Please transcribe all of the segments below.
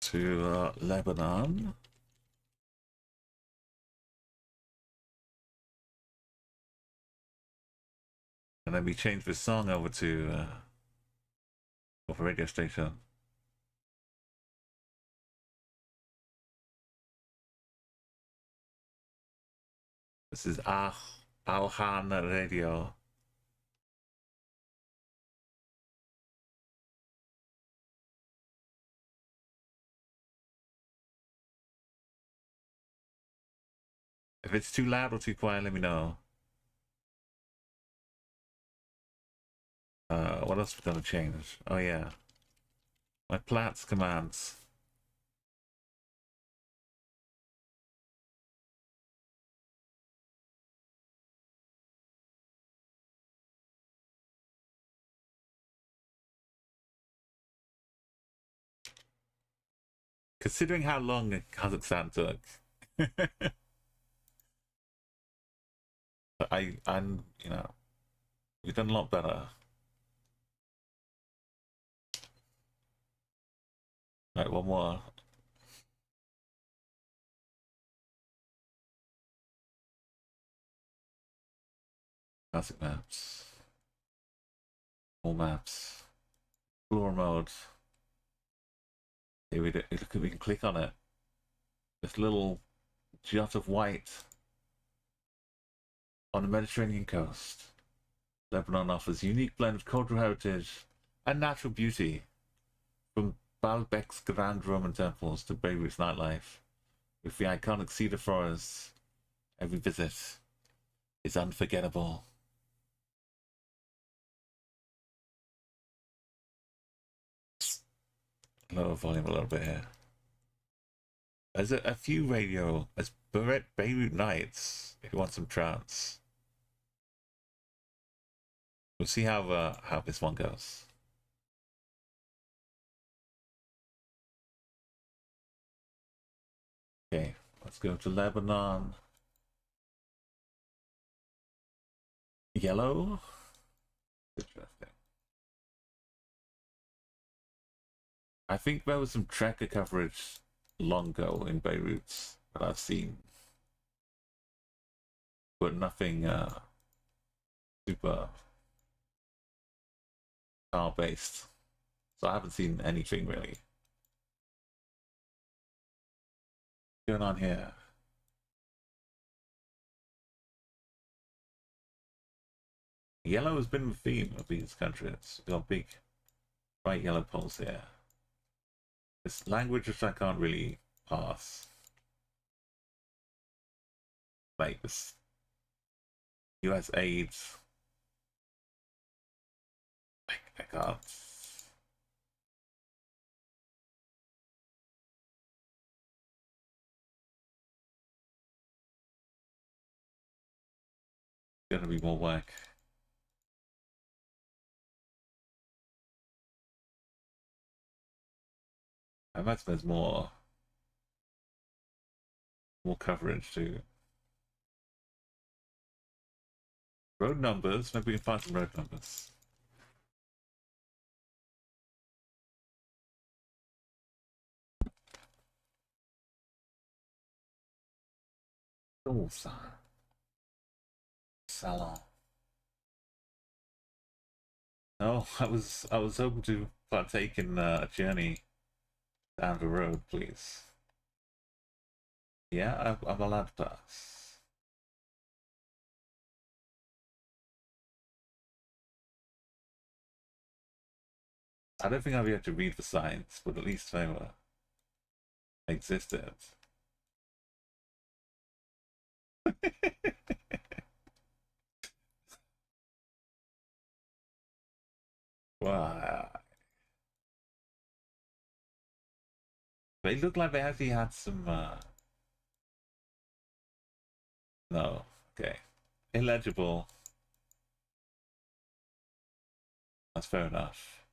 to Lebanon. And then we change the song over to of a radio station. This is Alhan Radio. If it's too loud or too quiet, let me know. What else we gotta change? Oh yeah, my Platts commands. Considering how long Kazakhstan took, I'm you know, we've done a lot better. Right, one more. Classic maps. All maps. Explore mode. Here we can click on it. This little jut of white on the Mediterranean coast. Lebanon offers a unique blend of cultural heritage and natural beauty, from Baalbek's grand Roman temples to Beirut's nightlife. With the iconic cedar forests, every visit is unforgettable. Lower volume a little bit here. There's a few radio. There's Beirut Nights, if you want some trance. We'll see how this one goes. Okay, let's go to Lebanon. Yellow. Interesting. I think there was some tracker coverage long ago in Beirut that I've seen, but nothing super car based. So I haven't seen anything really. What's going on here? Yellow has been the theme of these countries. We've got big bright yellow poles here. This language which I can't really pass. Like this US AIDS. I can't. It's gonna be more whack. I imagine there's more coverage too. Road numbers, maybe we can find some road numbers. Salon. No, I was hoping to partake in a journey down the road, please. Yeah, I'm allowed to pass. I don't think I'll be able to read the signs, but at least they were existed. Wow. They look like they actually had some no, okay. Illegible. That's fair enough.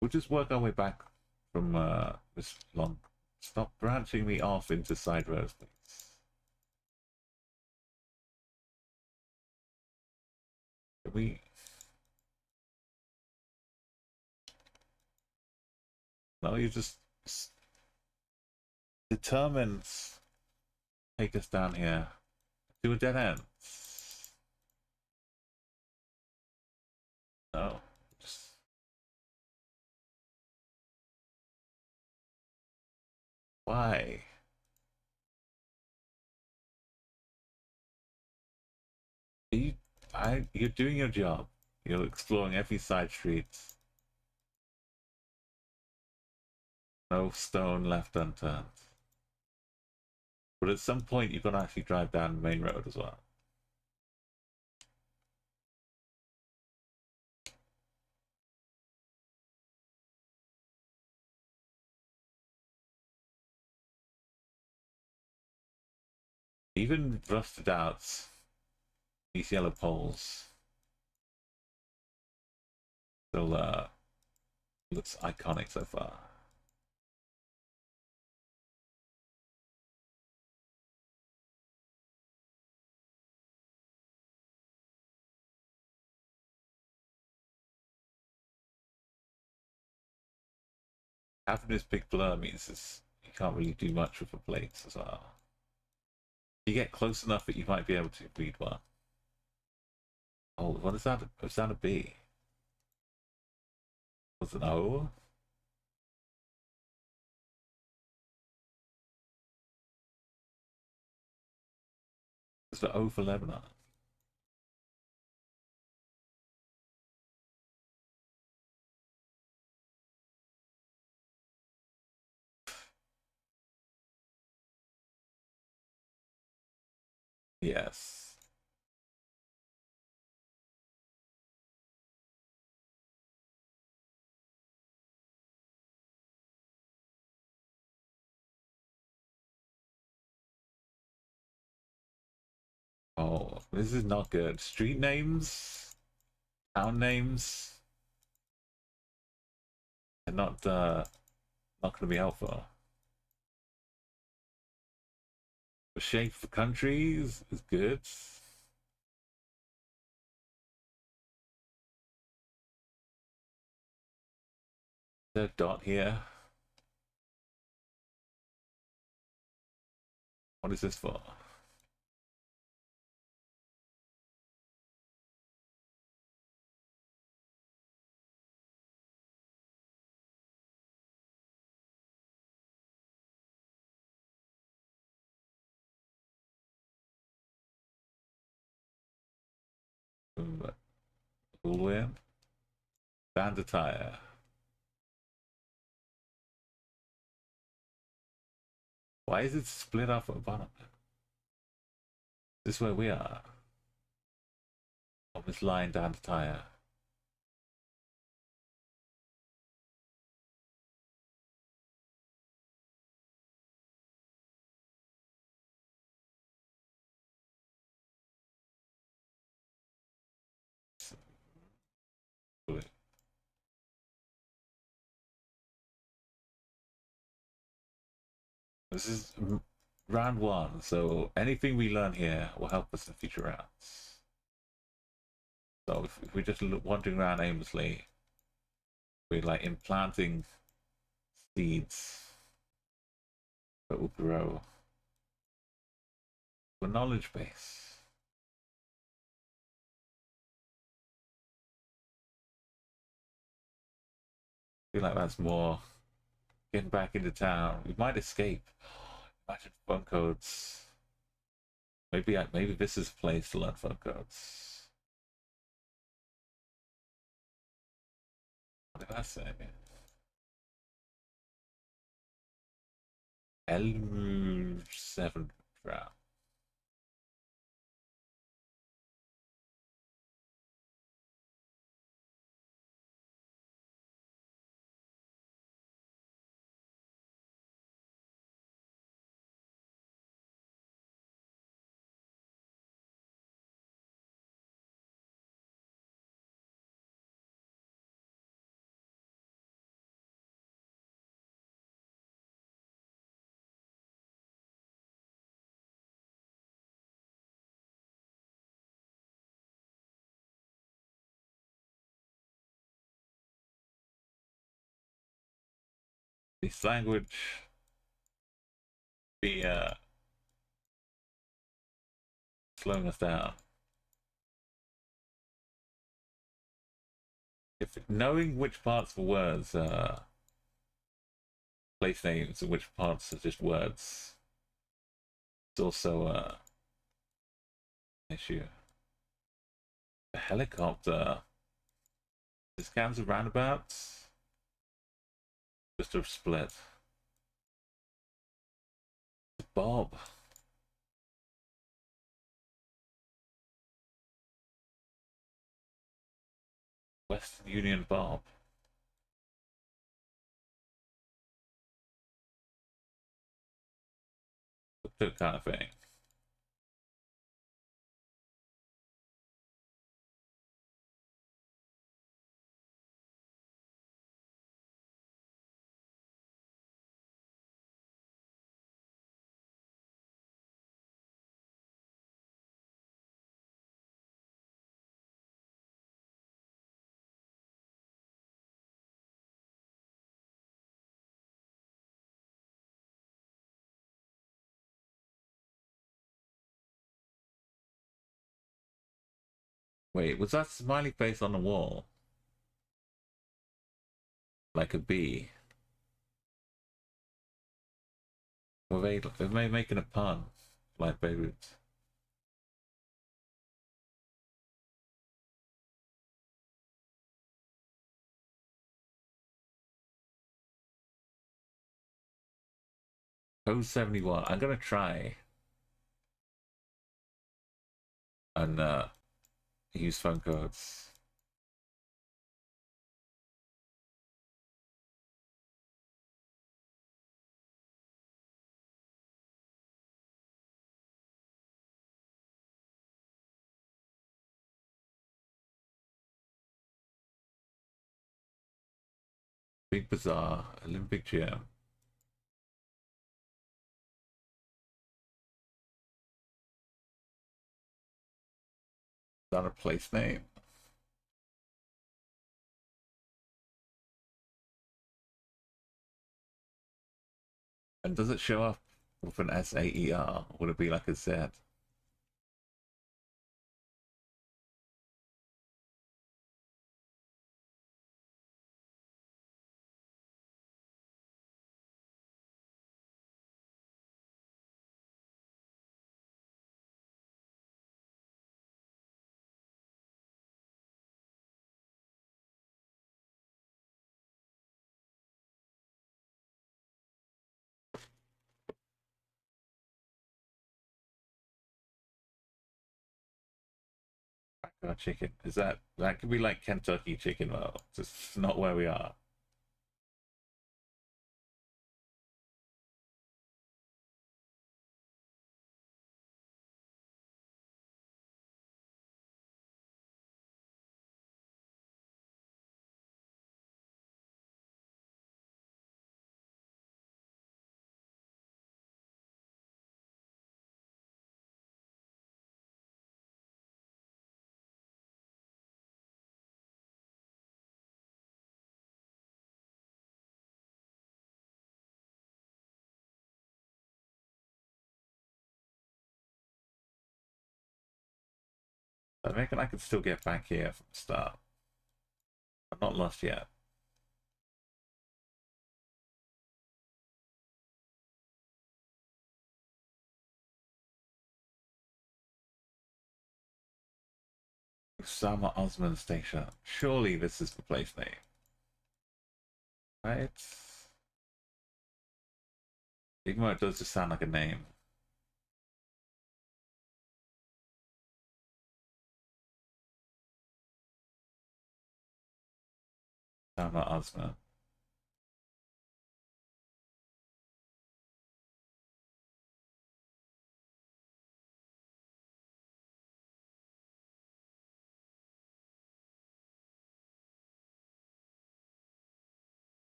We'll just work our way back from this long. Stop branching me off into side roads, please. we... No, you just determined take us down here to a dead end. No, just... Why? You're doing your job. You're exploring every side street. No stone left unturned. But at some point, you've got to actually drive down the main road as well. Even rusted out, these yellow poles still looks iconic so far. Having this big blur means you can't really do much with the plates as well. You get close enough that you might be able to read one. Oh, what is that? Is that a B? Was it an O? It's the O for Lebanon. Yes. Oh, this is not good. Street names, town names, are not going to be helpful. The shape of countries is good. The dot here. What is this for? Boolean. Band attire. Why is it split off at the bottom? This is where we are. On this line down the tire. This is round one, so anything we learn here will help us in future rounds. So if we're just wandering around aimlessly, we're like implanting seeds that will grow a knowledge base. I feel like that's more getting back into town. We might escape. Imagine phone codes. Maybe this is a place to learn phone codes. What did I say? Elmer 7 round. this language be slowing us down. If knowing which parts of words are place names and which parts are just words, it's also an issue. A helicopter. Discounts of roundabouts. Just a split. Bob. Western Union Bob. That kind of thing. Wait, was that smiley face on the wall? Like a bee? Were they making a pun? Like Beirut? Code 71. I'm gonna try and use phone codes. Big Bazaar, Olympic Gym. Is that a place name? And does it show up with an SAER? Would it be like a Z? Backyard chicken. Is that could be like Kentucky chicken though? Just not where we are. I reckon I could still get back here from the start. I'm not lost yet. Osama Osman Station. Surely this is the place name. Right? Even though it does just sound like a name. Osama Osman.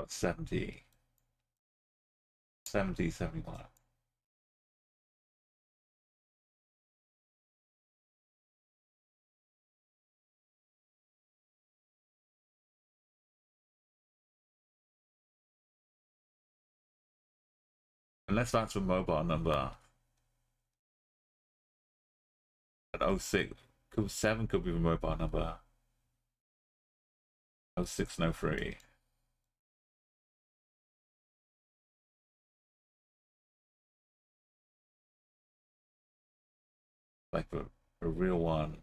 Got 70. 70, 71. Unless that's a mobile number. An 06. 7 could be a mobile number. 06 and 03. Like a real one.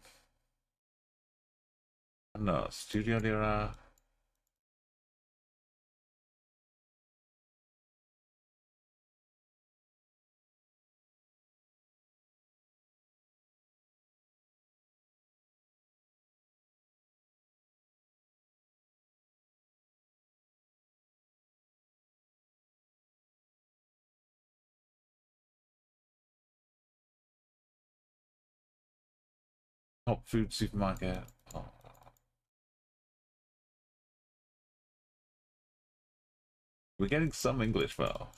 I don't know, Studio Lira. Top food supermarket. Oh. We're getting some English though.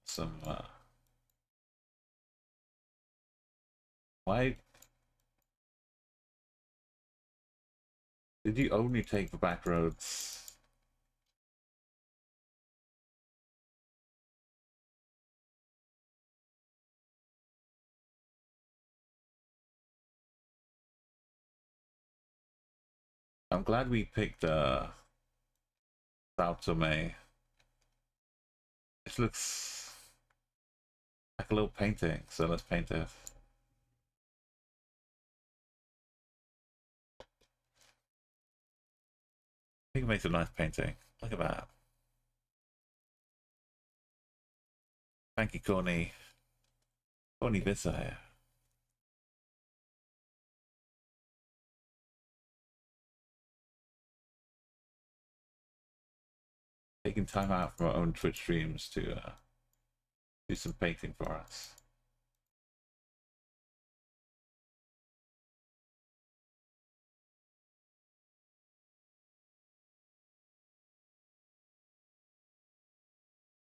Some why did you only take the back roads? I'm glad we picked Sao Tome. It looks like a little painting, so let's paint it. I think it makes a nice painting. Look at that. Thank you, Corny. Corny Visay. Taking time out from our own Twitch streams to do some painting for us.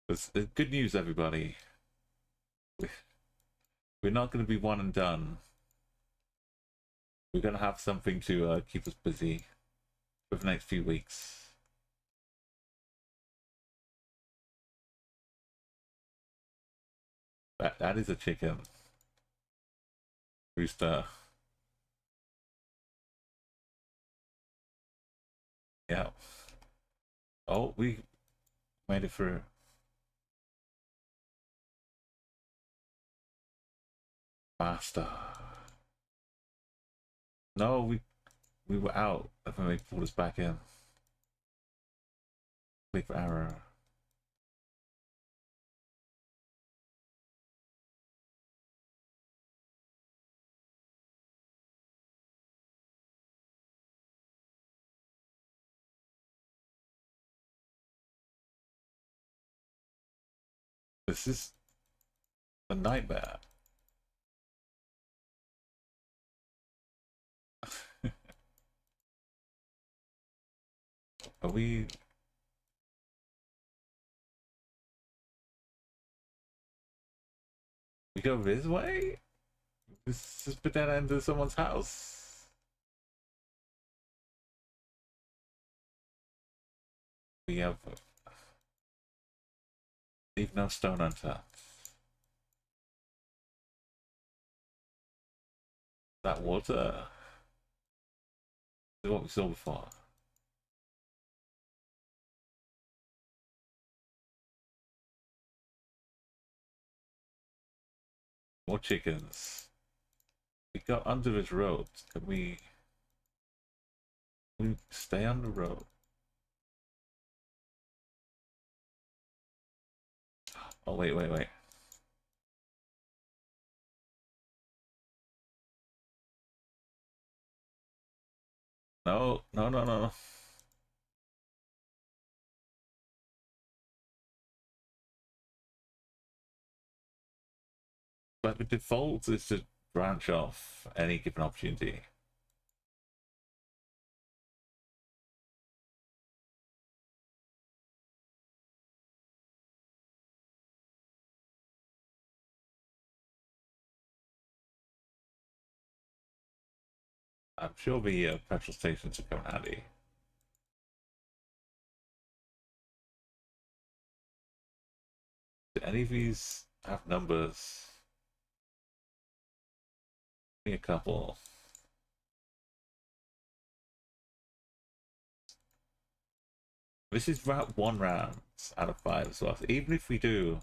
It's good news, everybody. We're not going to be one and done. We're going to have something to keep us busy for the next few weeks. That is a chicken. Rooster. Yeah. Oh, we made it through. Faster. No, we were out. I think they pulled us back in. Click for error. This is a nightmare. Are we? We go this way? This is put that into someone's house. We have leave no stone unturned. That water is what we saw before. More chickens. We got under this road. Can we stay on the road? Oh, wait. No. But the default is to branch off any given opportunity. I'm sure the petrol stations will come handy. Do any of these have numbers? Give me a couple. This is route 1 rounds out of 5 as well. So even if we do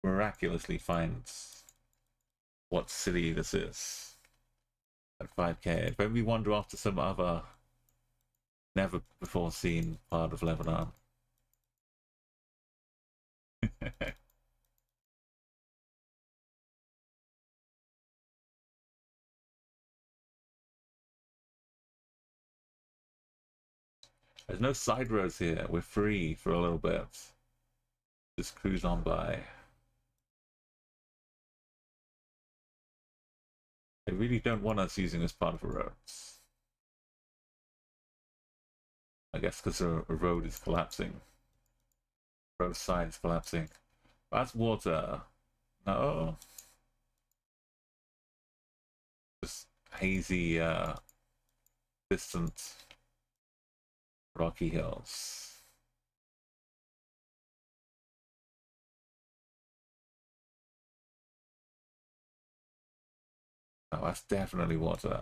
miraculously find what city this is at 5k, then we wander off to some other never before seen part of Lebanon. There's no side roads here. We're free for a little bit. Just cruise on by. They really don't want us using this part of the roads. I guess because the road is collapsing. Road side is collapsing. That's water. No. Just hazy, distant, rocky hills. Oh, that's definitely water.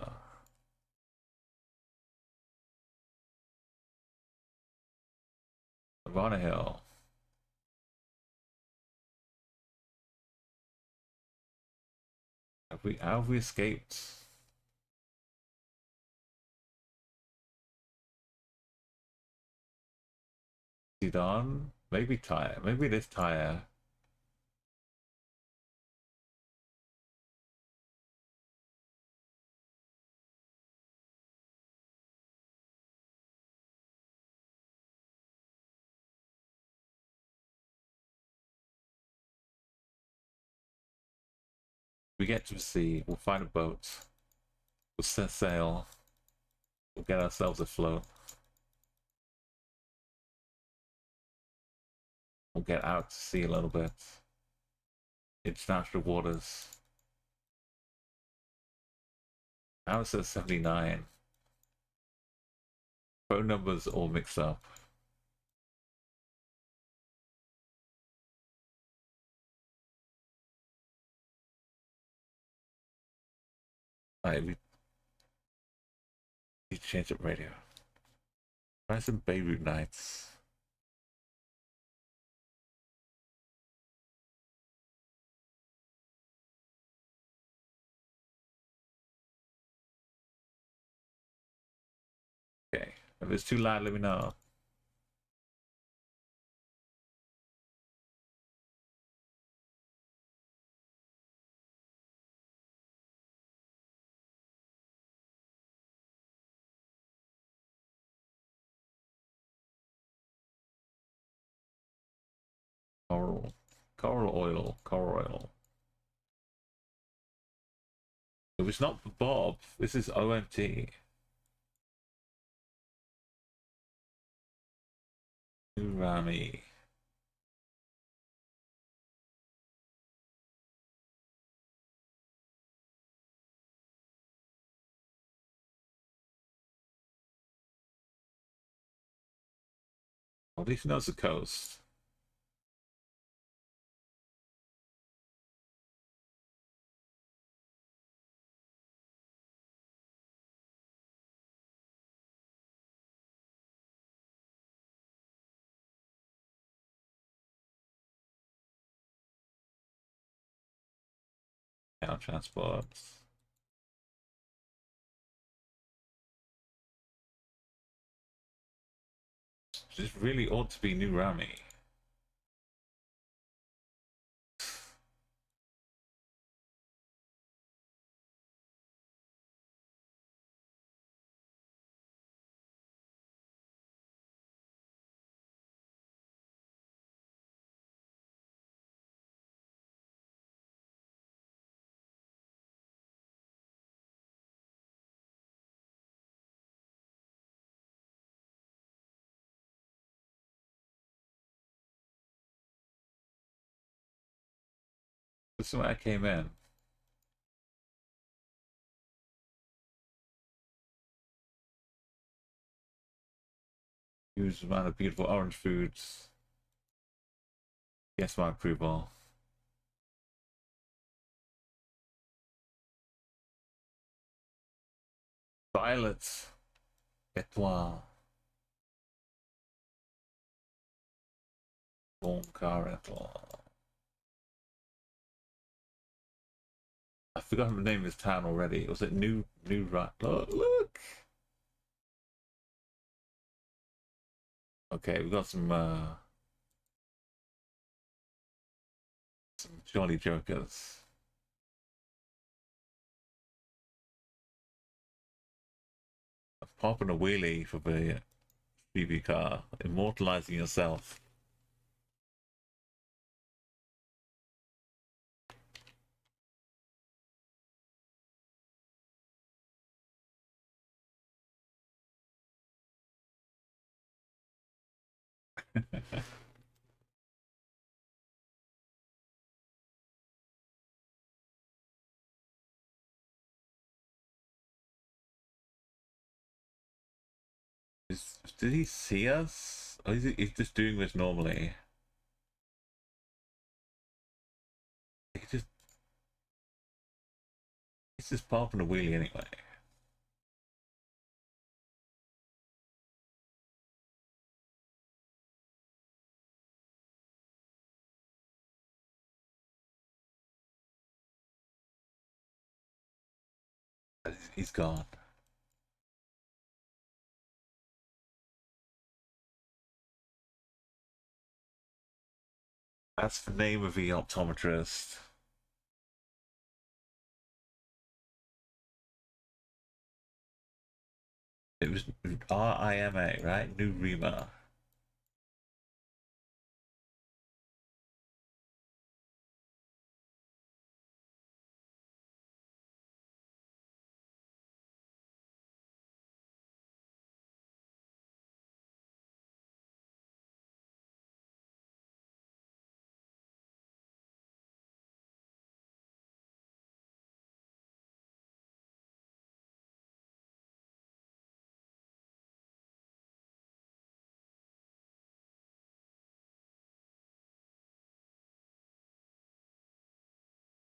We're on a hill. How have we escaped? Sudan? Maybe Tyre. Maybe it is Tyre. We get to the sea, we'll find a boat, we'll set sail, we'll get ourselves afloat. We'll get out to sea a little bit. International waters. Now it says 79. Phone numbers all mixed up. Alright, we need to change up radio. Try some Beirut nights. Okay, if it's too loud, let me know. Coral oil. If it's not for Bob, this is OMT. Rami. At least he knows the coast. Now transports. This really ought to be New Rami. This is when I came in. Huge amount of beautiful orange foods. Yes, my approval. Violets. Étoile. Bon car rental. I've forgotten the name of this town already. Was it New Right? Look. Okay, we got some jolly jokers. Popping a wheelie for the BB car, immortalizing yourself. Did he see us? Or is he just doing this normally? He's just popping a wheelie anyway. He's gone. That's the name of the optometrist. It was RIMA, right? New Rima.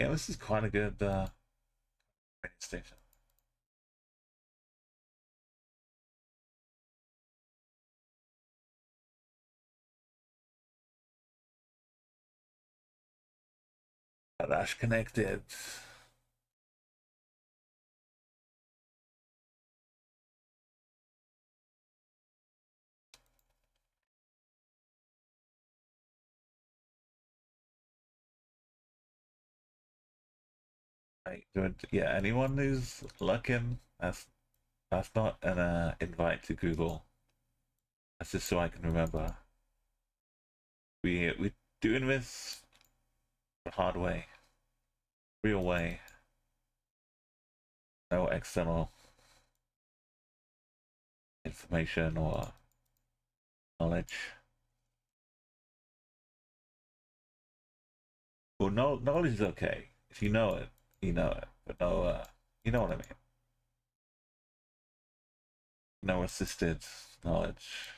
Yeah, this is quite a good train station. Dash connected. Right, good. Yeah, anyone who's looking, that's not an invite to Google. That's just so I can remember. We're doing this the hard way, real way. No external information or knowledge. Well, no knowledge is okay. If you know it, you know it. But no, you know what I mean. No assisted knowledge.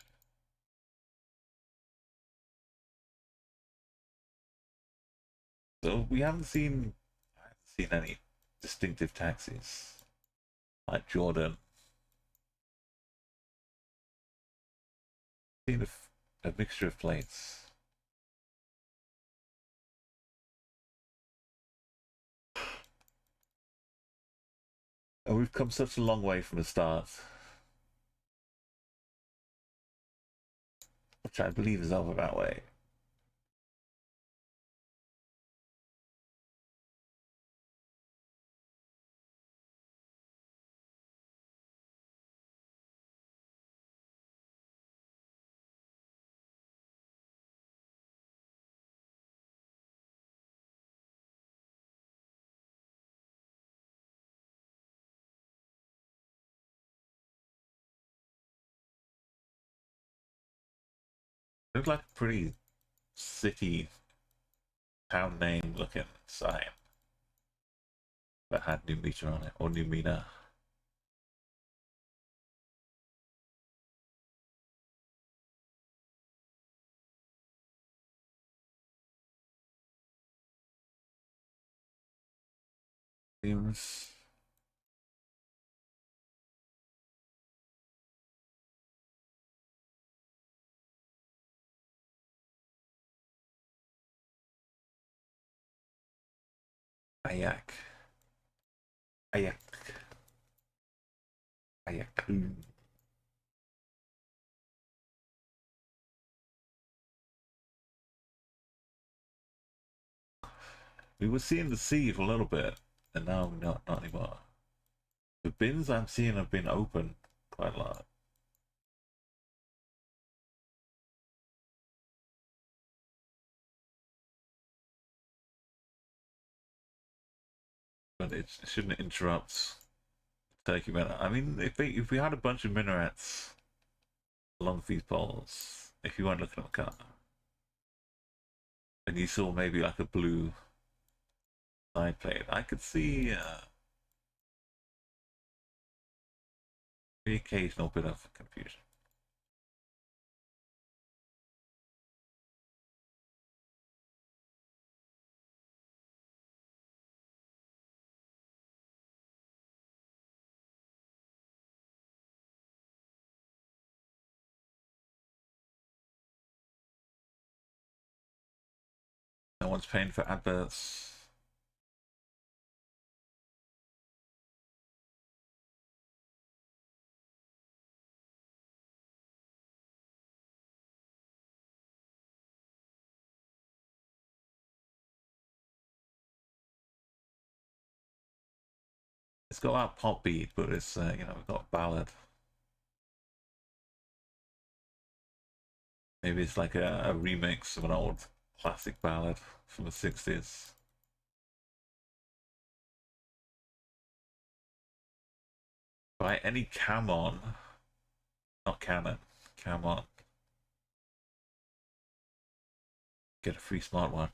So we haven't seen, I haven't seen any distinctive taxis like Jordan. Seen a mixture of plates. And we've come such a long way from the start, which I believe is over that way. Looked like a pretty city town name looking sign that had New Meter on it, or New Mina. Seems. Ayak. Ayak. Ayak. We were seeing the sea for a little bit, and now not anymore. The bins I'm seeing have been open quite a lot. But it shouldn't interrupt Turkey minute. I mean, if we had a bunch of minarets along these poles, if you weren't looking at the car, and you saw maybe like a blue side plate, I could see the occasional bit of confusion. No one's paying for adverts. It's got that pop beat, but it's you know, we've got ballad. Maybe it's like a remix of an old classic ballad from the 60s. By any cam on, not Canon, cam on, get a free smartwatch.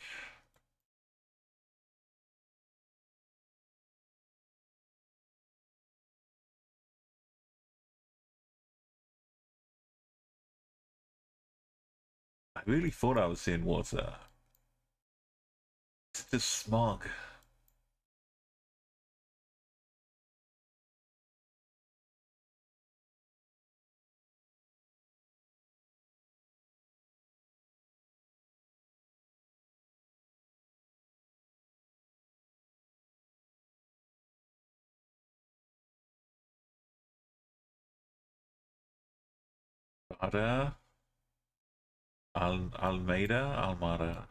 I really thought I was seeing water. It's just smog. Almada, Almada.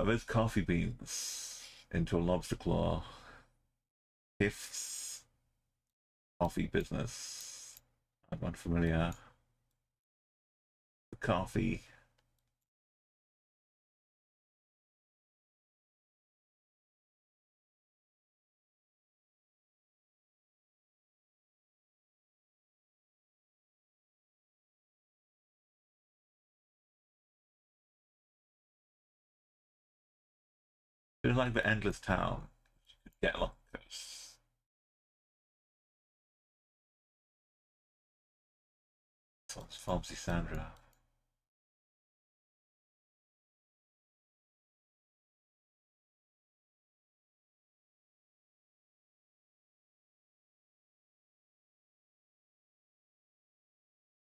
There's coffee beans into a lobster claw. Tiff's coffee business. I'm unfamiliar. The coffee. It's like the endless town. You could get along the coast. Sounds Farmsy Sandra.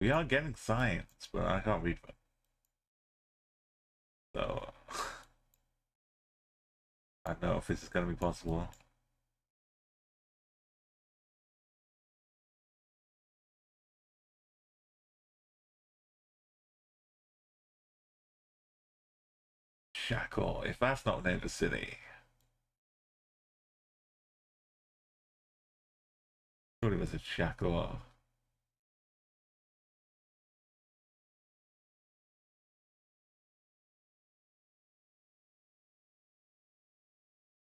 We are getting science, but I can't read them. So I don't know if this is going to be possible. Shackle. If that's not named a city, surely there's a Shackle.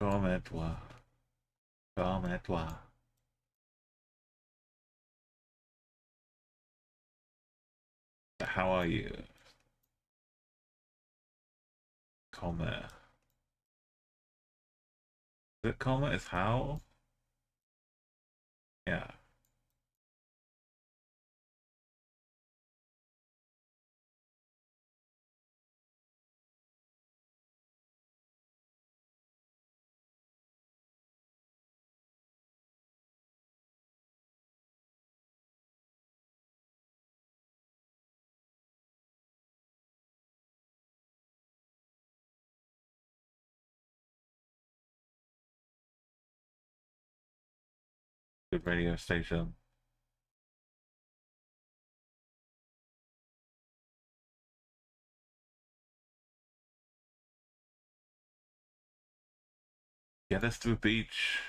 Comment-toi. Comment-toi. How are you? Comment. The comment is how? Yeah. the radio station. Get us to a beach.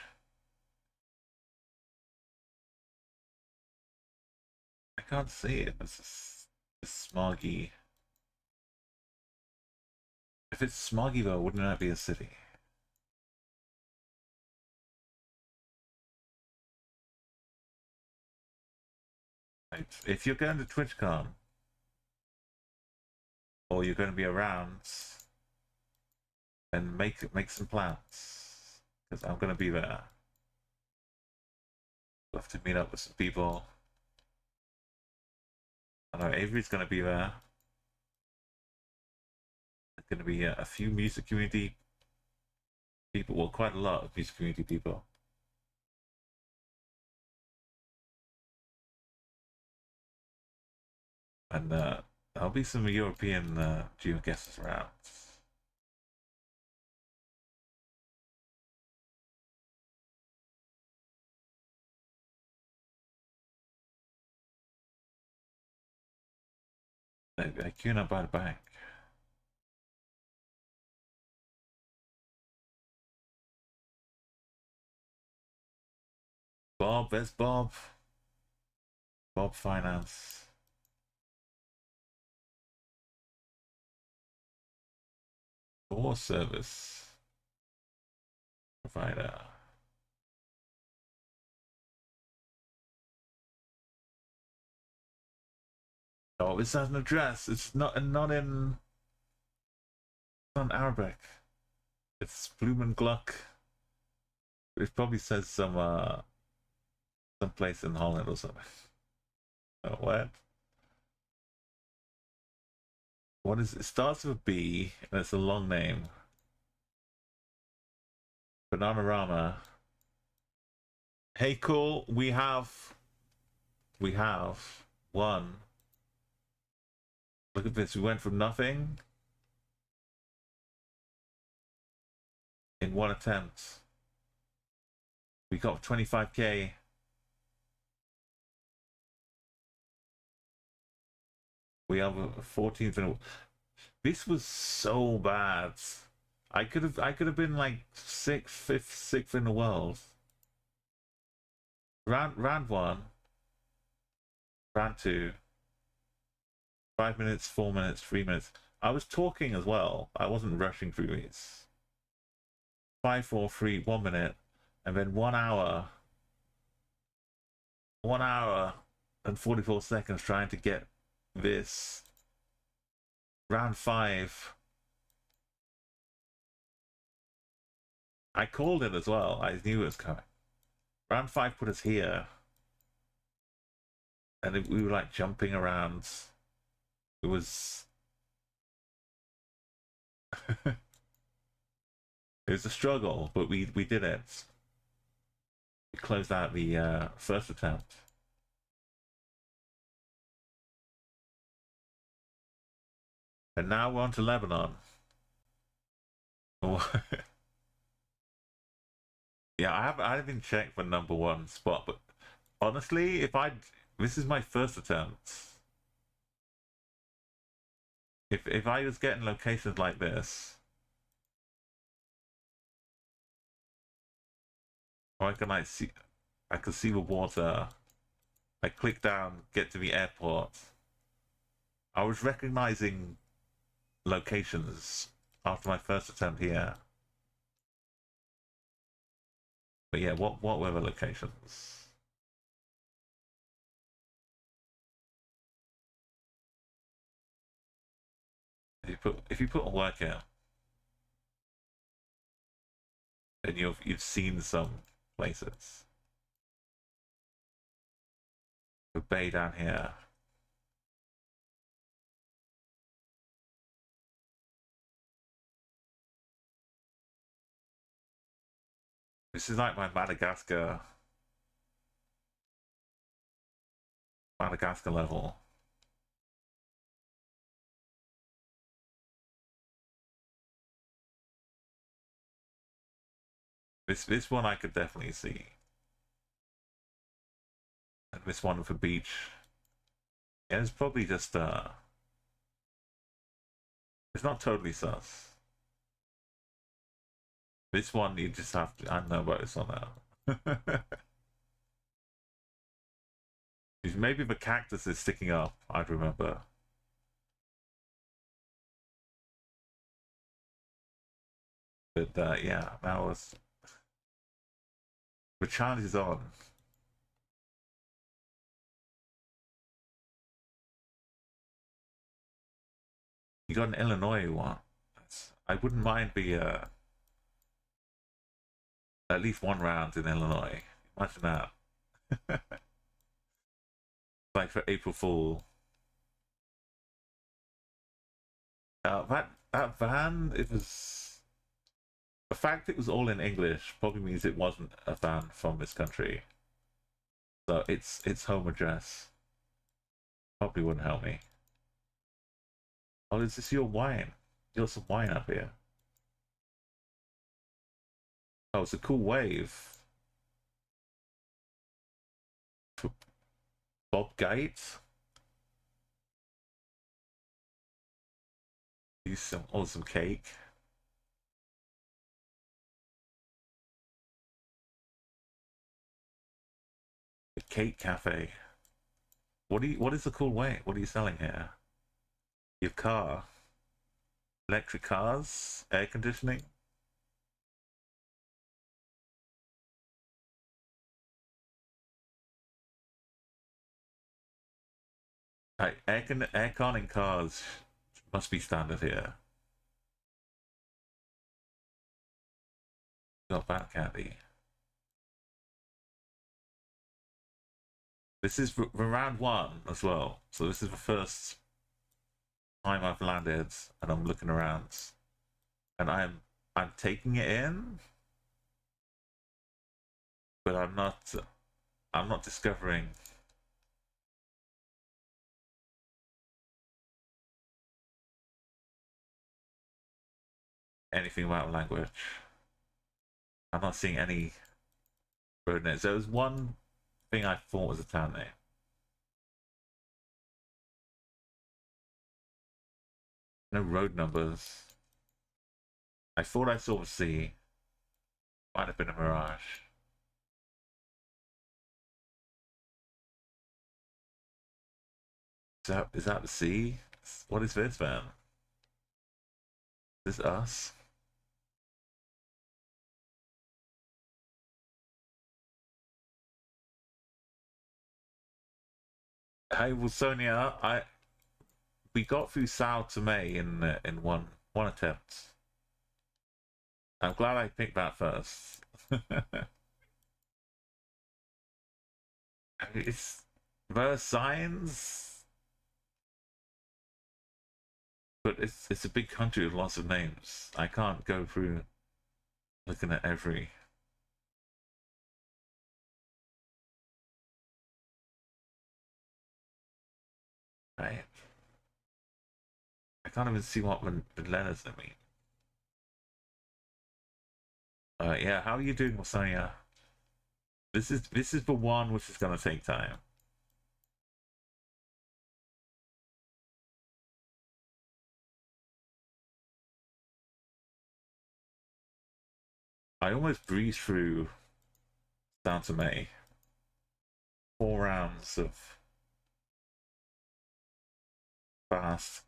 I can't see it. It's smoggy. If it's smoggy though, wouldn't that be a city? Right. If you're going to TwitchCon, or you're going to be around, then make some plans, because I'm going to be there. We'll have to meet up with some people. I know Avery's going to be there. There's going to be a few music community people, well, quite a lot of music community people. And there'll be some European geo guests around. I queuing up by the bank. Bob, there's Bob. Bob Finance. Or service provider. Oh, this has an address. It's not in Arabic. It's Blumengluck. It probably says some place in Holland or something. Oh, what? What is it? It starts with a B and it's a long name. Bananarama. Hey, cool. We have one. Look at this. We went from nothing in one attempt. We got 25k. We have a 14th. This was so bad. I could have been like sixth in the world. Round one, round two. 5 minutes, 4 minutes, 3 minutes. I was talking as well. I wasn't rushing through these. 5, 4, 3, 1 minute, and then 1 hour. 1 hour and 44 seconds trying to get this. Round 5. I called it as well. I knew it was coming. Round 5 put us here. And we were like jumping around. It was... it was a struggle, but we did it. We closed out the first attempt. And now we're on to Lebanon. Yeah, I haven't checked for #1 spot, but honestly, this is my first attempt. If I was getting locations like this, or I can see the water. I click down, get to the airport. I was recognizing locations after my first attempt here. But yeah, what were the locations? If you put a work in, then you've seen some places. The bay down here. This is like my Madagascar level. This one I could definitely see. And this one with a beach. Yeah, it's probably just it's not totally sus. This one you just have to, I don't know about this one now. Maybe the cactus is sticking up, I'd remember. But yeah, that was, the challenge is on. You got an Illinois one. I wouldn't mind at least one round in Illinois. Imagine that. Like for April Fool. That van, it was, the fact it was all in English probably means it wasn't a van from this country. So its home address probably wouldn't help me. Oh, is this your wine? You got some wine up here. Oh, it's a cool wave. Bob Gates. Use some awesome cake. The cake cafe. What is the cool way? What are you selling here? Your car. Electric cars, air conditioning. Right, aircon in cars must be standard here. Got that candy. This is round one as well, so this is the first time I've landed, and I'm looking around, and I'm taking it in, but I'm not discovering anything about language. I'm not seeing any road names. There was one thing I thought was a town name. No road numbers. I thought I saw the sea. Might have been a mirage. Is that the sea? What is this, man? Is this us? Hey, well, Sonia, we got through Sao Tome in one attempt. I'm glad I picked that first. It's there are signs, but it's a big country with lots of names. I can't go through looking at every. Right. I can't even see what the letters mean. Yeah, how are you doing, Sonia? This is the one which is gonna take time. I almost breezed through down to May. 4 rounds of fast,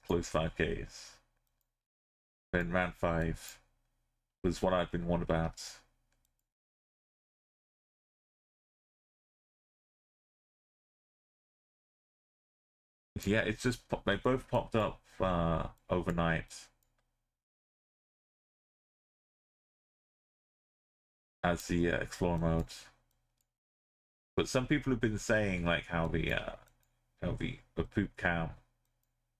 close 5Ks. Then round 5 was what I've been warned about. Yeah, it's just they both popped up overnight as the Explorer mode. But some people have been saying like how the poop cam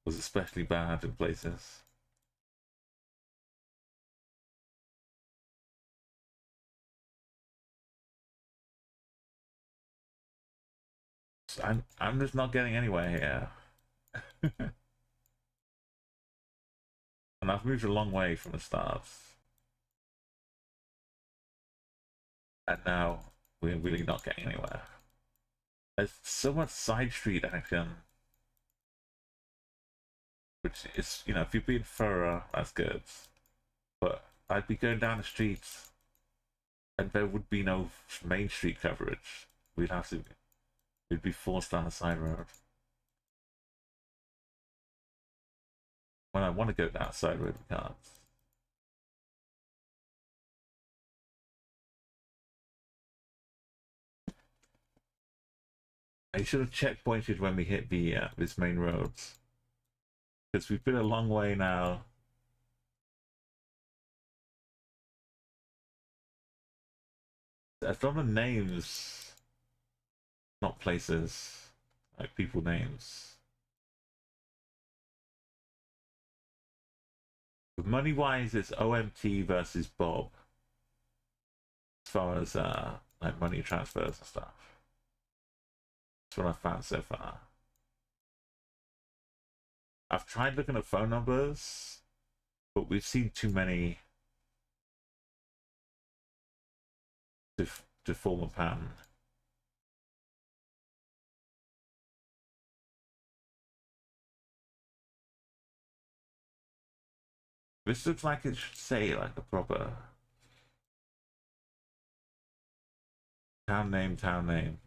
was especially bad in places. So I'm just not getting anywhere here. And I've moved a long way from the start. And now we're really not getting anywhere. There's so much side street action, which is, you know, if you're being thorough, that's good. But I'd be going down the streets, and there would be no main street coverage. We'd be forced down a side road. When I want to go down a side road, we can't. I should have checkpointed when we hit the this main roads, because we've been a long way now. There's a lot of names, not places, like people names. Money wise, it's OMT versus Bob, as far as like money transfers and stuff. That's what I've found so far. I've tried looking at phone numbers, but we've seen too many to form a pattern. This looks like it should say like a proper town name, town name.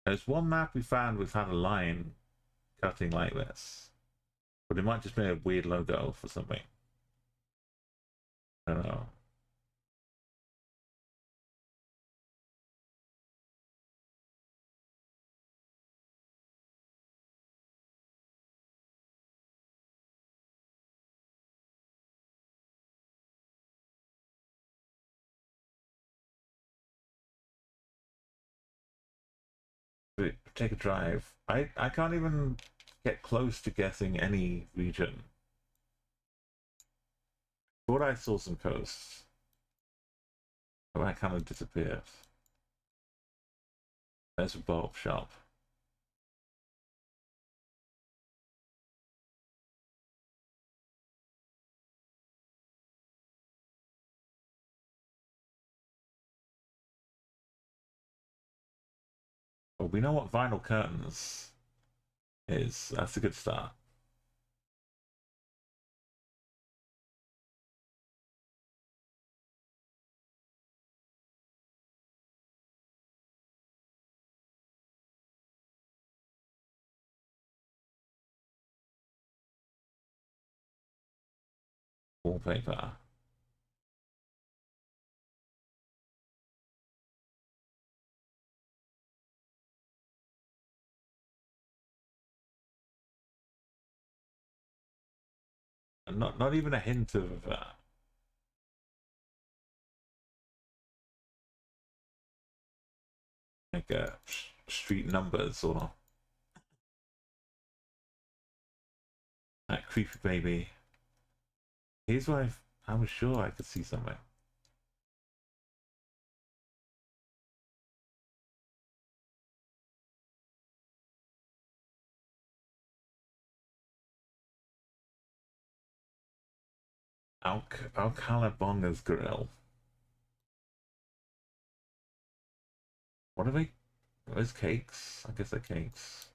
There's one map we found which had a line cutting like this, but it might just be a weird logo for something. I don't know. Take a drive. I can't even get close to guessing any region. Thought I saw some coasts, but that kind of disappeared. There's a bulb shop. Well, we know what vinyl curtains is. That's a good start. Wallpaper. And not even a hint of like street numbers or that creepy baby. Here's why I was sure I could see something. Alcalabonga's Grill. What are they? Are those cakes? I guess they're cakes.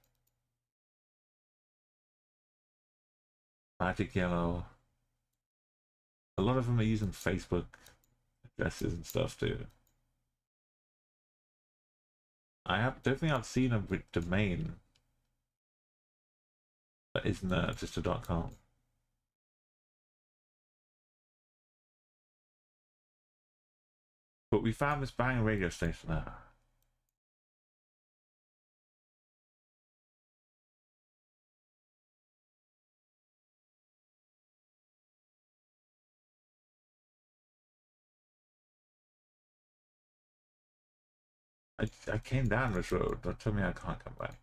Magic Yellow. A lot of them are using Facebook addresses and stuff too. Don't think I've seen a domain that isn't just a .com. But we found this banging radio station now. I came down this road. Don't tell me I can't come back.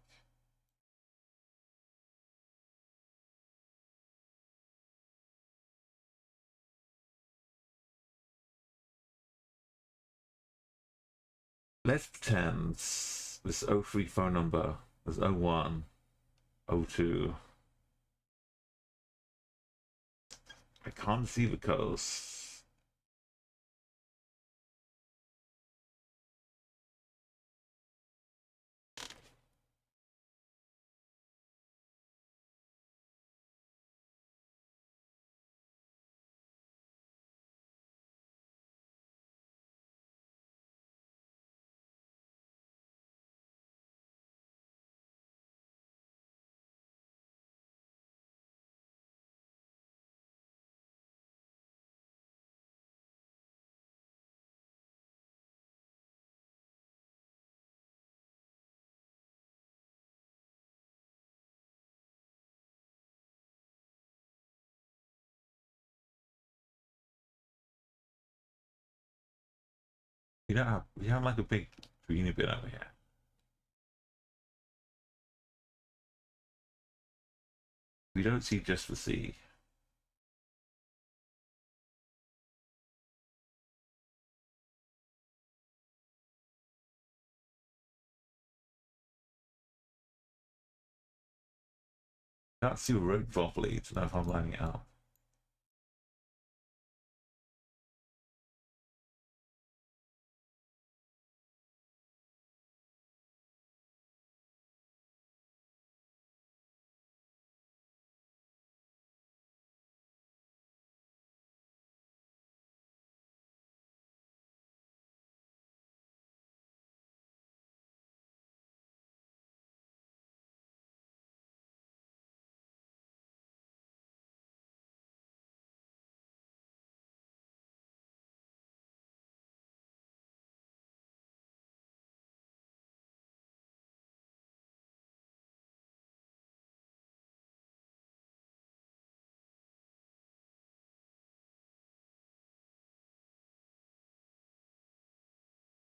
Let's pretend this 03 phone number is 01, 02. I can't see the coast. We have like a big greeny bit over here. We don't see just the sea. Can't see the road properly to know if I'm lining it up.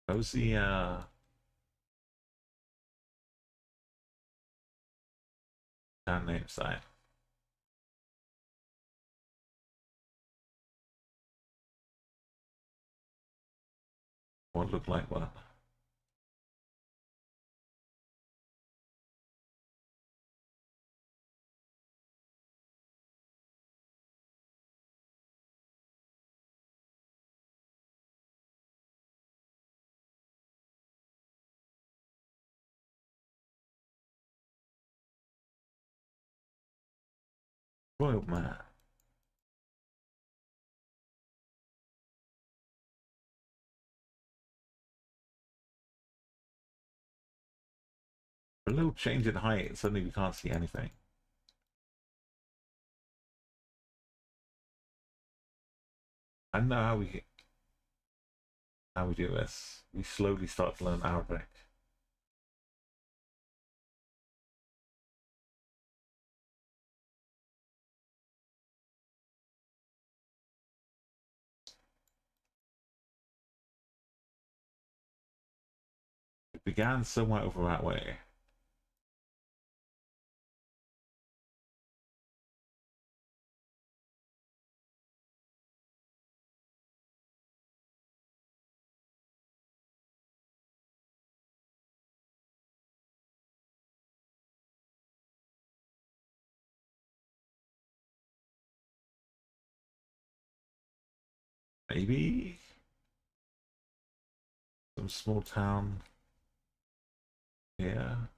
How's the town name side? What looked like what? Royal man. A little change in height, suddenly we can't see anything. I don't know how we do this. We slowly start to learn Arabic. It began somewhere over that way. Maybe some small town here.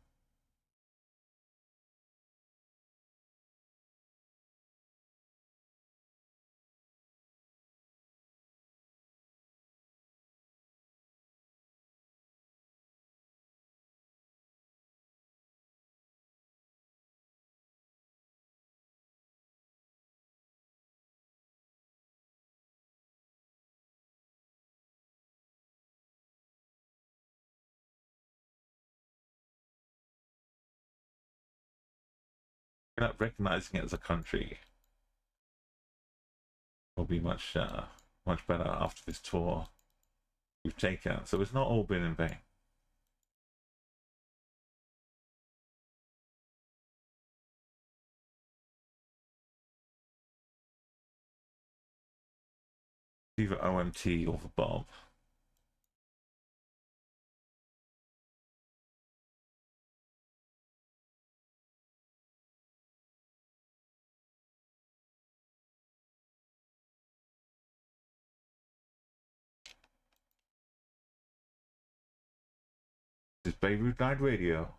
We're not recognizing it as a country. Will be much much better after this tour we've taken. So it's not all been in vain. Either OMT or for Bob. This is Beirut Night Radio.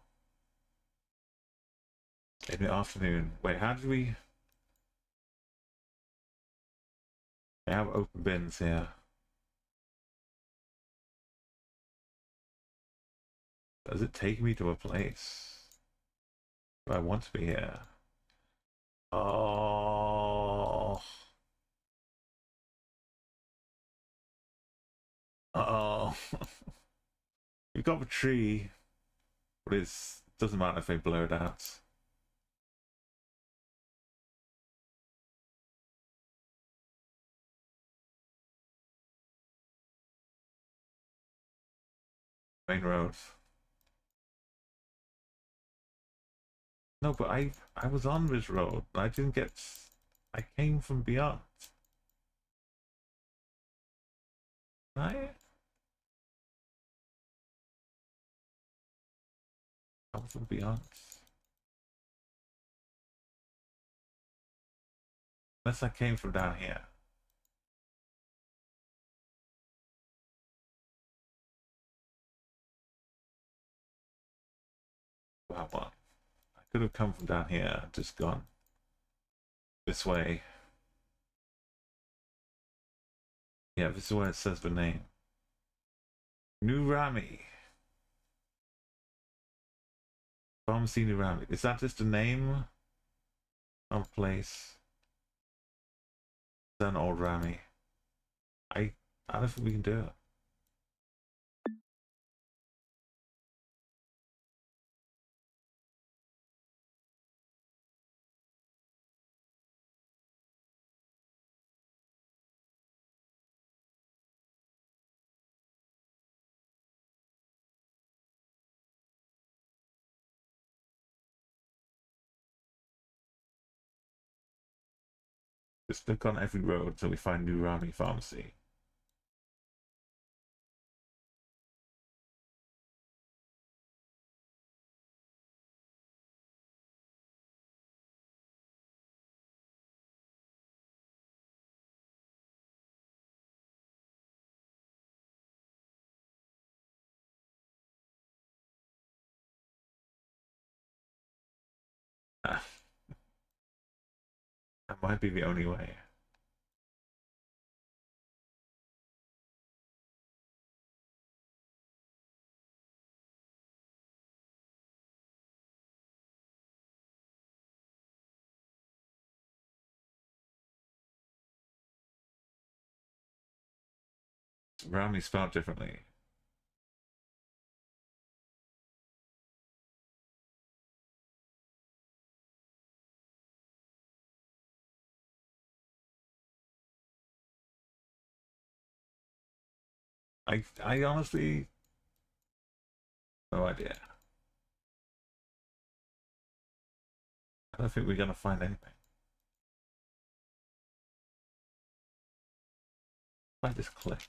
In the afternoon. Wait, how did we... I have open bins here. Does it take me to a place? Do I want to be here? Oh. Uh-oh. We've got the tree, but it doesn't matter if they blur it out. Main road. No, but I was on this road. I didn't get... I came from beyond. Right? I was from beyond. Unless I came from down here. That one. I could have come from down here, just gone this way. Yeah, this is where it says the name. New Rami. Pharmacy New Rami. Is that just a name of a place? It's an old Rami. I don't think we can do it. Just click on every road until we find New Rami Pharmacy. That might be the only way. Rami spelled differently. I honestly no idea. I don't think we're gonna find anything. If I just click.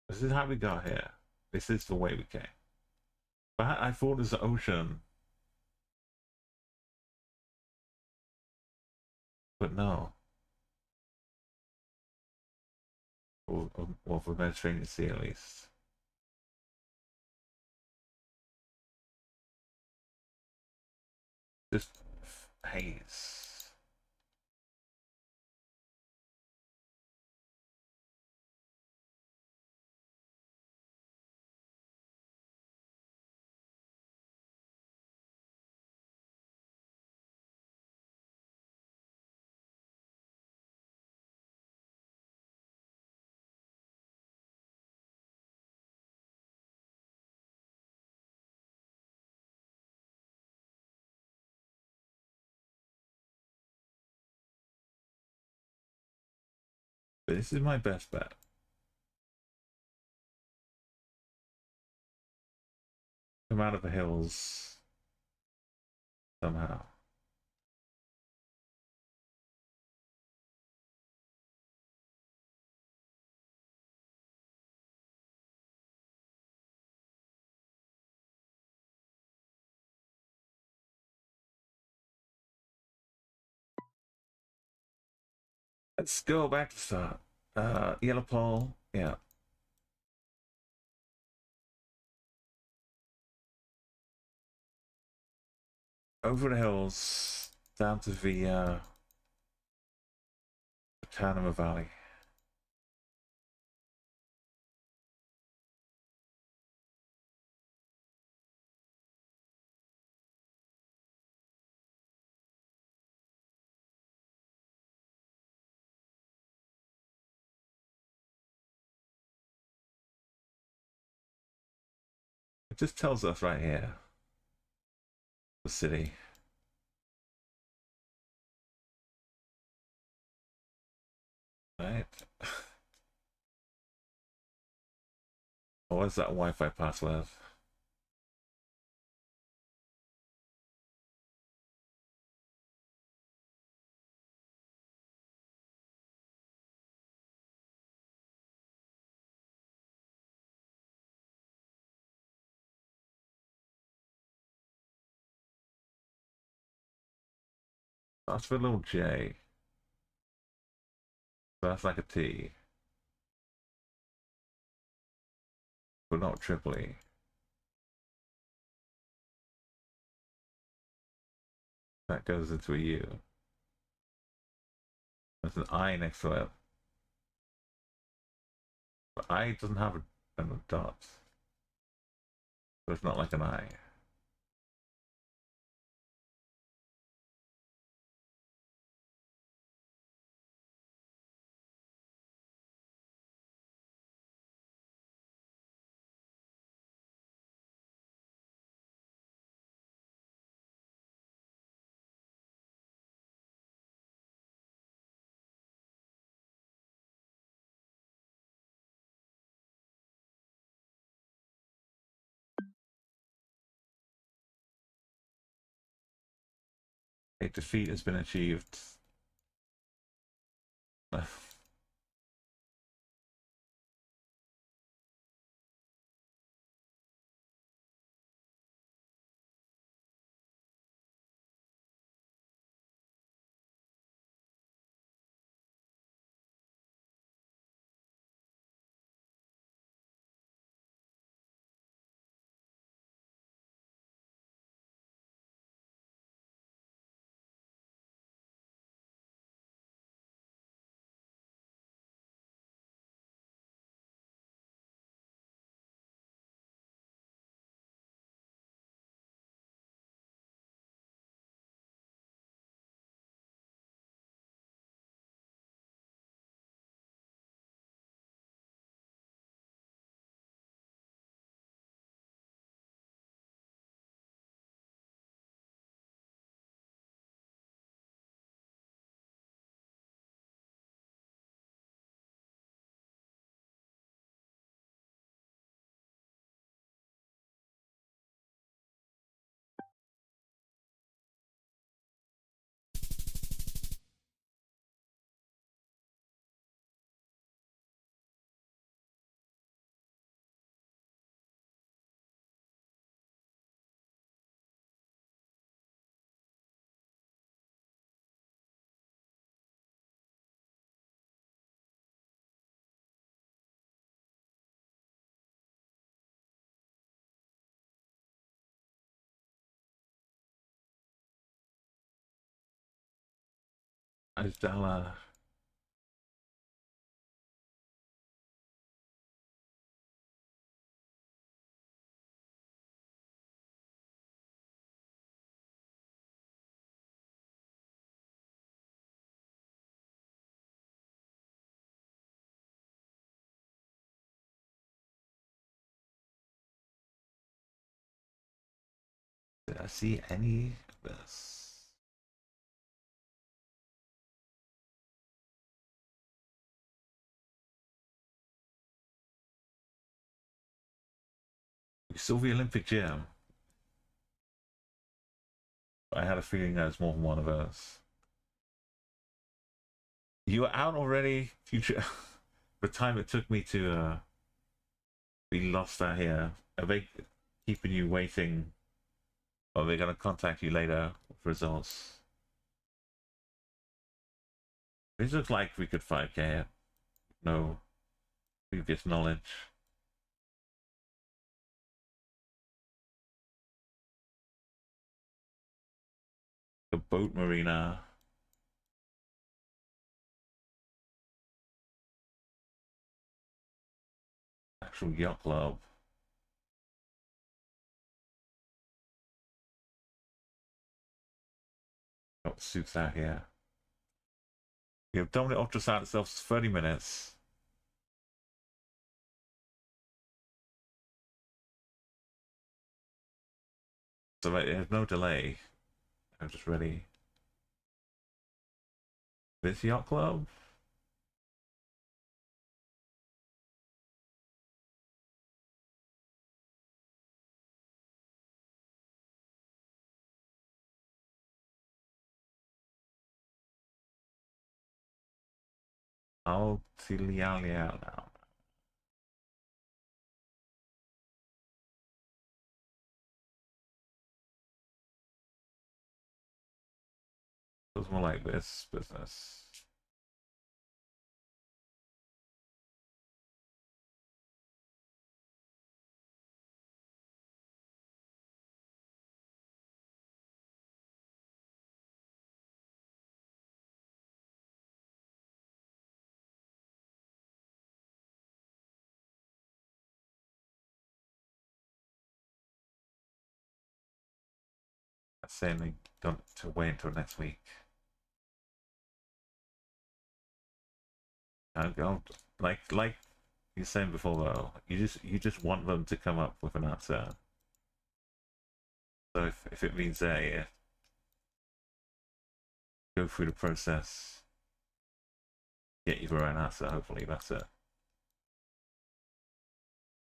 This is how we got here. This is the way we came. But I thought it was the ocean. But no. Or for the Mediterranean Sea at least. Just haze. But this is my best bet. Come out of the hills somehow. Let's go back to start. Yellow pole, yeah. Over the hills, down to the Tanama Valley. It just tells us right here, the city. Right? Oh, what's that Wi-Fi password? That's for a little J. So that's like a T. But not triple E. That goes into a U. There's an I next to it. But I doesn't have a dot. So it's not like an I. A defeat has been achieved. Ajdala. Did I see any of this? We saw the Olympic gym. I had a feeling there was more than one of us. You were out already? Future. The time it took me to be lost out here. Are they keeping you waiting? Or are they going to contact you later with results? This looks like we could 5K it. No previous knowledge. The boat marina. Actual yacht club. Got suits out here. The abdominal ultrasound itself is 30 minutes. So there's no delay. I'm just ready. This yacht club? I'll see Liao now. Feels more like this business. That's saying they don't to wait until next week. I don't like you were saying before though. You just want them to come up with an answer. So if it means they go through the process, get you the right answer, hopefully that's it.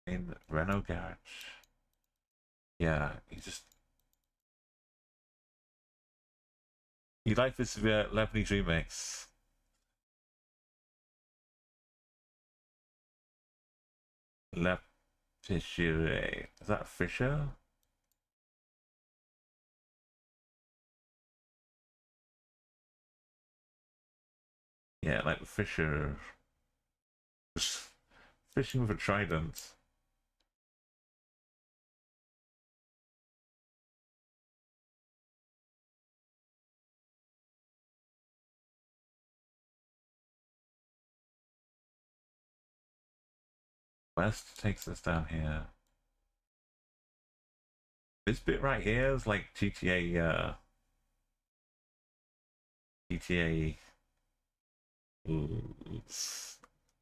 In Renault garage. Yeah, you like this Lebanese remix. Le Fisher. Is that Fisher? Yeah, like Fisher. Fishing with a trident. West takes us down here. This bit right here is like GTA, GTA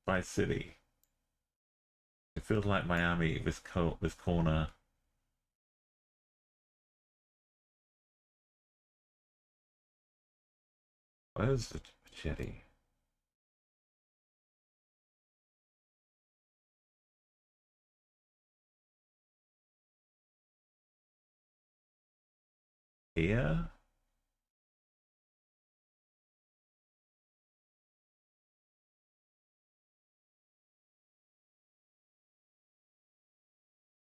Vice City. It feels like Miami, this corner. Where's the machete? Here?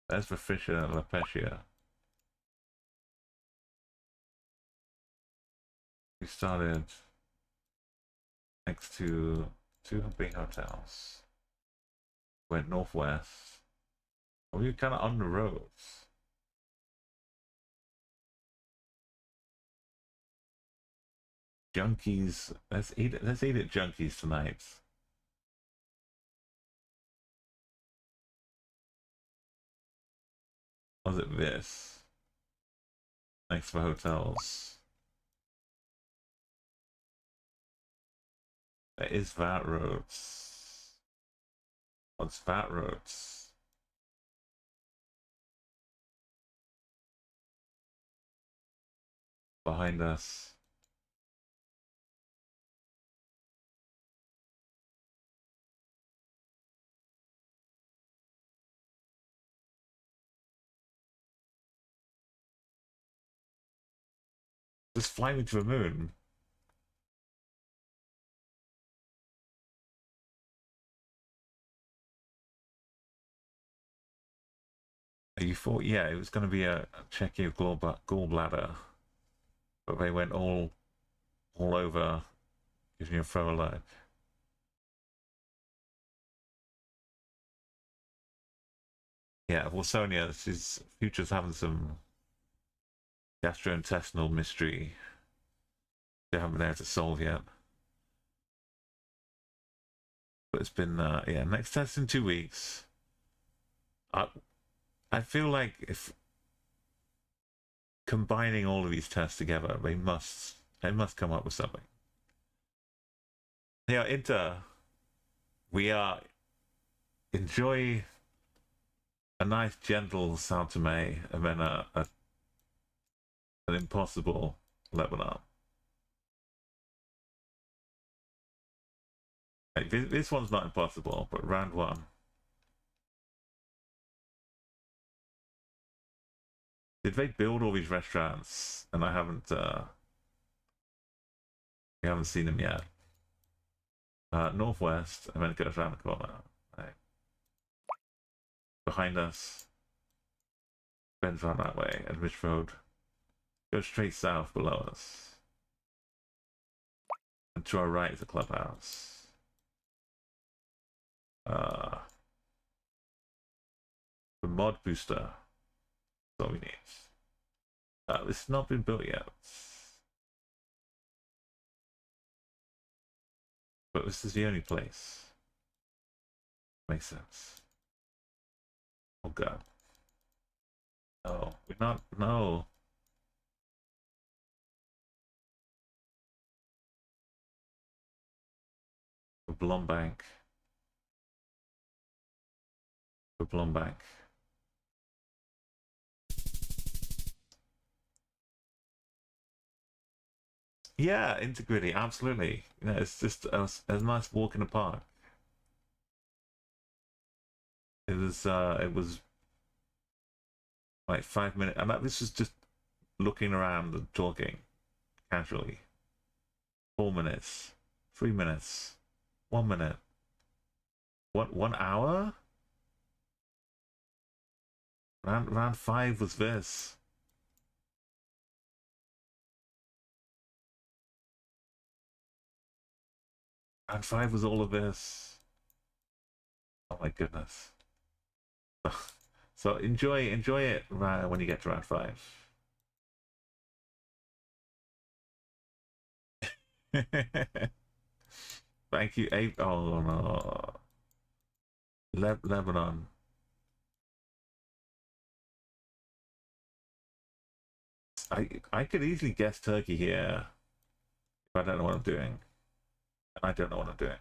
There's the Fisher and La Pescia. We started next to two big hotels. Went northwest. We were kind of on the roads. Junkies. Let's eat it. Let's eat at Junkies tonight. Was it this? Next for hotels. There is VAT roads. What's VAT roads? Behind us. Just fly me to the moon. You thought, yeah, it was going to be a check your gallbladder, but they went all over, giving you a throw alert. Yeah, well, Sonia, she's Future's having some gastrointestinal mystery they haven't been able to solve yet. But it's been, yeah, next test in 2 weeks. I feel like if combining all of these tests together, they must come up with something. Yeah, we are enjoy a nice gentle Sao Tome and then an impossible Lebanon. Like, this one's not impossible, but round one. Did they build all these restaurants and I haven't we haven't seen them yet? Northwest, and then it goes around the corner. Right. Behind us. Bends around that way, and Ridge Road goes straight south below us. And to our right is a clubhouse. The mod booster. That's all we need. This has not been built yet. But this is the only place. Makes sense. Oh god. No, we're not. No. For Blombank. For Blombank. Yeah, integrity, absolutely. You know, it's just a nice walk in the park. It was like 5 minutes, and this was just looking around and talking casually. 4 minutes, 3 minutes, 1 minute. What, 1 hour? Round 5 was this. Round 5 was all of this. Oh my goodness. So enjoy it when you get to round 5. Thank you, Abe. Oh no. Lebanon. I could easily guess Turkey here if I don't know what I'm doing. And I don't know what I'm doing.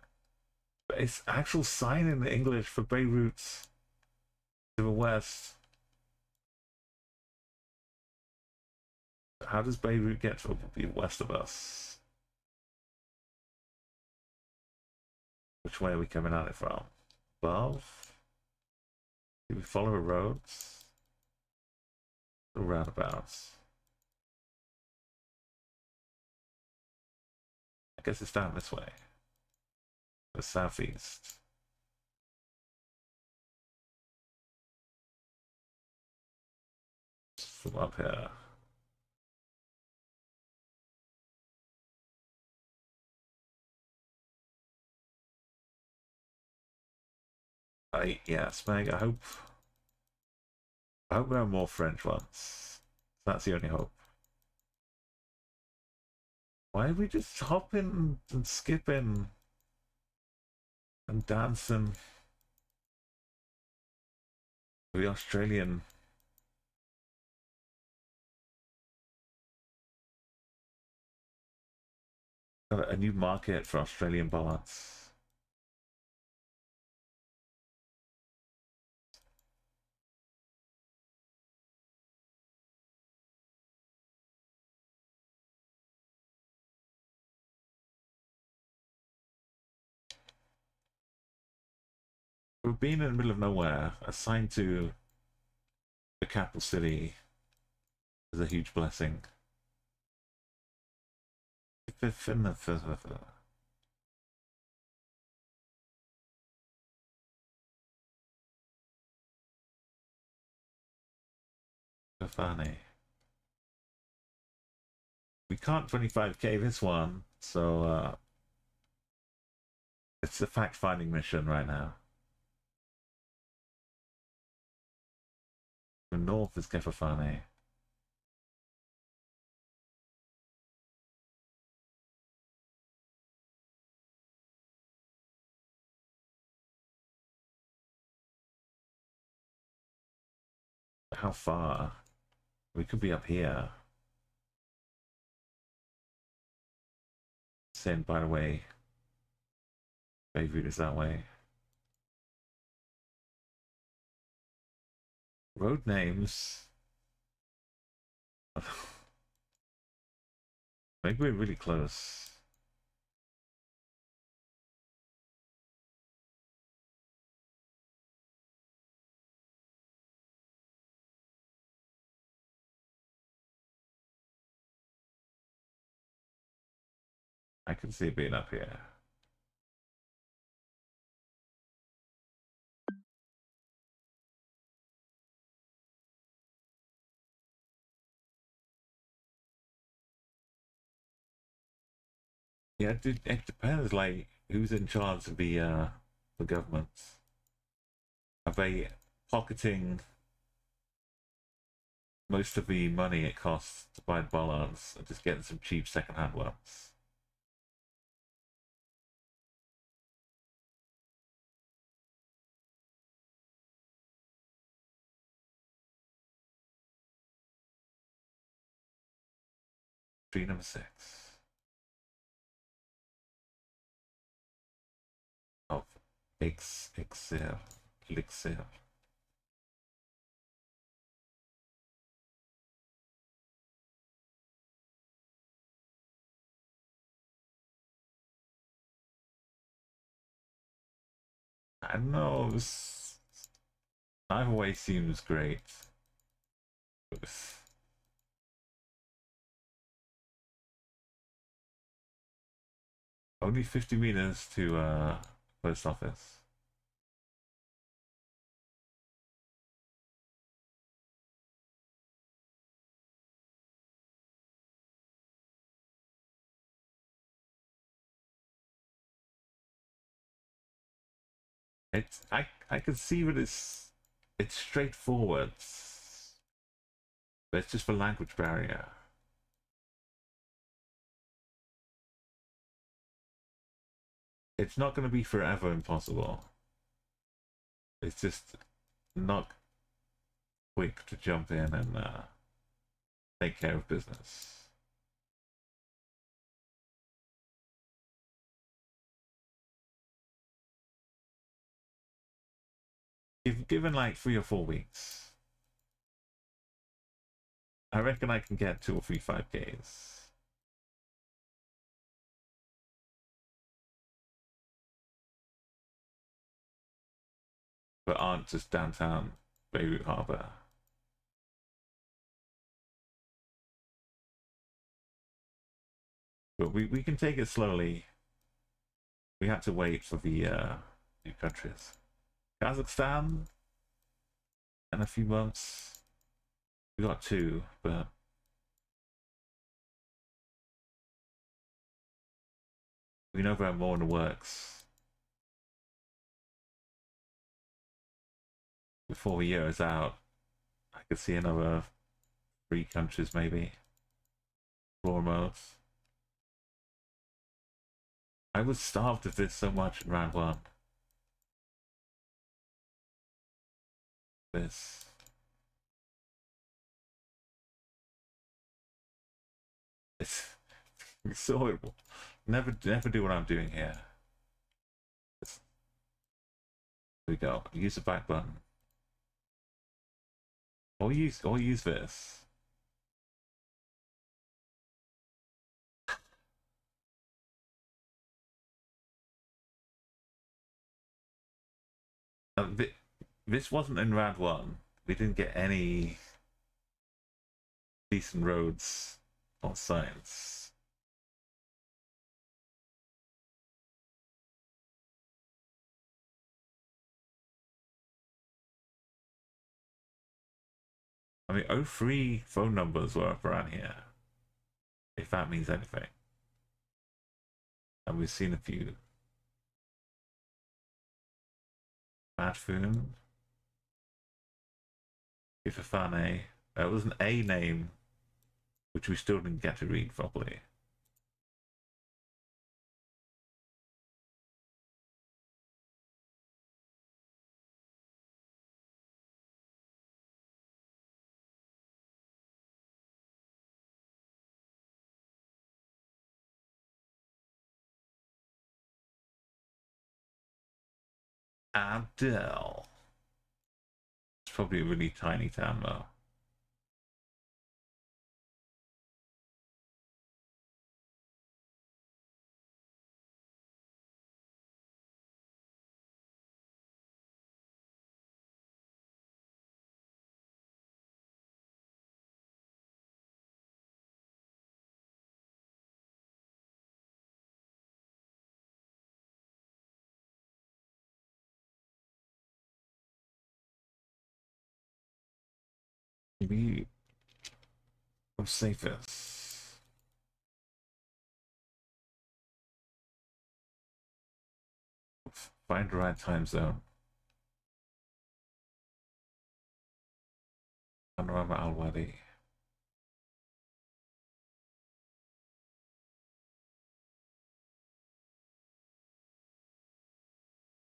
But it's actual sign in the English for Beirut to the west. How does Beirut get to be west of us? Which way are we coming at it from? Above? Do we follow the roads? The roundabouts? I guess it's down this way. The southeast. From up here. Yeah, Smeg, I hope there are more French ones. That's the only hope. Why are we just hopping and skipping and dancing? The Australian. Got a new market for Australian ballads. We've been in the middle of nowhere, assigned to the capital city is a huge blessing. funny. We can't 25k this one, so it's a fact-finding mission right now. The north is Kefafane. How far? We could be up here. Saying, by the way, Beirut is that way. Road names. Maybe we're really close. I can see it being up here. Yeah, it depends, like, who's in charge of the government. Are they pocketing most of the money it costs to buy bollards and just getting some cheap second-hand ones? Tree number 6. Of Elixir. I don't know, either way seems great. Only 50 meters to post office. It's I can see that it's straightforward. But it's just the language barrier. It's not going to be forever impossible. It's just not quick to jump in and take care of business. Given like 3 or 4 weeks, I reckon I can get 2 or 3 5Ks. But aren't just downtown Beirut Harbor. But we can take it slowly. We have to wait for the new countries. Kazakhstan in a few months. We got 2, but we know there are more in the works. Before the year is out, I could see another 3 countries maybe. 4 modes. I was starved of this so much in round 1. This. It's so it never do what I'm doing here. Here we go. Use the back button. Or use this. This wasn't in round 1. We didn't get any decent roads or science. I mean, 03 phone numbers were up around here, if that means anything. And we've seen a few. Madfoon. Ifafane. That was an A name, which we still didn't get to read properly. Abdel. It's probably a really tiny town though. Maybe I'm safest. Find the right time zone. Panorama Al Wadi.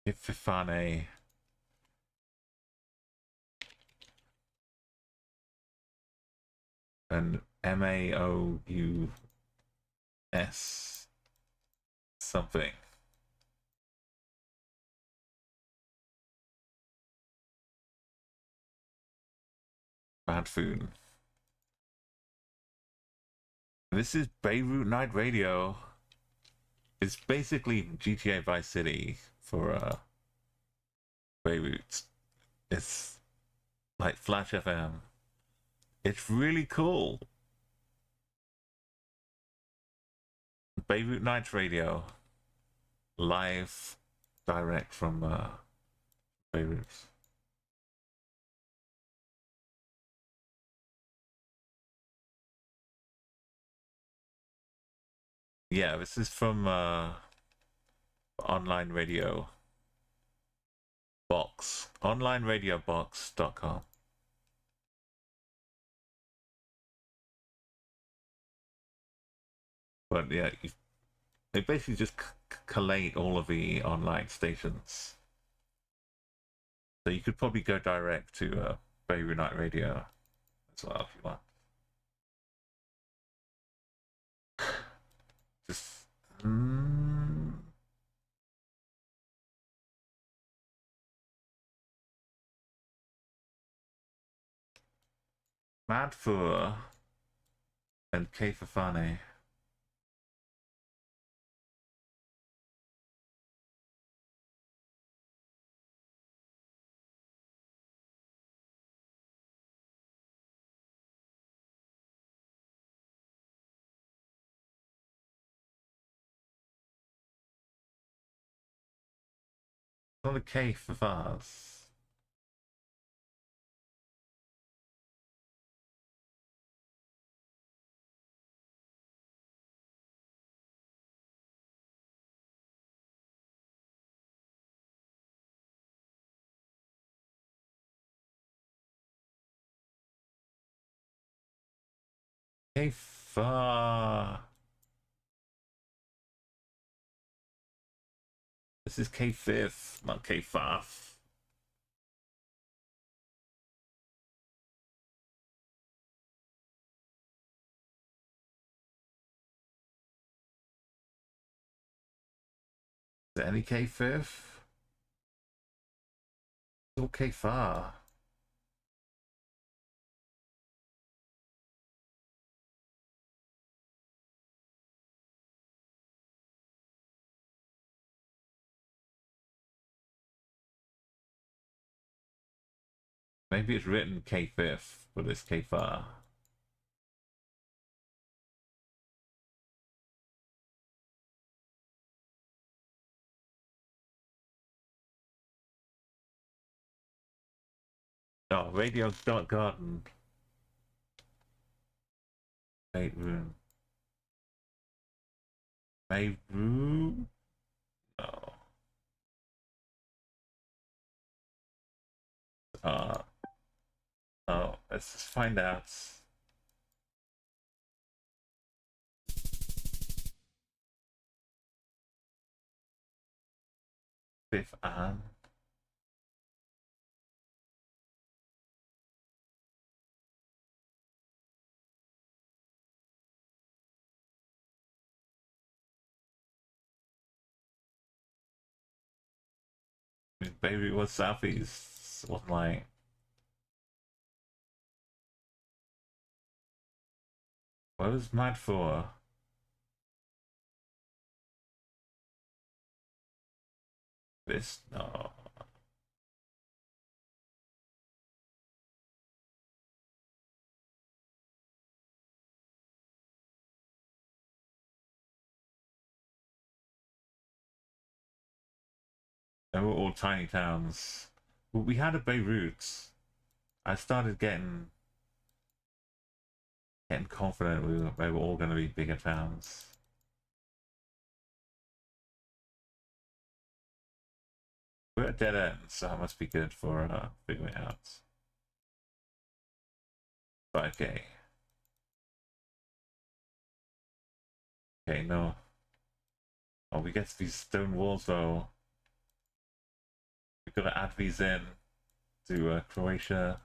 Ififane. And MAOUS something. Madfoon. This is Beirut Night Radio. It's basically GTA Vice City for Beirut. It's like Flash FM. It's really cool. Beirut Night Radio. Live, direct from Beirut. Yeah, this is from online radio box. onlineradiobox.com. But yeah, they basically just collate all of the online stations. So you could probably go direct to Beirut Night Radio as well if you want. Just. Madfur and Kefafane. Not a Kefafaz. Kefa. This is K5, not K5. Is there any K5? It's all K5. Maybe it's written K5, but it's K5. Oh, Radio Garden. Beirut. Beirut? No. Oh, let's just find out. Fifth Anne. I mean, Beirut was southeast. Wasn't like. What was mad for? This? No. They were all tiny towns. Well, we had a Beirut. I started getting confident they were all going to be bigger towns. We're at dead end, so that must be good for figuring out. 5k. Okay, no. Oh, we get these stone walls though. We've got to add these in to Croatia,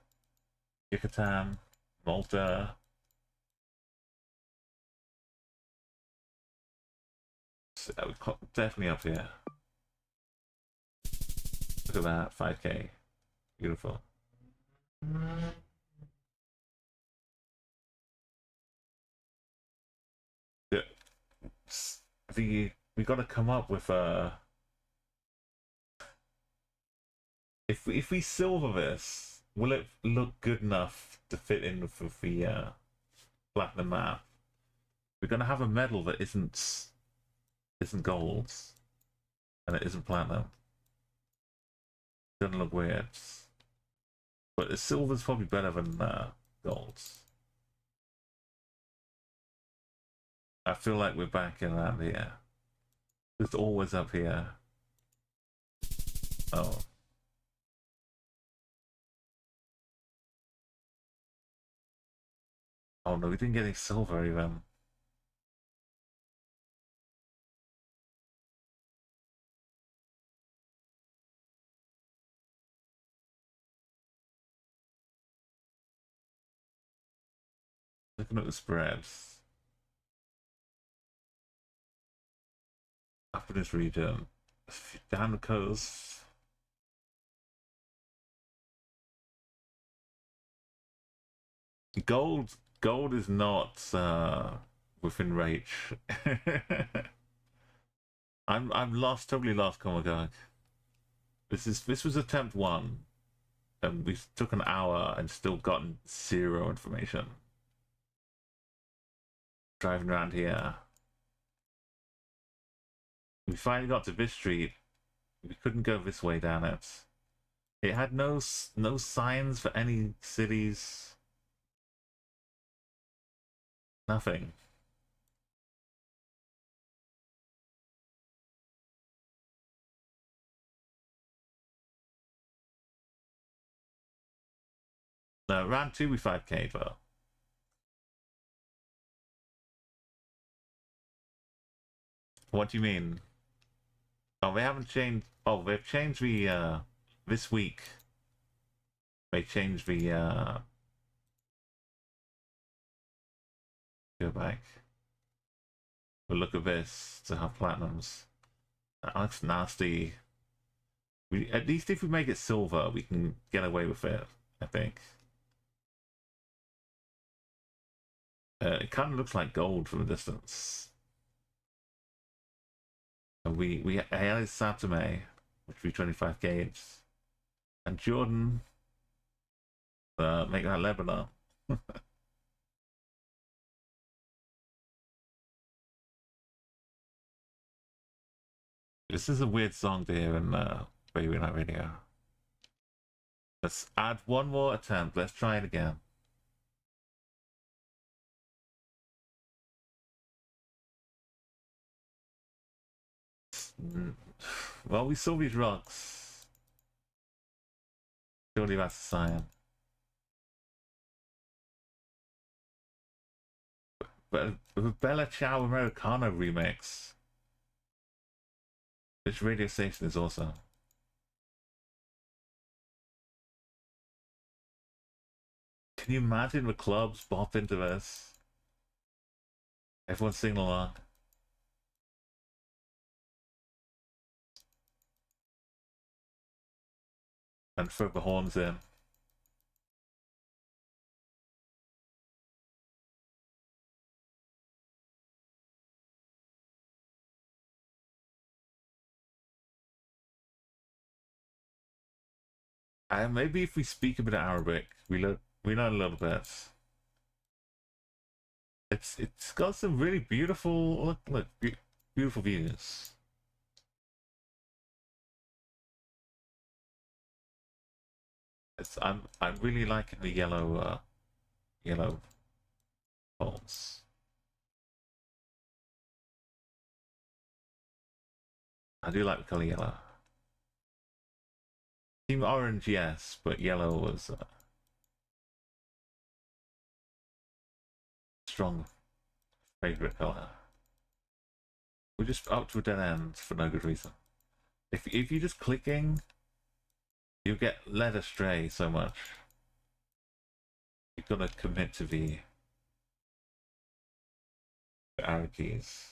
Yucatan, Malta. So, definitely up here. Look at that, 5k. Beautiful. Yeah. We got to come up with a. If we silver this, will it look good enough to fit in with the platinum map? We're gonna have a medal that isn't gold, and it isn't platinum. Doesn't look weird, but the silver's probably better than gold. I feel like we're back in that here. It's always up here. Oh. Oh no, we didn't get any silver even. Looking at the spreads. Up in this region. Down the coast. Gold is not within reach. I'm lost, totally lost, Komagog. This was attempt 1, and we took an hour and still gotten 0 information. Driving around here. We finally got to this street. We couldn't go this way down it. It had no signs for any cities. Nothing. No, round 2 we 5k though. What do you mean? Oh, they haven't changed. Oh, they've changed the this week. They changed the go back. We'll look at this to have platinums. That looks nasty. We at least if we make it silver, we can get away with it. I think. It kind of looks like gold from a distance. And we added Satame, which would be 25 gauge, and Jordan. Make that Lebanon. This is a weird song to hear in Baby Night Radio. Let's add one more attempt. Let's try it again. Well, we saw these rocks. Surely that's a sign. But the Bella Ciao Americano remix. This radio station is awesome. Can you imagine the clubs bop into this? Everyone's singing along. And throw the horns in. And maybe if we speak a bit of Arabic, we learn a little bit. It's got some really beautiful beautiful views. I'm really liking the yellow bolts. I do like the color yellow. Team orange, yes, but yellow was strong favorite color. We're just up to a dead end for no good reason. If you're just clicking, you get led astray so much. You've got to commit to the arrow keys.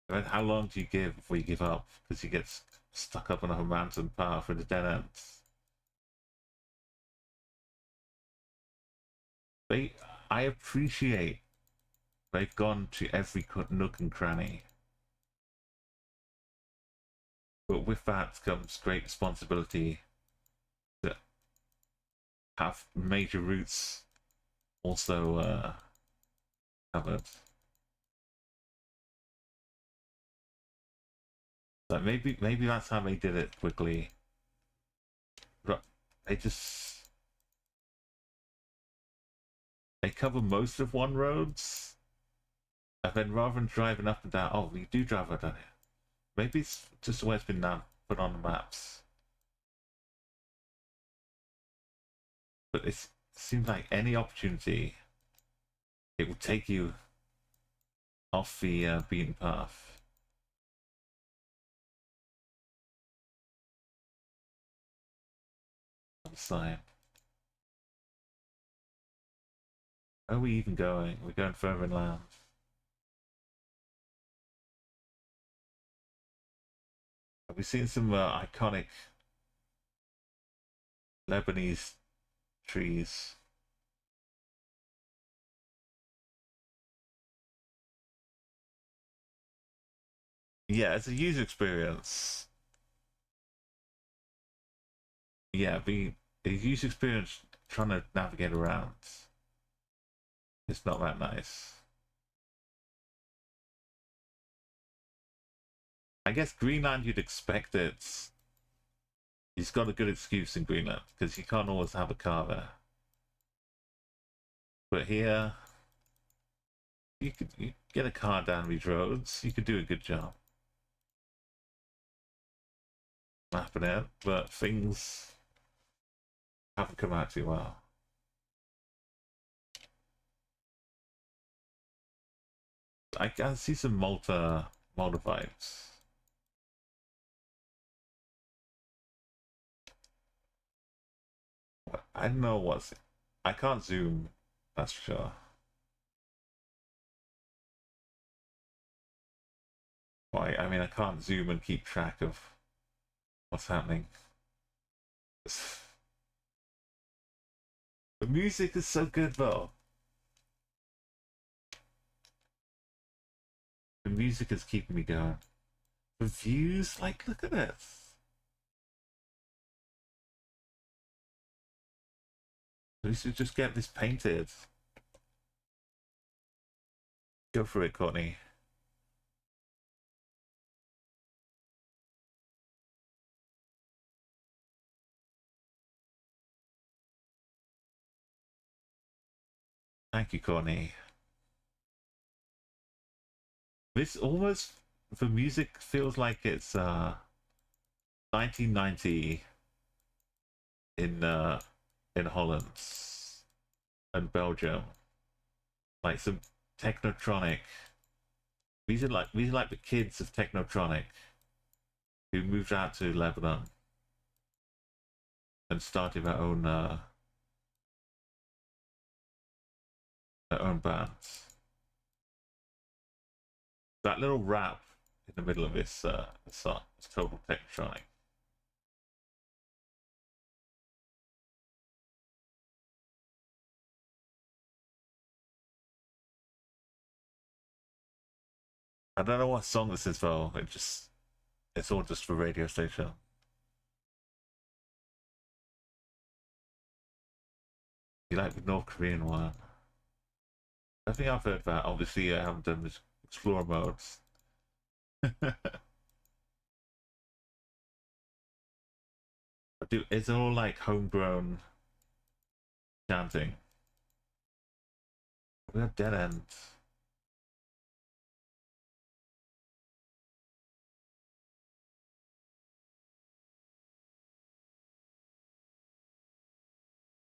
And then how long do you give before you give up? Because you get stuck up on a mountain path with the dead ends. I appreciate they've gone to every nook and cranny. But with that comes great responsibility to have major routes also covered. Like maybe that's how they did it quickly. They cover most of one roads, and then rather than driving up and down, oh, we do drive up down here. Maybe it's just the way it's been done, put on the maps. But it seems like any opportunity, it will take you off the beaten path. Sign. Where are we even going? We're going further inland. Have we seen some iconic Lebanese trees? Yeah, it's a user experience. Yeah, the user experience trying to navigate around. It's not that nice. I guess Greenland, you'd expect it. He's got a good excuse in Greenland because you can't always have a car there. But here, you get a car down these roads. You could do a good job mapping it, but things haven't come out too well. I can see some Malta vibes. I don't know what's. I can't zoom. That's for sure. Why? I mean, I can't zoom and keep track of what's happening. The music is so good, though. The music is keeping me going. The views, like, look at this. We should just get this painted. Go for it, Courtney. Thank you, Corny. This almost, the music feels like it's 1990 in Holland and Belgium, like some technotronic. These are like the kids of technotronic who moved out to Lebanon and started their own bands. That little rap in the middle of this song is total technotronic. I don't know what song this is though. It's all just for radio station. You like the North Korean one? I think I've heard that. Obviously, I haven't done this explore modes. It's all like homegrown chanting. We have dead ends.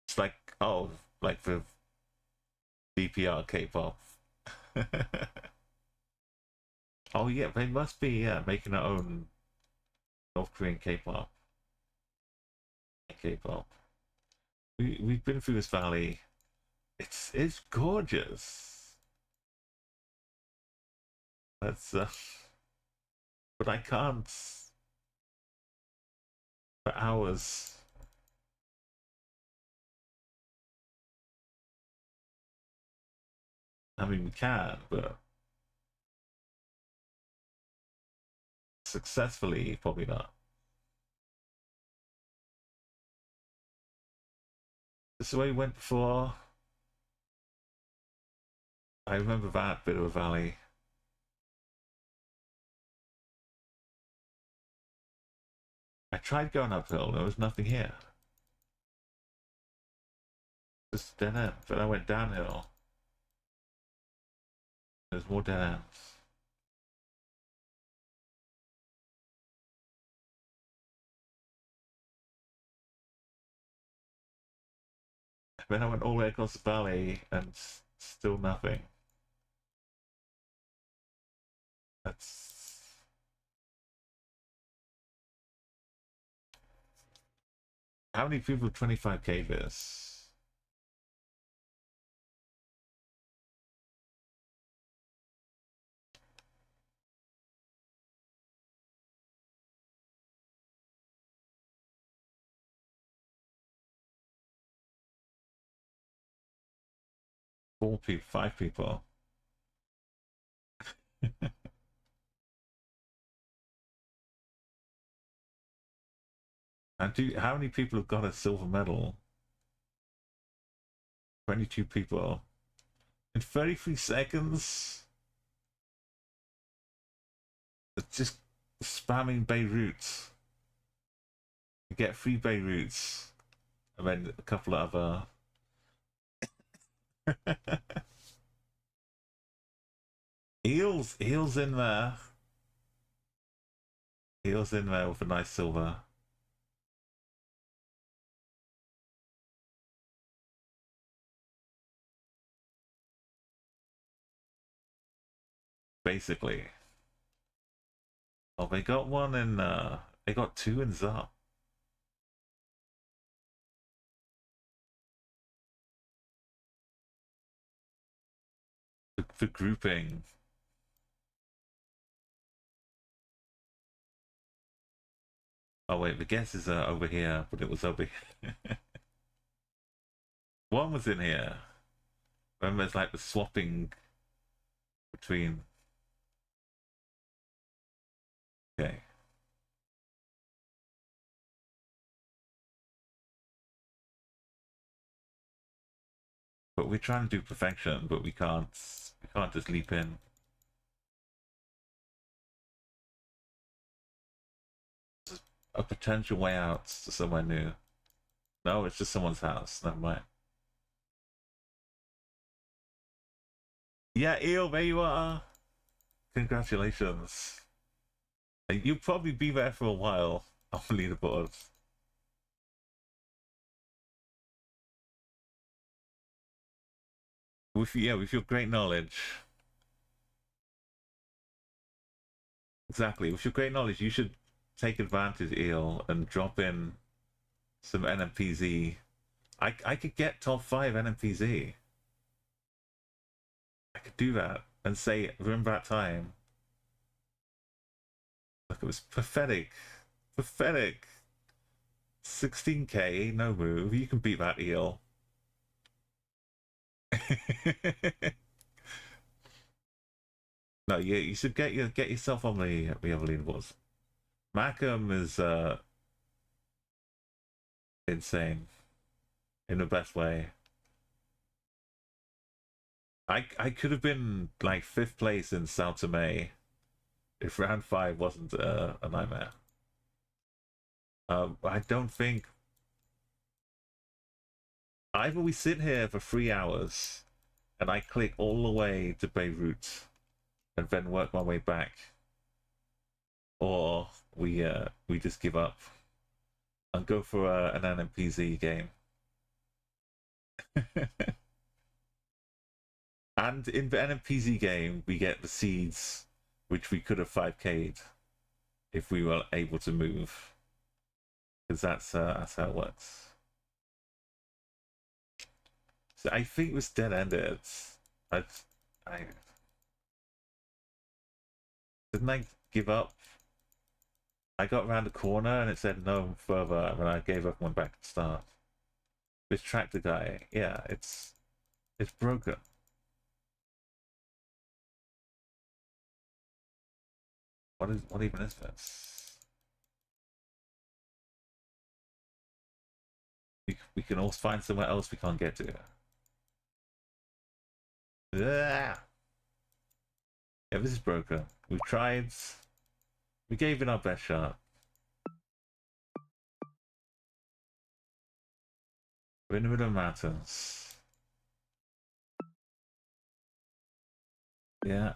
It's like, oh, like the DPR K-pop. Oh yeah, they must be making their own North Korean K-pop. K-pop. We've been through this valley. It's gorgeous. That's but I can't for hours. I mean, we can, but successfully, probably not. This is where we went before. I remember that bit of a valley. I tried going uphill, there was nothing here. Just dead end, but I went downhill. There's more dead ends. Then I went all the way across the valley and still nothing. That's... How many people 25k this? Four people, 5 people. And how many people have got a silver medal? 22 people. In 33 seconds? It's just spamming Beirut. You get 3 Beiruts. And then a couple of other... Eels in there. Eels in there with a nice silver. Basically. Oh, they got one in, they got 2 in Zop. The grouping. Oh wait, the guesses are over here, but it was over here. One was in here. Remember, it's like the swapping between... Okay. But we're trying to do perfection, but we can't just leap in. There's a potential way out to somewhere new. No, it's just someone's house. Never mind. Yeah, Eel, there you are. Congratulations. You'll probably be there for a while on the leaderboard. With your great knowledge. Exactly. With your great knowledge, you should take advantage, Eel, and drop in some NMPZ. I could get top 5 NMPZ. I could do that and say, remember that time. Look, it was pathetic. Pathetic. 16k, no move. You can beat that, Eel. No, yeah, you should get yourself on the other leaderboards. Macam is insane in the best way. I could have been like 5th place in Sao Tome if round 5 wasn't a nightmare. I don't think either we sit here for 3 hours and I click all the way to Beirut and then work my way back, or we just give up and go for an NMPZ game. And in the NMPZ game, we get the seeds, which we could have 5k'd if we were able to move, because that's how it works. So I think it was dead-ended. I didn't I give up. I got around the corner and it said no further, and I gave up and went back to start. This tractor guy, yeah, it's broken. What even is this? We can also find somewhere else we can't get to. Yeah, this is broken. We've tried. We gave it our best shot. We're in the middle of mountains. Yeah.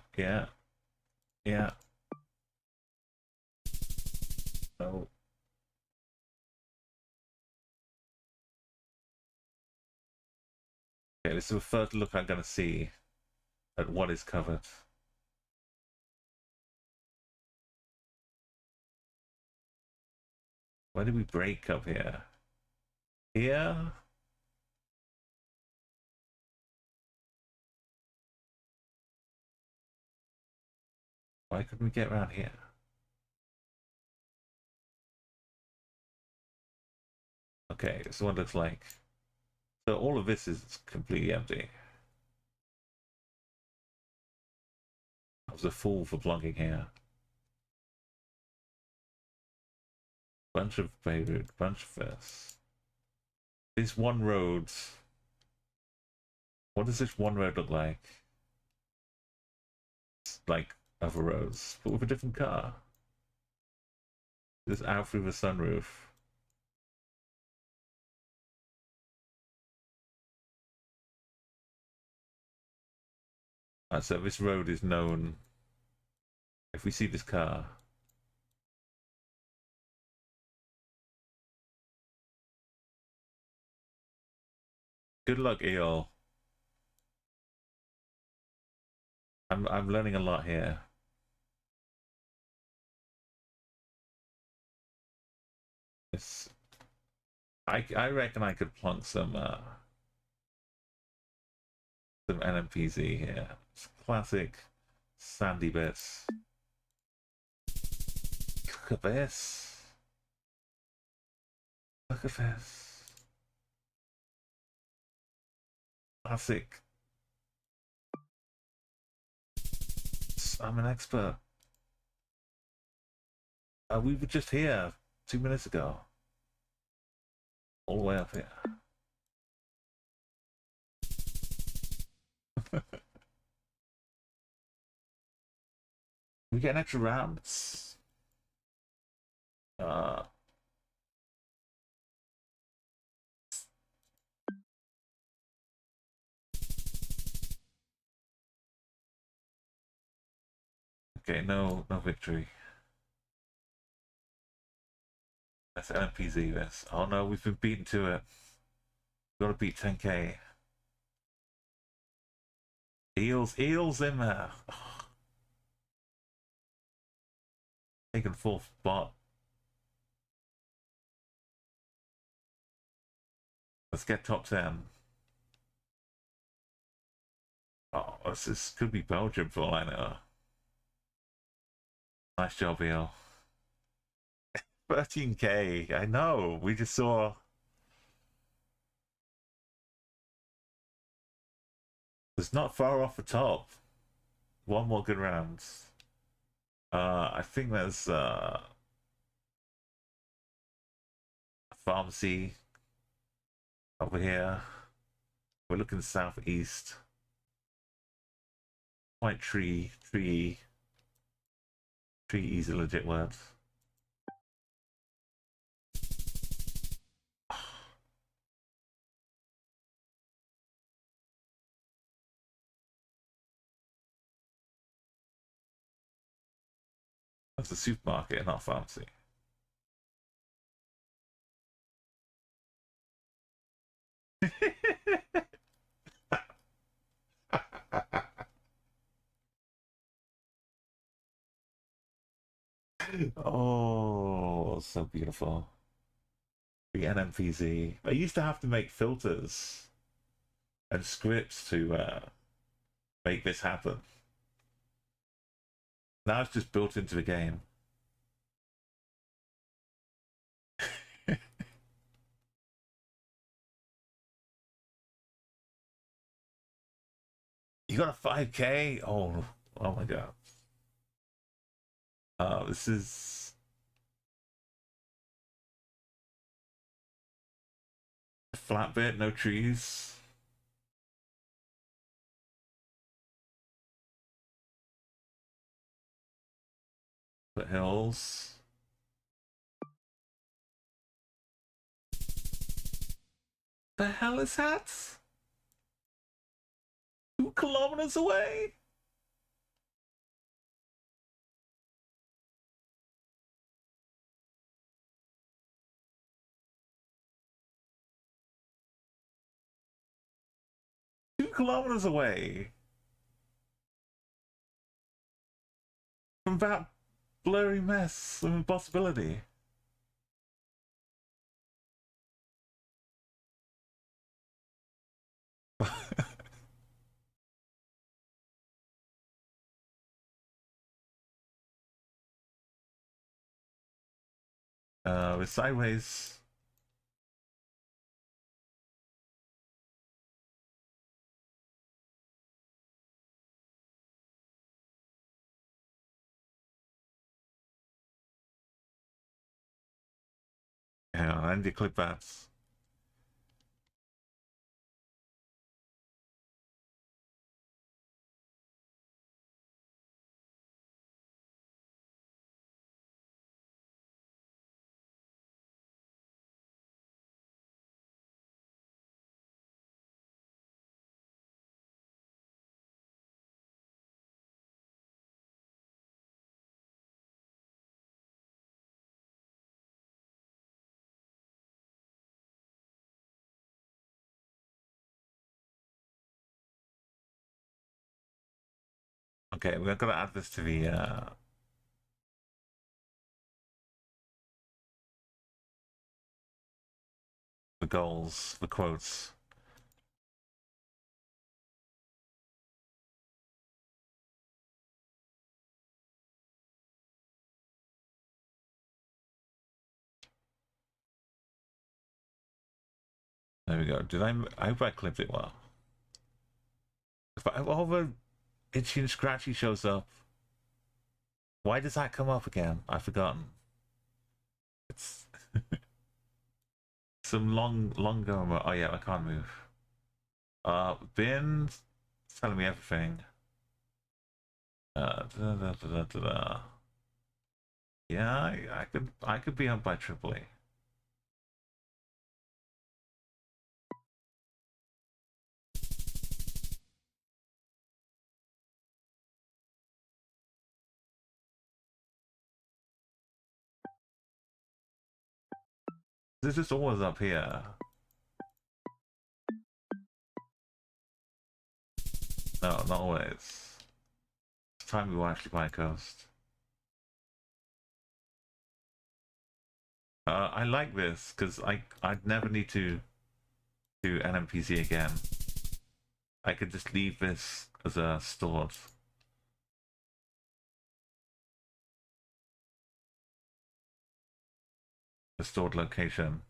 Oh. Okay, this is the first look I'm gonna see at what is covered. Where did we break up here? Here? Why couldn't we get around here? Okay, this is what it looks like. So all of this is completely empty. I was a fool for blocking here. Bunch of Beirut, bunch of this. This one road. What does this one road look like? It's like other roads, but with a different car. Just out through the sunroof. So this road is known. If we see this car. Good luck, Eel. I'm learning a lot here. It's, I reckon I could plunk some NMPZ here. It's classic sandy bits. Look at this. Look at this. Classic. I'm an expert. We were just here 2 minutes ago. All the way up here. We get an extra round. Okay, no victory. That's NMPZ, this. Oh no, we've been beaten to it. We've got to beat 10k. Eels in there. Oh, taking fourth spot. Let's get top 10. Oh, this could be Belgium for all I know. Nice job, Eel. 13k. I know. We just saw. It's not far off the top. One more good round. I think there's a pharmacy over here. We're looking southeast. Quite tree is a legit word. That's a supermarket, not a pharmacy. Oh, so beautiful. The NMPZ. I used to have to make filters and scripts to make this happen. Now it's just built into the game. You got a 5k? Oh my god. This is a flat bit, no trees. The hills. The hell is that? 2 kilometers away? Two kilometers away from that blurry mess of impossibility. We're sideways. Yeah, I need to clip that. Okay, we're gonna add this to the goals, the quotes. There we go. I hope I clipped it well. If all the itchy and scratchy shows up, why does that come up again? I've forgotten. It's some long go. Oh yeah, I can't move. Bin's telling me everything. Yeah, I could be up by Tripoli. This is always up here. No, not always. It's time we were actually by coast. I like this because I'd never need to do NMPZ again. I could just leave this as a stored location.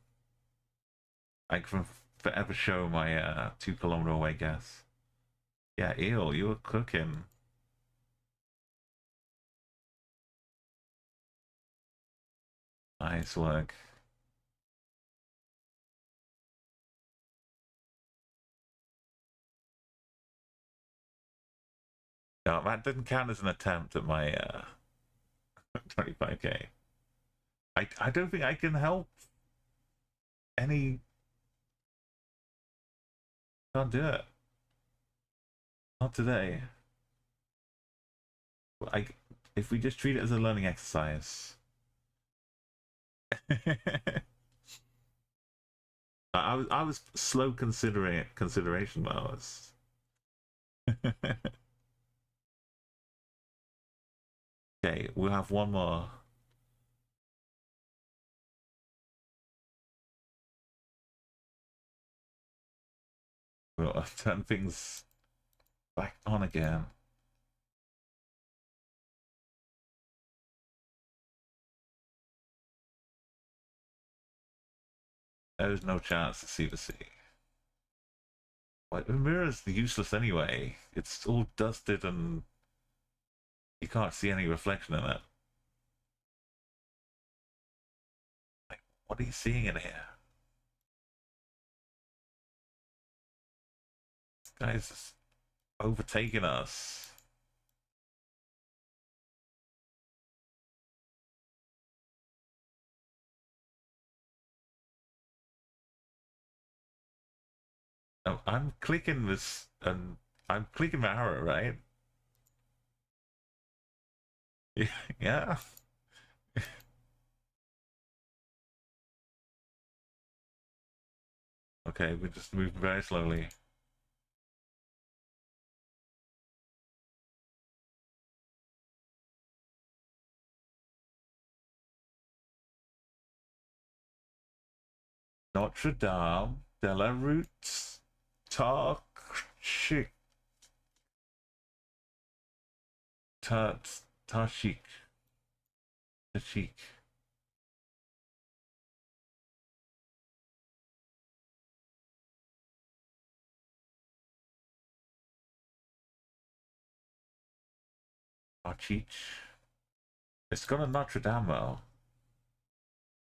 I can forever show my 2 kilometer away guess. Yeah, Eel, you were cooking. Nice work. No, that didn't count as an attempt at my 25k. I don't think I can help any. Can't do it. Not today. If we just treat it as a learning exercise. I was slow consideration though. Okay, we'll have one more. We'll turn things back on again. There's no chance to see the sea. Like, the mirror's useless anyway. It's all dusted and you can't see any reflection in it. Like, what are you seeing in here? This guy's just overtaking us. Oh, I'm clicking this and I'm clicking the arrow, right? Yeah. Okay, we just move very slowly. Notre Dame de la Route Tashik. Tashik. Tashik. Tashik. It's got a Notre Dame though.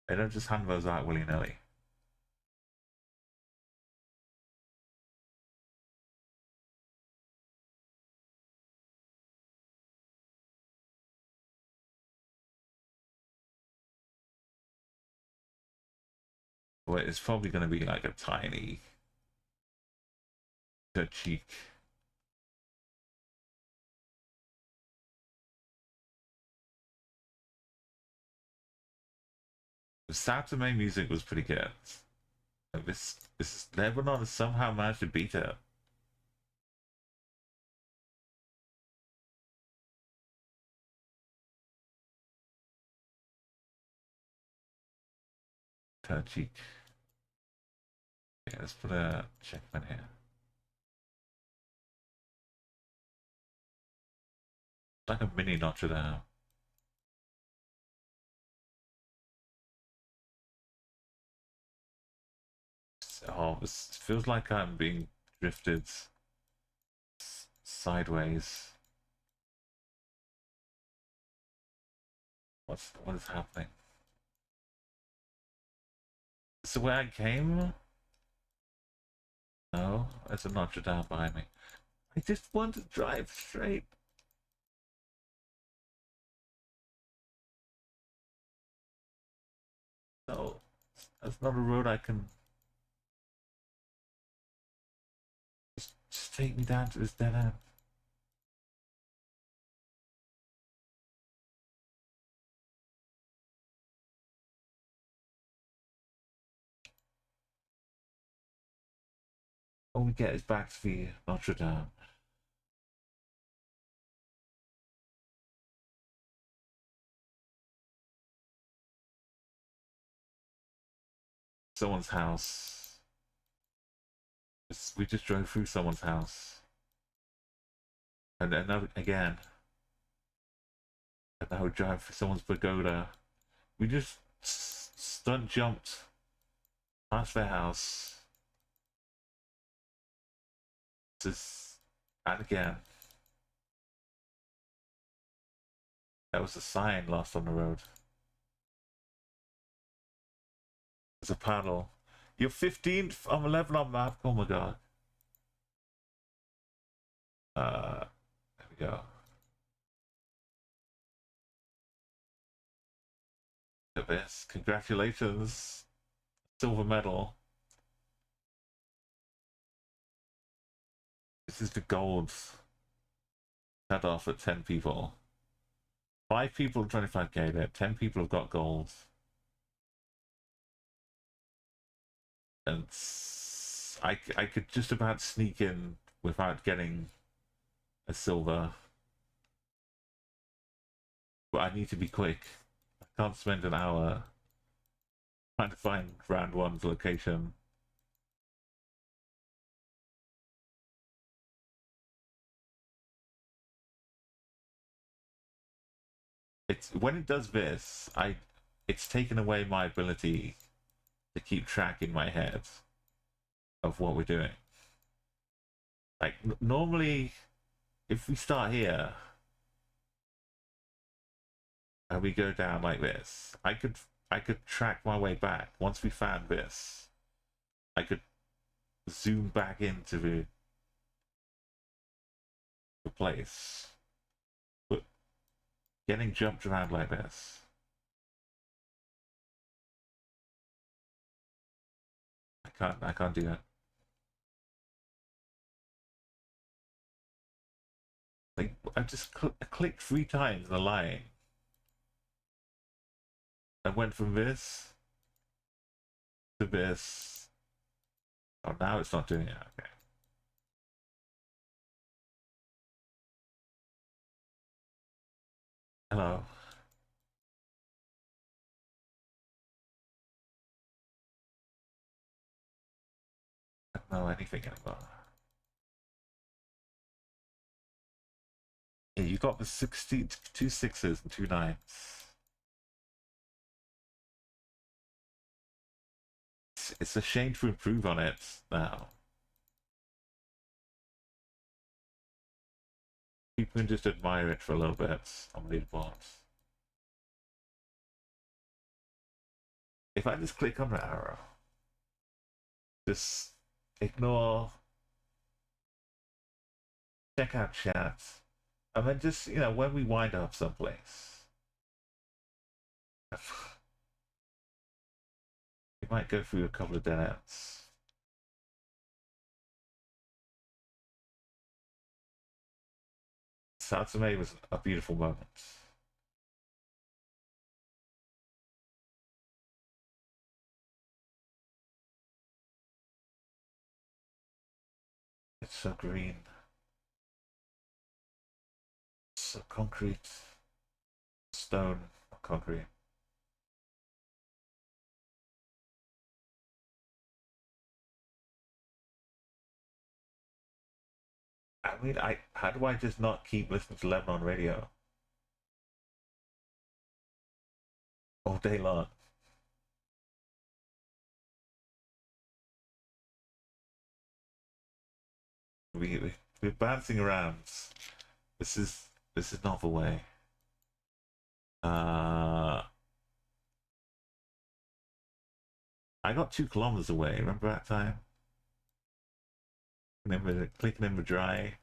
They don't just hand those out willy-nilly. Well, it's probably going to be like a tiny cheek. The Saturday music was pretty good. This Lebanon has somehow managed to beat it. Cheek. Yeah, let's put a checkman here. Like a mini Notre Dame. Oh, this feels like I'm being drifted sideways. What is happening? Is the way I came? No, there's a Notre Dame behind me. I just want to drive straight. No, that's not a road I can. Just take me down to this dead end. All we get is back to the Notre Dame. Someone's house. We just drove through someone's house. And another again. And now we drive through someone's pagoda. We just stunt jumped past their house. And again. That was a sign lost on the road. There's a panel. You're 15th on the Lebanon map. Oh my god. There we go. Look at this. Congratulations. Silver medal. This is the gold. Cut off at 10 people. 5 people 25k there. 10 people have got gold. And I could just about sneak in without getting a silver. But I need to be quick. I can't spend an hour trying to find round 1's location. It's when it does this, it's taken away my ability to keep track in my head of what we're doing. Like normally, if we start here and we go down like this, I could track my way back. Once we found this, I could zoom back into the place. But getting jumped around like this, I can't do that. Like I just clicked 3 times in a line. I went from this to this. Oh, now it's not doing it. Okay. Hello. I don't know anything anymore. Yeah, you got the 2 6s and 2 9s. It's a shame to improve on it now. People can just admire it for a little bit on leaderboards. If I just click on the arrow, just ignore, check out chat, and then just, you know, when we wind up someplace, we might go through a couple of dead ends. Satsuma was a beautiful moment. It's so green. So concrete. Stone, concrete. I mean, how do I just not keep listening to Lebanon radio all day long? We're bouncing around. This is not the way. I got 2 kilometers away. Remember that time? Clicking in the dry.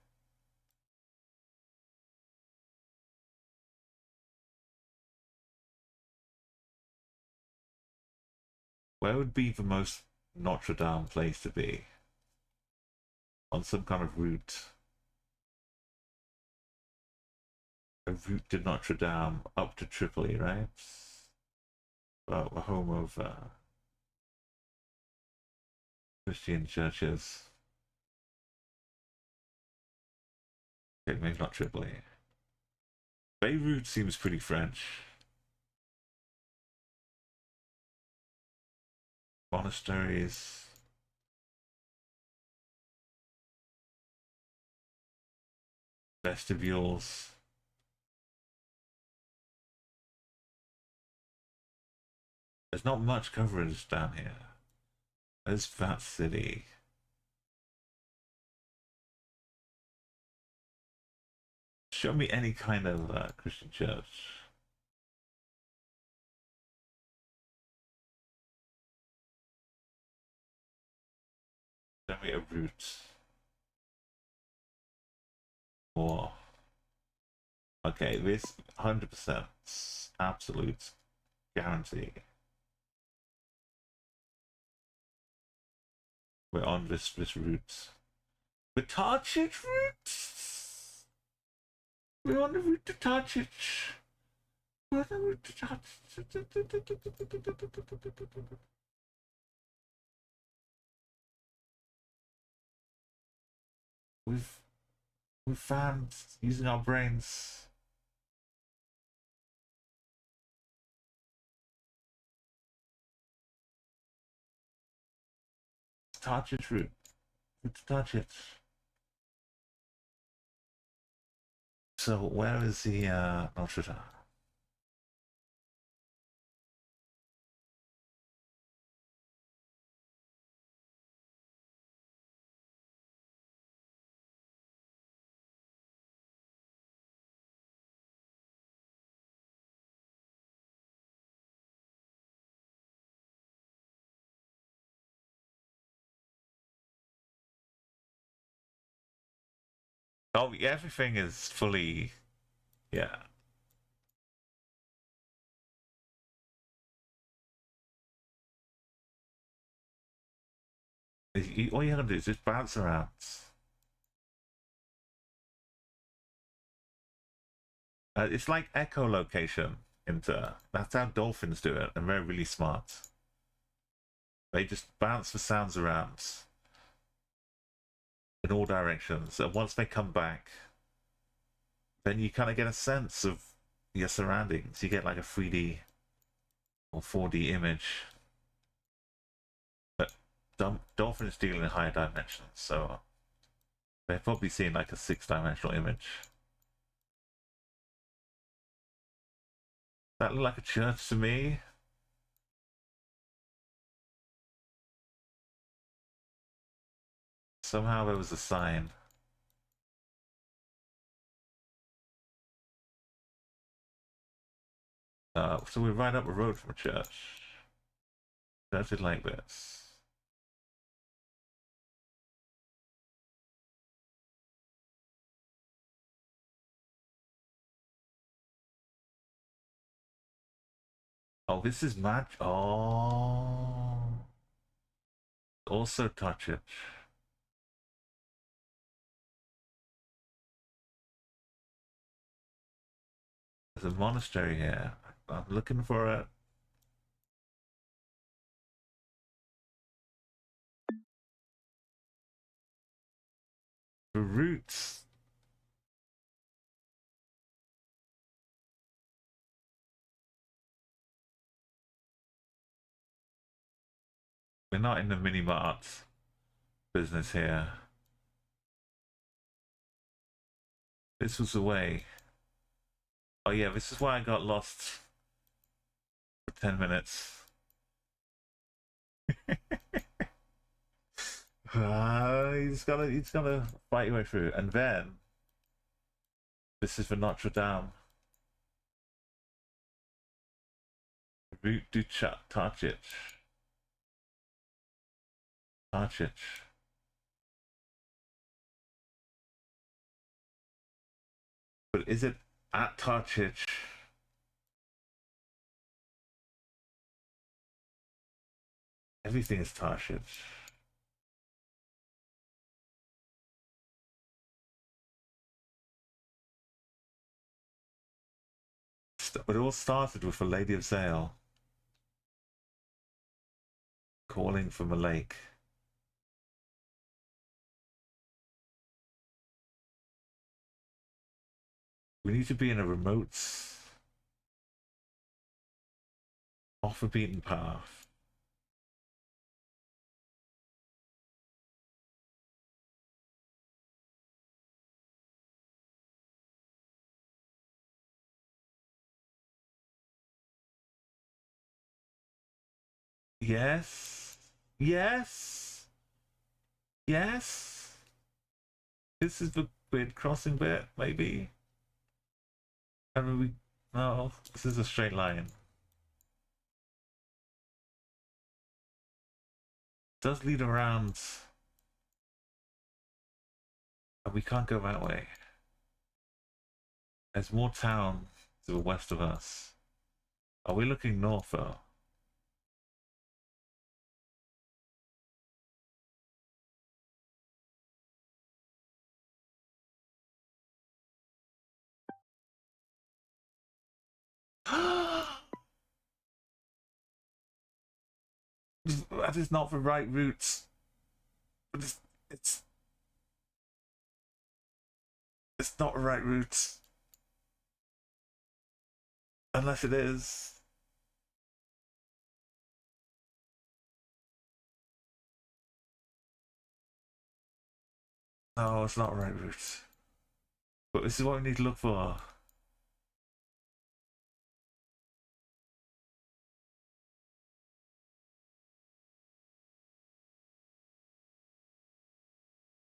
Where would be the most Notre Dame place to be? On some kind of route. A route to Notre Dame up to Tripoli, right? Well, the home of Christian churches. Okay, maybe not Tripoli. Beirut seems pretty French. Monasteries. Vestibules. There's not much coverage down here. There's Fat City. Show me any kind of Christian church. Show me a route. Or okay, this 100% absolute guarantee. We're on this route. The Tarchich route. We're on the route to Tarchich. We're on the route to Tarchich. We've found using our brains. Touch it, root. Touch it. So where is the Notre Dame? Oh, everything is fully, yeah. All you have to do is just bounce around. It's like echolocation that's how dolphins do it, and they're really smart. They just bounce the sounds around in all directions, and once they come back, then you kind of get a sense of your surroundings. You get like a 3D or 4D image. But dolphins deal in higher dimensions, so they're probably seeing like a 6-dimensional image. That looked like a church to me. Somehow there was a sign. So we're right up the road from a church. Churches like this. Oh, this is match. Oh. Also touch it. There's a monastery here. I'm looking for it. The roots. We're not in the mini mart business here. This was the way. Oh yeah, this is why I got lost for 10 minutes. He's gonna fight your way through, and then this is for Notre Dame. Route du Tarchich. Tarchich. But is it at Tarchich? Everything is Tarchich. But it all started with a Lady of Zale calling from a lake. We need to be in a remote, off a beaten path. Yes. Yes. Yes. This is the weird crossing bit, maybe. And we. No, this is a straight line. Does lead around. And we can't go that way. There's more town to the west of us. Are we looking north though? That is not the right route. It's it's not the right route. Unless it is. No, it's not the right route. But this is what we need to look for.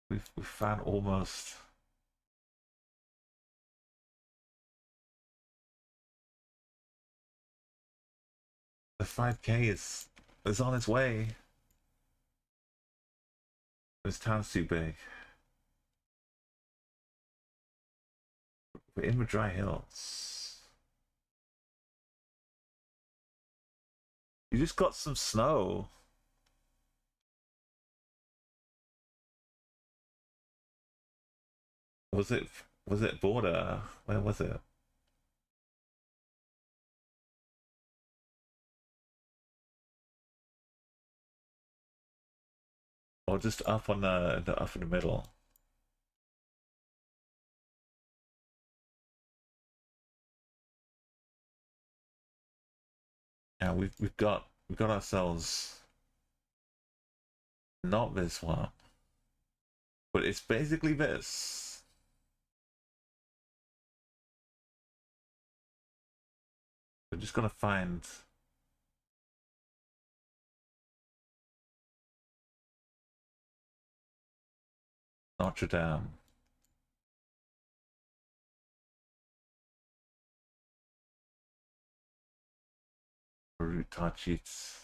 We've found almost. The 5K is on its way. This town's too big. We're in the dry hills. You just got some snow. Was it border? Where was it? Or just up on the up in the middle? Yeah, we've got ourselves not this one, but it's basically this. We're just gonna find Notre Dame. Route Tachits.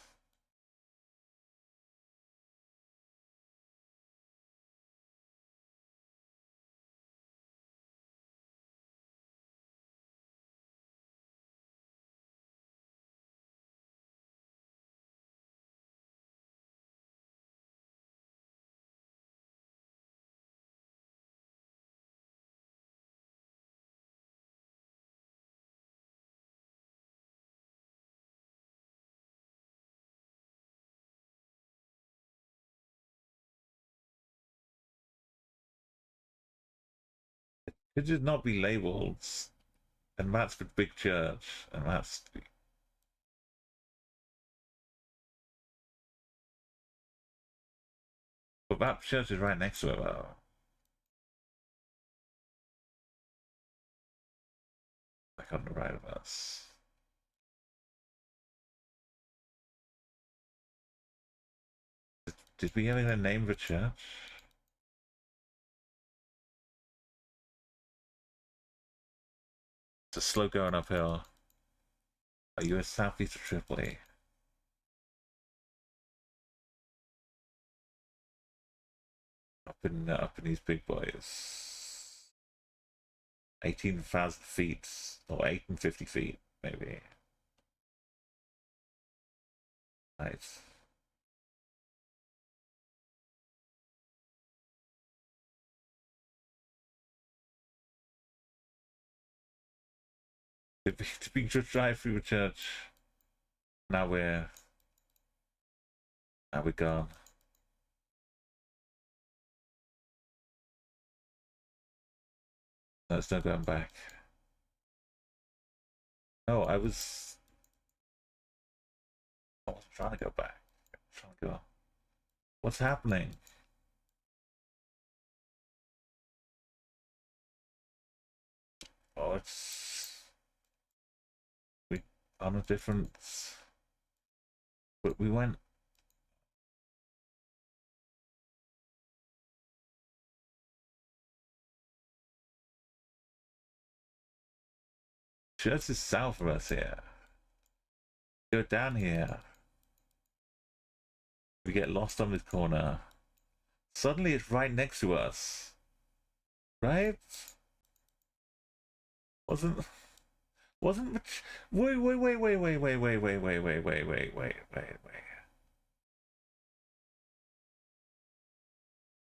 It should not be labeled, and that's the big church, and that's. But that church is right next to it, though. Like on the right of us. Did we ever name the church? It's a slow going uphill. Are you in southeast of Tripoli? Up in these big boys. 18,000 feet, or 850 feet, maybe. Nice. Did we just drive through the church? Now we're gone. Let's not going back. No, I was trying to go back. I'm trying to go. What's happening? Oh, it's we on a different. But we went. Church is south of us here. Go down here. We get lost on this corner. Suddenly it's right next to us. Right? Wasn't wasn't wait wait wait wait wait wait wait wait wait wait wait wait wait wait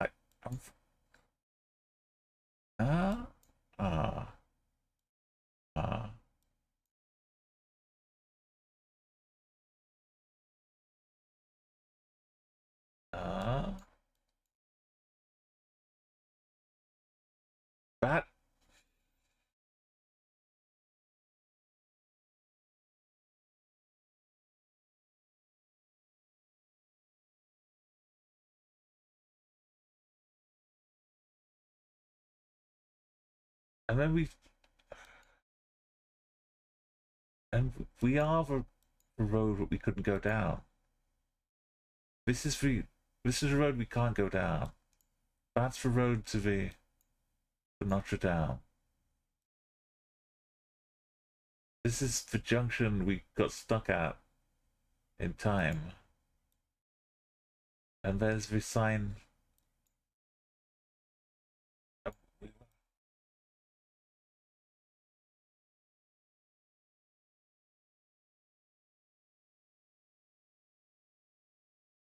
wait. I'm ah ah ah ah that and then we are the road that we couldn't go down. This is a road we can't go down. That's the road to Notre Dame. This is the junction we got stuck at in time. And there's the sign.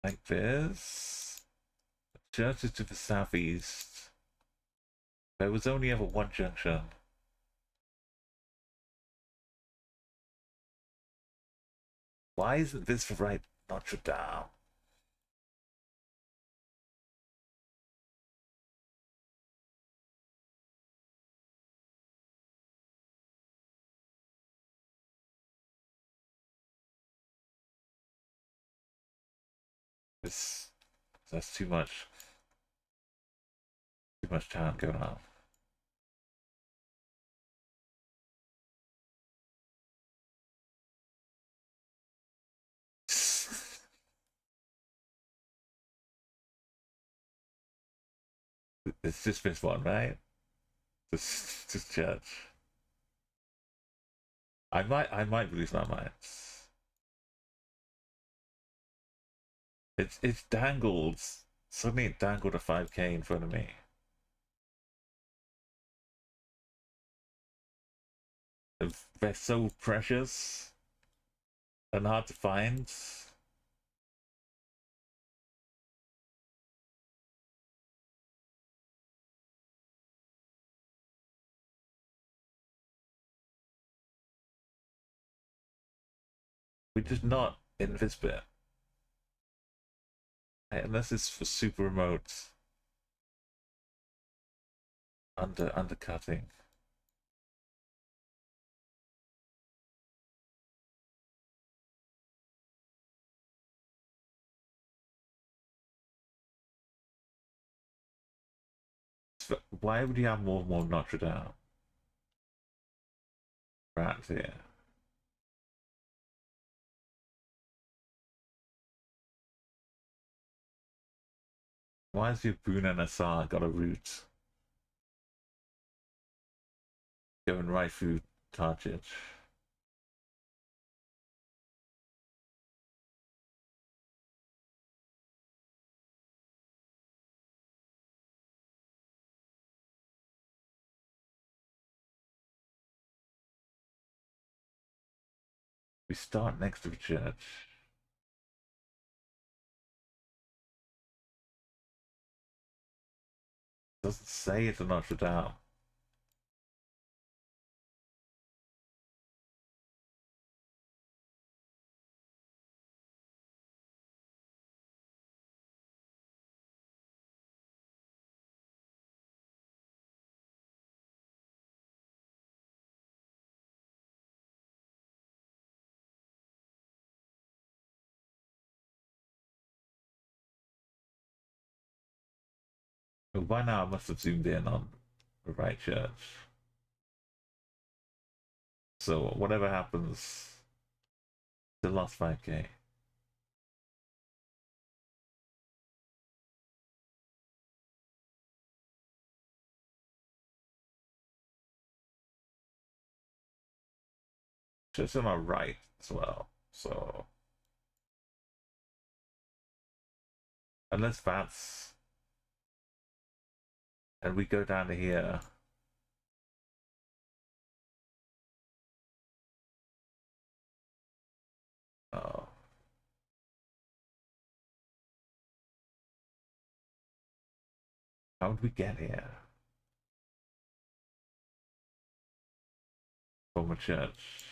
Like this. The church is to the southeast. There was only ever one junction. Why isn't this the right Notre Dame? That's too much. Too much town going on. It's just this one, right? Just church. I might lose my mind. It's dangled. Suddenly it dangled a 5K in front of me. They're so precious and hard to find. We're just not in this bit. Unless it's for super remote undercutting. Why would you have more Notre Dame? Rats here. Why has your Boon and Assar got a route going right through Carthage? We start next to the church. Doesn't say it's a Notre Dame. Well, by now I must have zoomed in on the right church. So whatever happens, the last 5k. Church on our right as well. So unless that's, and we go down to here. Oh. How would we get here? From a church.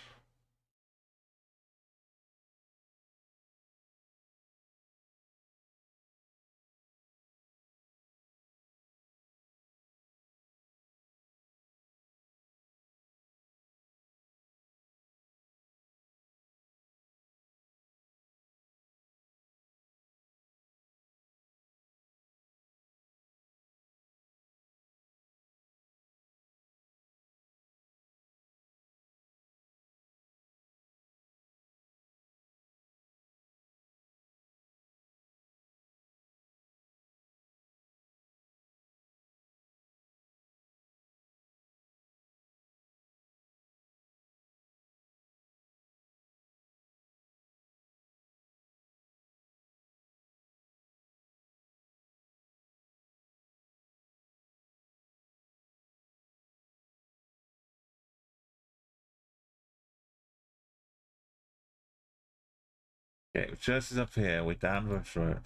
Okay, the church is up here. We're down this road.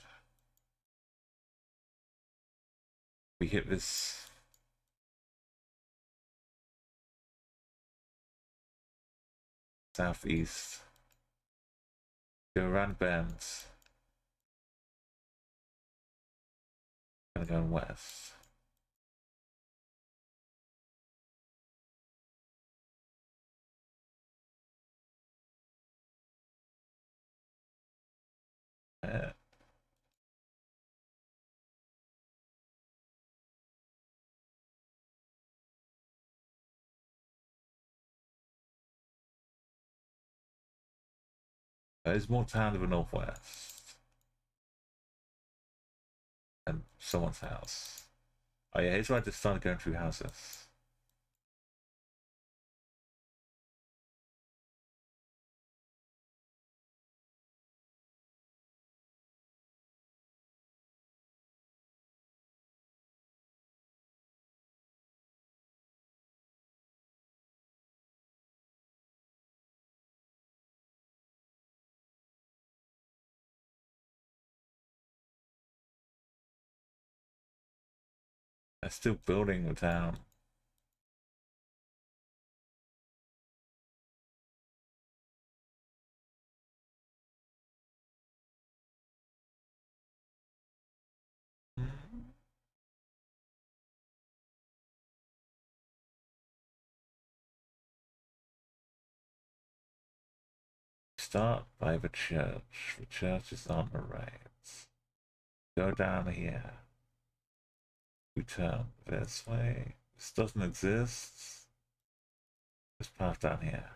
We hit this southeast. Go around bends. Gonna go west. There's more town to the northwest. And someone's house. Oh yeah, here's where I just started going through houses. They're still building the town. Start by the church. The church is on the right. Go down here. We turn this way. This doesn't exist. This path down here.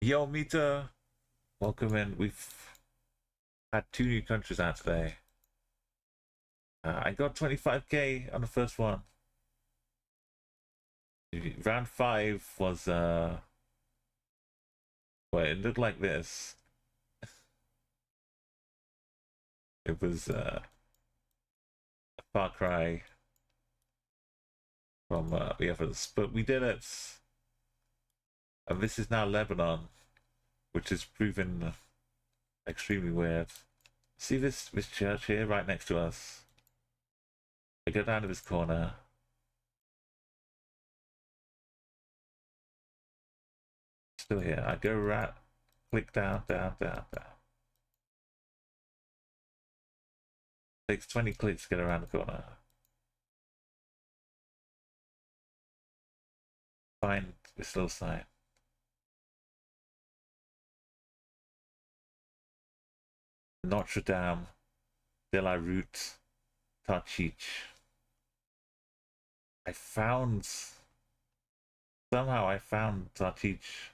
Yo, Mita! Welcome in. We've had 2 new countries out today. I got 25k on the first one. Round 5 was, well, it looked like this. It was a far cry from the others, but we did it. And this is now Lebanon, which has proven extremely weird. See this church here right next to us? I go down to this corner. Still here. I go right, click down, down, down, down. Takes 20 clicks to get around the corner. Find this little sign. Notre Dame De La Route Tarchich. I found somehow I found Tarchich.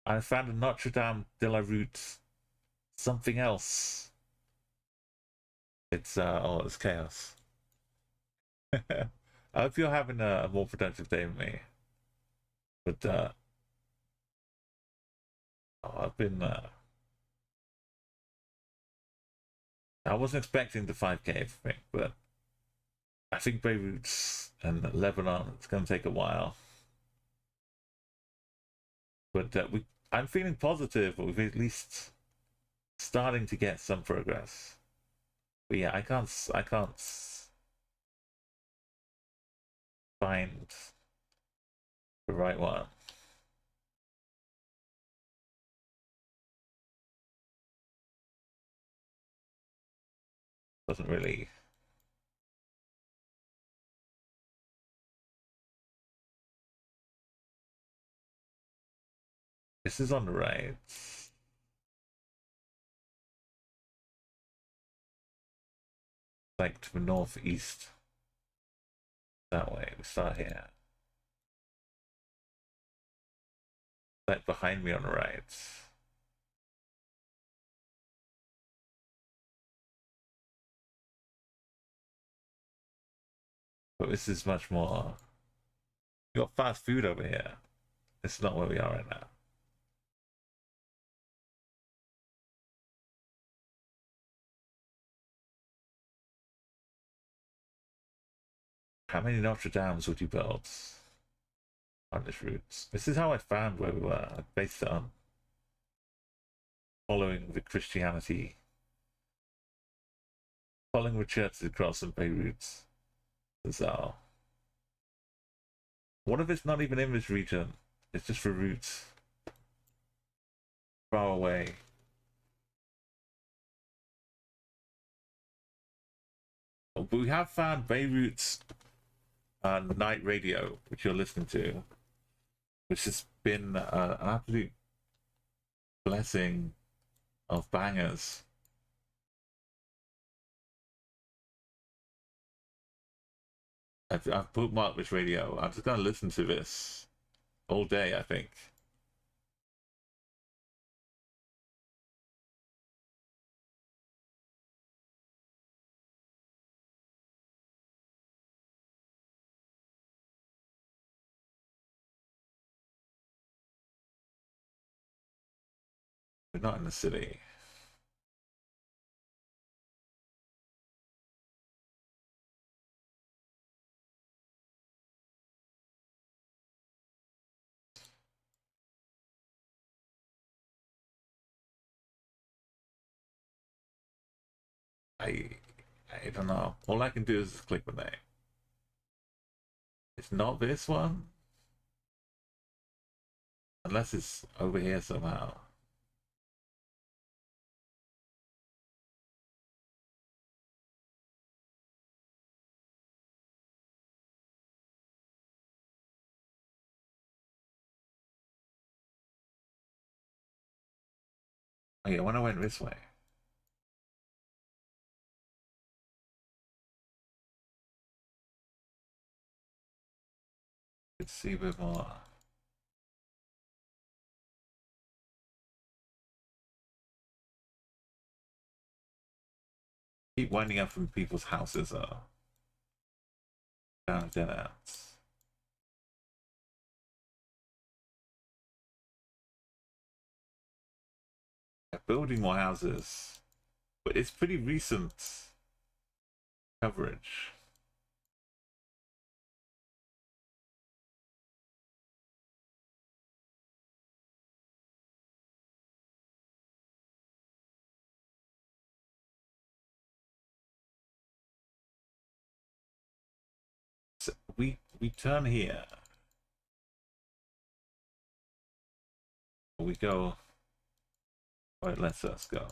I found a Notre Dame de la Route something else. It's it's chaos. I hope you're having a more productive day than me. But I've been I wasn't expecting the 5K thing, but I think Beirut and Lebanon, it's going to take a while. But I'm feeling positive. We've at least starting to get some progress. But yeah, I can't find the right one. Doesn't really. This is on the right. Like to the northeast. That way. We start here. Like behind me on the right. But this is much more. We got fast food over here. It's not where we are right now. How many Notre Dames would you build on this route? This is how I found where we were. I based it on following the Christianity, following the churches across in Beirut. Bizarre. What if it's not even in this region? It's just for routes far away. But we have found Beirut's night radio, which you're listening to, which has been an absolute blessing of bangers. I've bookmarked this radio. I'm just gonna listen to this all day, I think. We're not in the city. I I don't know. All I can do is click the name. It's not this one, unless it's over here somehow. Oh yeah, when I went this way. Let's see a bit more. Keep winding up from people's houses down dead ends. They're building more houses, but it's pretty recent coverage. So we turn here. We go. Right, let's go.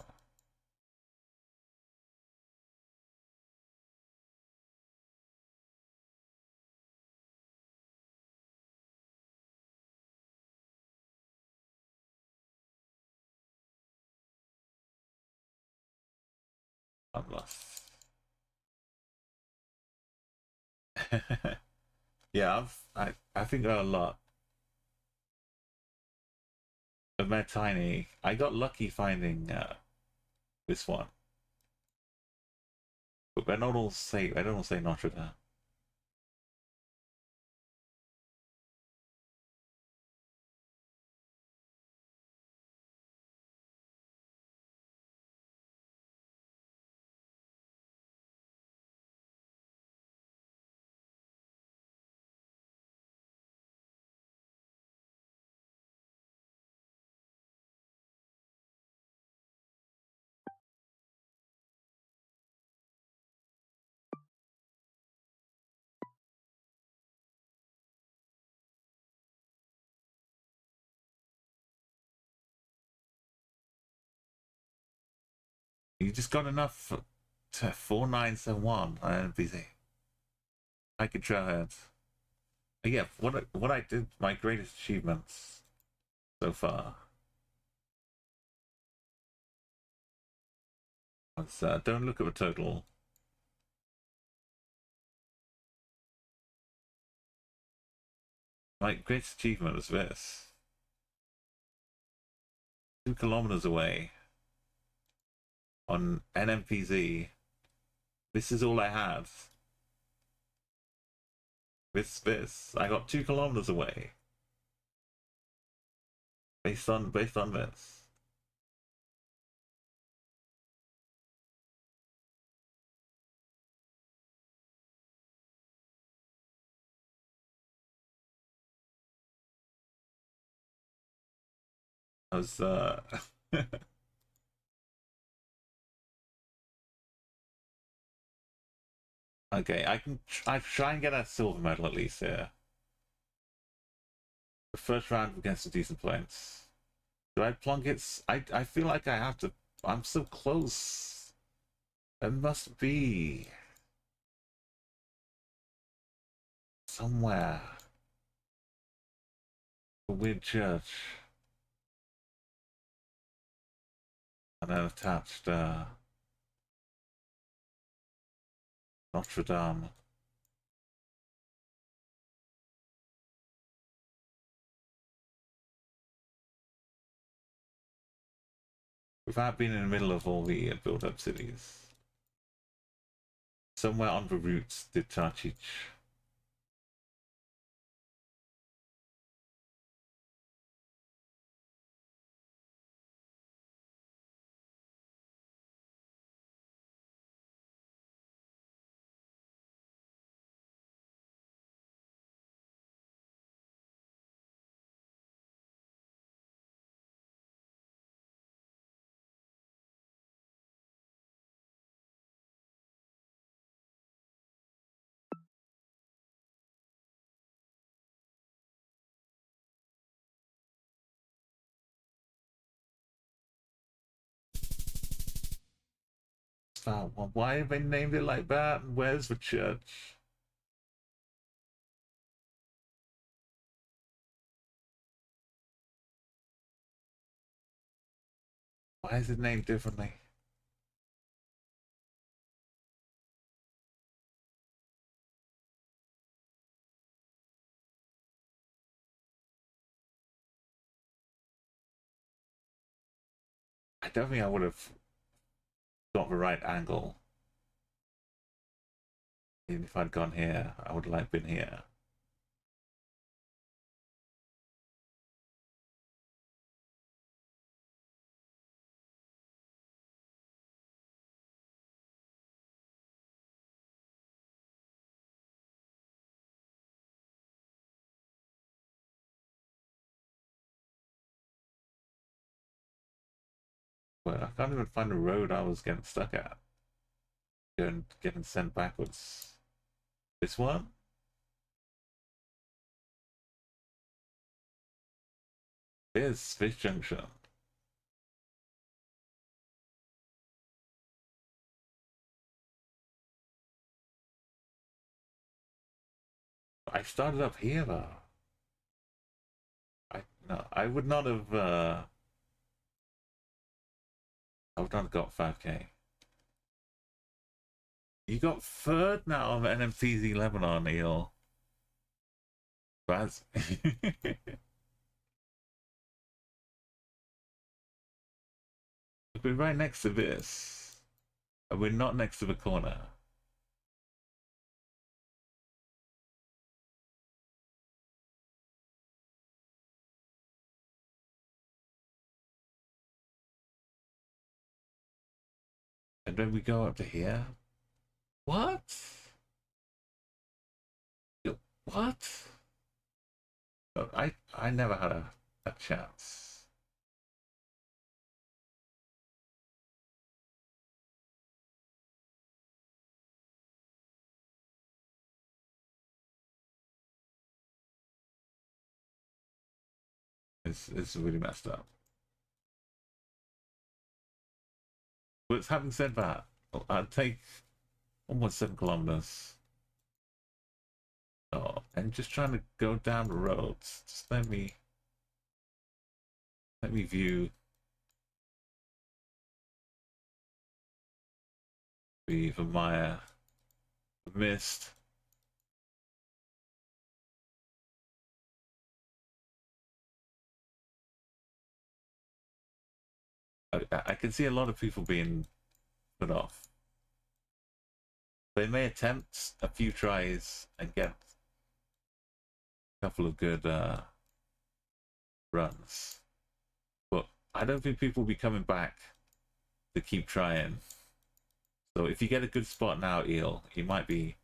I'm lost. Yeah, I think a lot. But they're tiny. I got lucky finding this one. But they're not all say I don't all say Notre Dame. You just got enough to 4971 on NPC. I could try it. Yeah, what I did, my greatest achievements so far was don't look at the total. My greatest achievement was this: 2 kilometers away on NMPZ. This is all I had. This. I got 2 kilometers away. Based on this. I was okay, I try and get a silver medal at least here. The first round against some decent points. Do I plunk it? I feel like I have to. I'm so close. It must be somewhere. A weird church. And then attached Notre Dame. Without being in the middle of all the built-up cities. Somewhere on the routes did Tarchich. Why have they named it like that? Where's the church? Why is it named differently? I don't think I would have got the right angle. Even if I'd gone here, I would have like been here. But I can't even find the road I was getting stuck at. Getting sent backwards. This one? Is this junction. I started up here though. I would not have I would not have got 5k. You got third now of NMPZ Lebanon, Eel. Baz. We're right next to this. And we're not next to the corner. And then we go up to here. What? What? I never had a chance. It's really messed up. But having said that, I'd take almost 7 kilometers. Oh, and just trying to go down the roads. Just let me view the Maya, the mist. I can see a lot of people being put off. They may attempt a few tries and get a couple of good runs, but I don't think people will be coming back to keep trying. So if you get a good spot now, Eel, you might be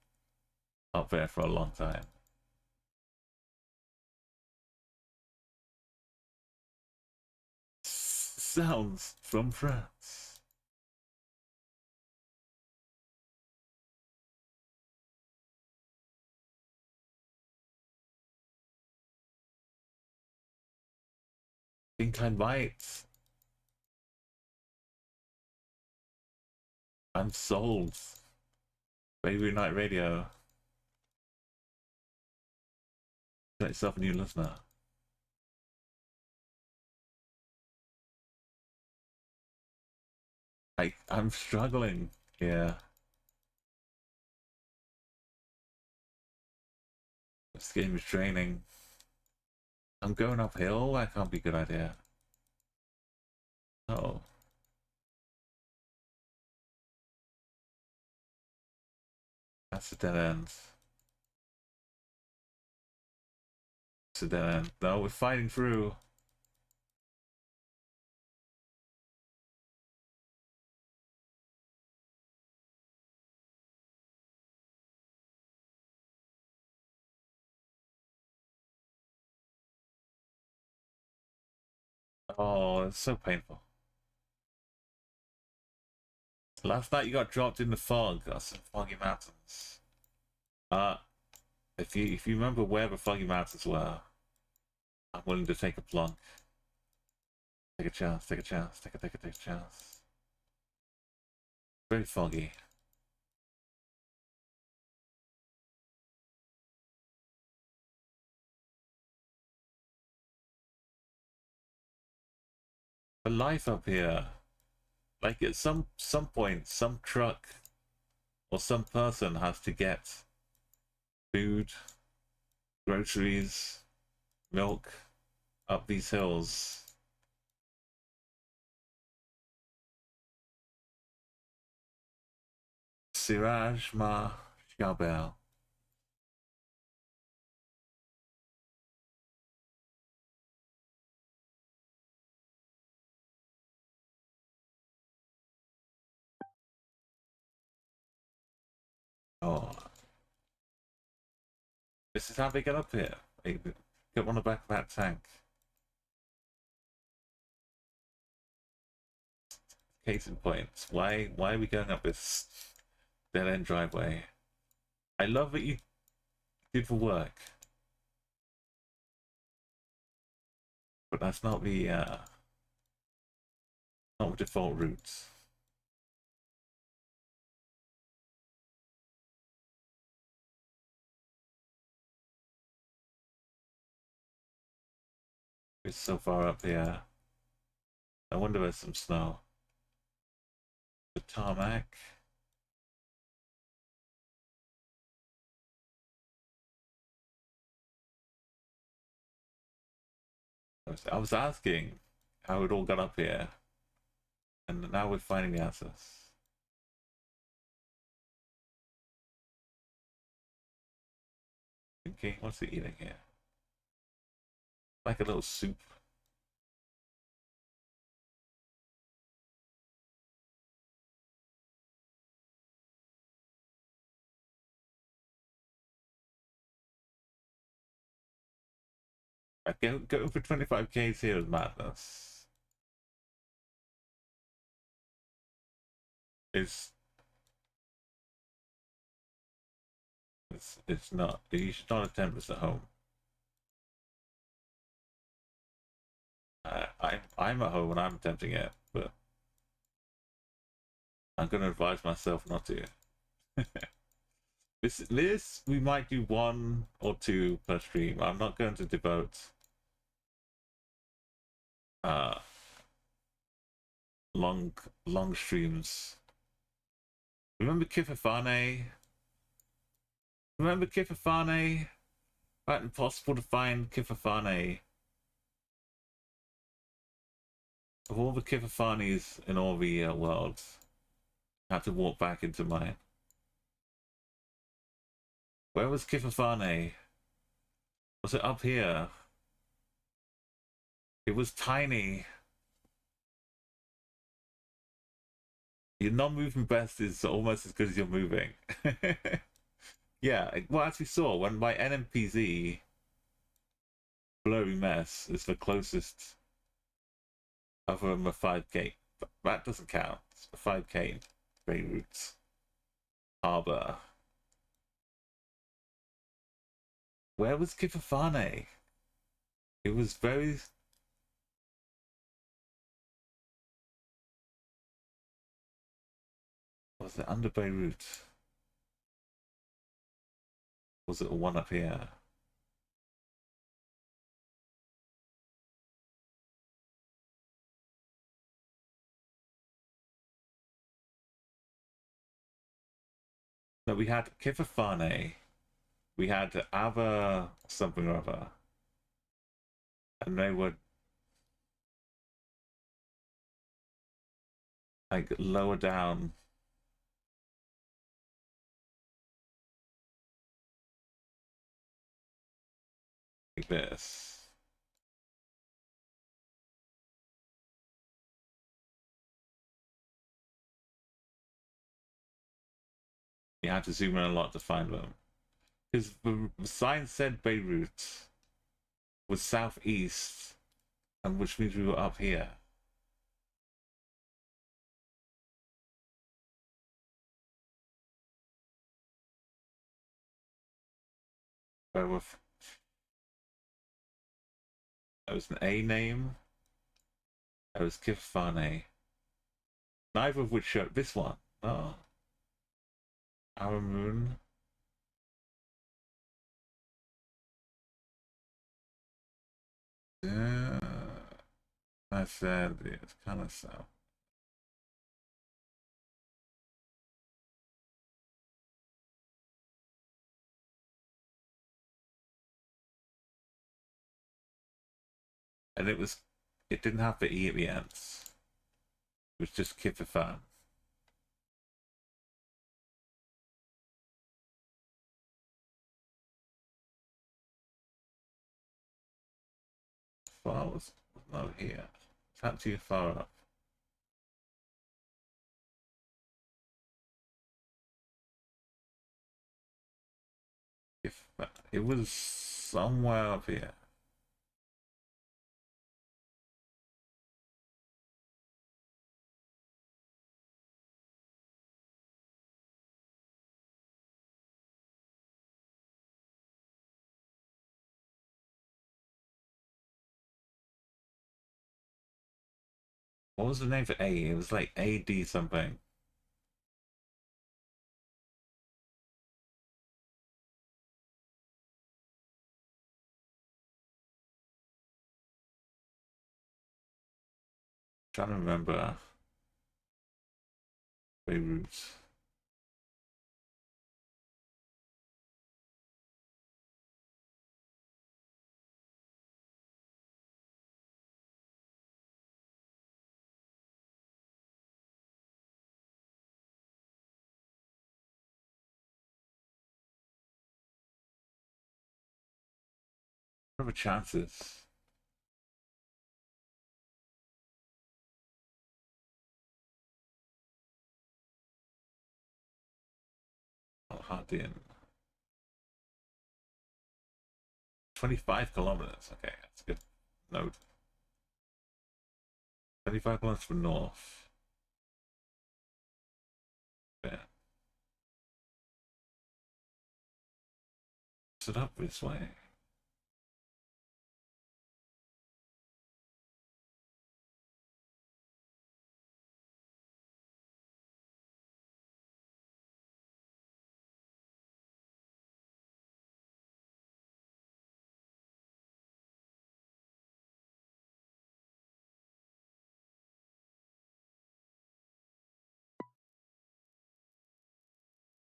up there for a long time. Sounds from France. Think I might. I'm sold. Baby Night Radio. Got yourself a new listener. I'm struggling. Yeah. This game is draining. I'm going uphill. That can't be a good idea. Oh. That's a dead end. It's a dead end. No, we're fighting through. Oh, it's so painful. Last night you got dropped in the fog. Got some foggy mountains. If you remember where the foggy mountains were, I'm willing to take a plunk. Take a chance, take a chance, take a chance. Very foggy. The life up here, like at some point, some truck or some person has to get food, groceries, milk up these hills. Siraj Ma Shabel. Oh, this is how they get up here. They get on the back of that tank. Case in point, why are we going up this dead end driveway? I love what you did for work, but that's not the not the default route. It's so far up here. I wonder there's some snow. The tarmac. I was asking how it all got up here, and now we're finding the answers. Okay, what's he eating here? Like a little soup. Go for 25Ks here is madness. It's not. You should not attempt this at home. I'm at home and I'm attempting it, but I'm going to advise myself not to. This we might do 1 or 2 per stream. I'm not going to devote long streams. Remember Kifafane? Remember Kifafane? Quite impossible to find Kifafane. Of all the Kifafanes in all the worlds, I had to walk back into mine. Where was Kifafane? Was it up here? It was tiny. Your non-moving best is almost as good as your moving. Yeah, well, as we saw, when my NMPZ blurry mess is the closest other than the 5K. That doesn't count. It's the 5K Beirut Harbor. Where was Kifafane? It was very... Was it under Beirut? Was it one up here? No, we had Kifafane. We had Ava something or other. And they were like lower down. Like this. You had to zoom in a lot to find them. Because the sign said Beirut was southeast, and which means we were up here. Where were... That was an A name. That was Kifafane. Neither of which showed this one. Oh. Our moon. Yeah. I said it's kind of south. And it didn't have the E at the end. It was just Kifafan. Far was not here. It's not too far up. If it was somewhere up here. What was the name for A? It was like AD something. Trying to remember. Beirut. What are the chances? Oh, hard in. 25 kilometers. Okay, that's a good note. 25 kilometers from north. Yeah. Is it up this way?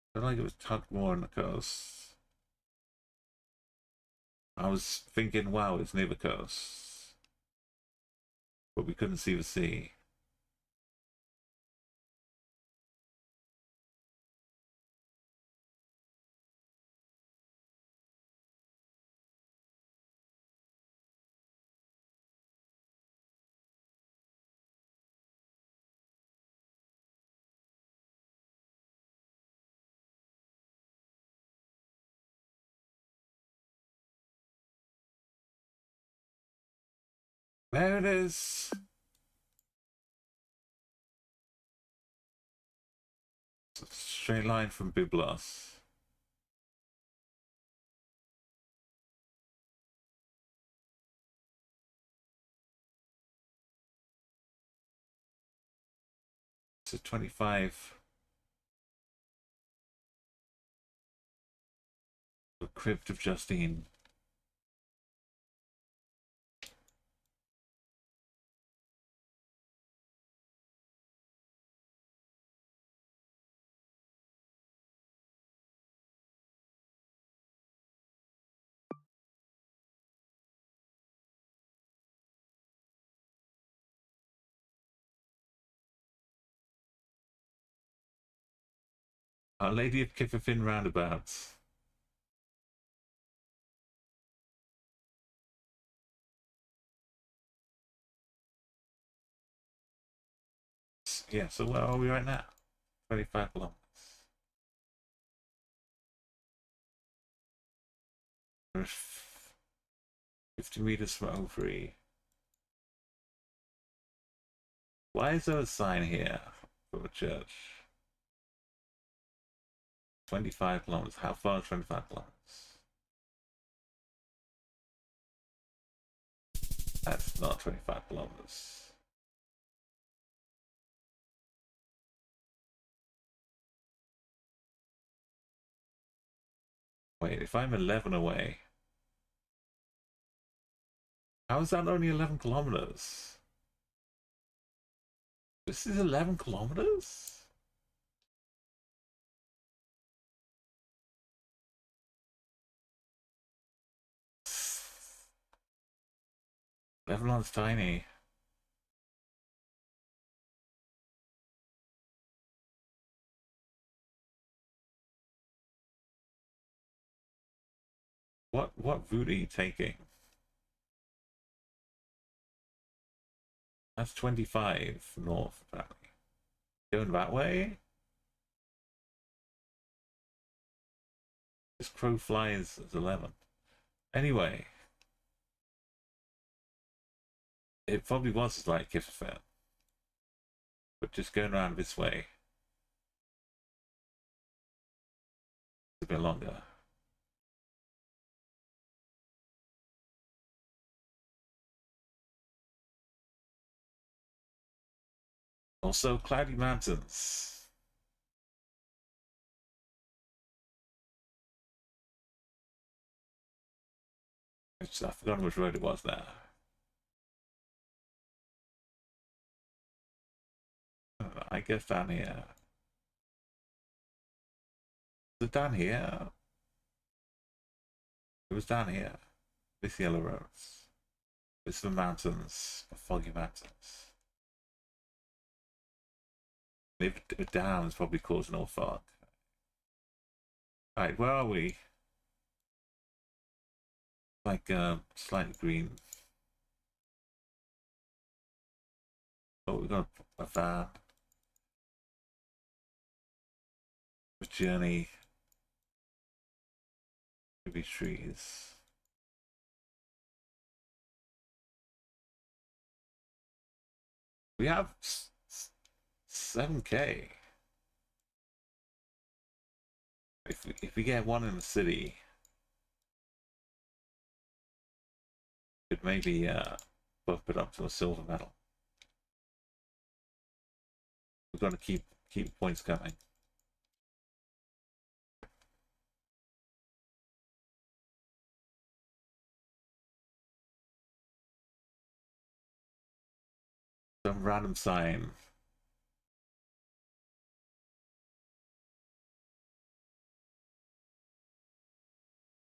I feel like it was tucked more on the coast. I was thinking, wow, it's near the coast. But we couldn't see the sea. There it is. It's a straight line from Byblos. It's a 25. The crypt of Justine. Our Lady of Kifferfin roundabouts. Yeah, so where are we right now? 25 kilometers. There's 50 meters from O3. Why is there a sign here for a church? 25 kilometers. How far is 25 kilometers? That's not 25 kilometers. Wait, if I'm 11 away, how is that only 11 kilometers? This is 11 kilometers? Lebanon's tiny. What route are you taking? That's 25 north, apparently. Going that way? This crow flies as 11. Anyway, it probably was like Kifferfin, but just going around this way. It's a bit longer. Also, cloudy mountains. I've forgotten which road it was now. I guess down here. Is it down here? It was down here. This yellow roads. It's the mountains, the foggy mountains. If down is probably causing all fog. Alright, where are we? Like slightly green. Oh, we got a van. A journey. Maybe trees. We have 7K. If we get one in the city, could maybe bump it up to a silver medal. We've got to keep points coming. Some random sign.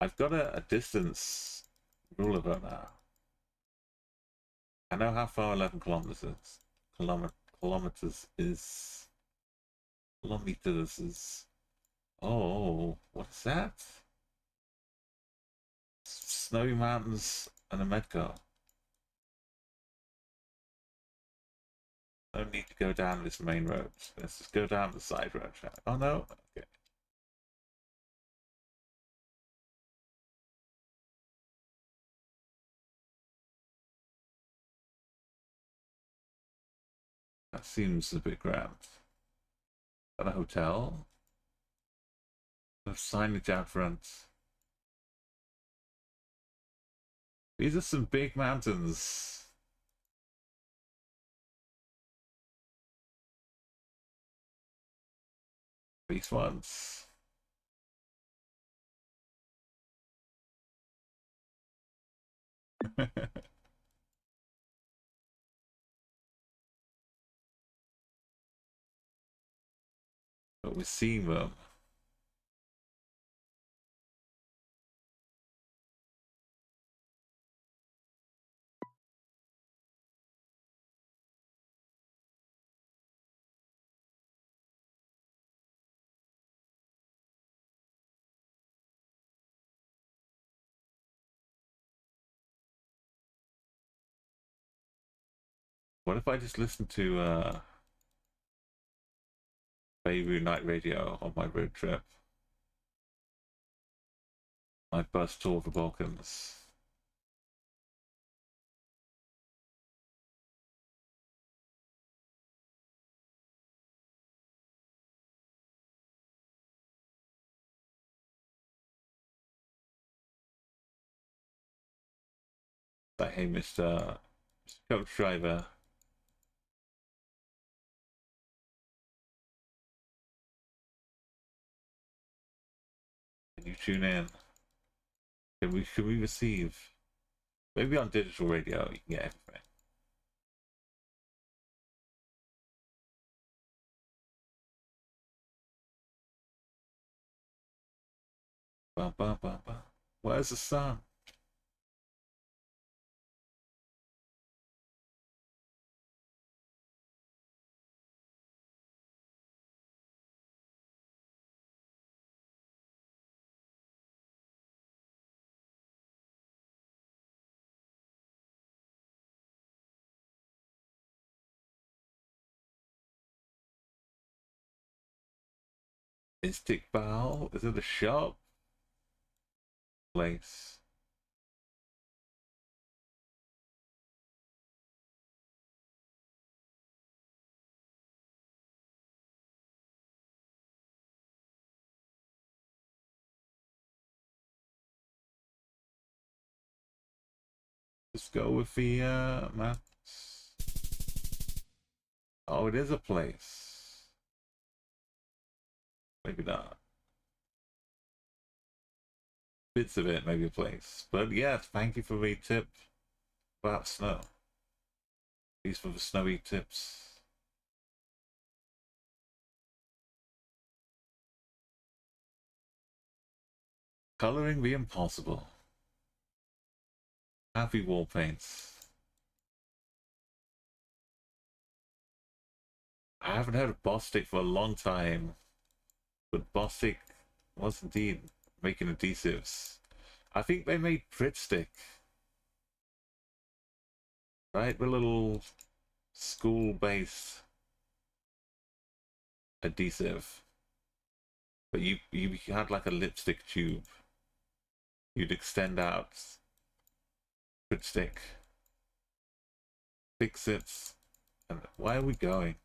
I've got a distance ruler about now. I know how far 11 kilometers is. Kilometers is. Kilometers is. Oh, what's that? Snowy mountains and a Medco. No need to go down this main road. Let's just go down the side road. Oh no? Okay. That seems a bit grand. At a hotel? There's signage out front. These are some big mountains. These ones. But we're seeing them. What if I just listen to Beirut night radio on my road trip? My bus tour of the Balkans. Like, hey, Mr. Coach Driver. Can you tune in? Can we receive? Maybe on digital radio you can get everything. Ba, ba, ba, ba. Where's the sun? Istiqbal? Is it a shop? Place? Let's go with the maps. Oh, it is a place. Maybe not. Bits of it, maybe a place. But yes, thank you for the tip about snow. These for the snowy tips. Coloring the impossible. Happy wall paints. I haven't heard of Bostik for a long time, but Bostik was indeed making adhesives. I think they made Pritt Stick, right? The little school-based adhesive. But you had like a lipstick tube. You'd extend out Pritt Stick, fix it, and why are we going?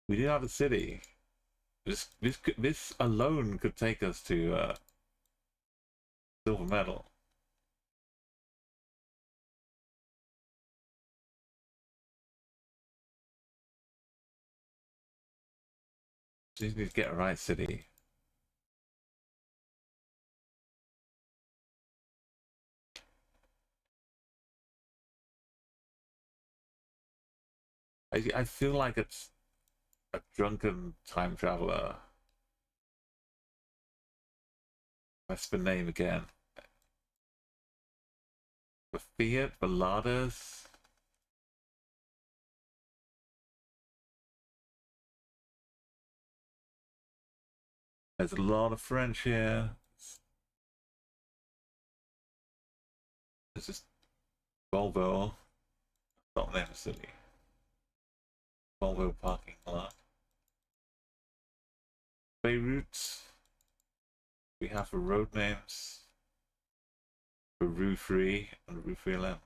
We do have a city. This alone could take us to silver medal. Just need to get a right city. I feel like it's a drunken time traveler. What's the name again? The Fiat Balladas. There's a lot of French here. This is Volvo. Not name the city. Volvo parking lot. Beirut. We have the road names. The Rue Free and Rue Freelem.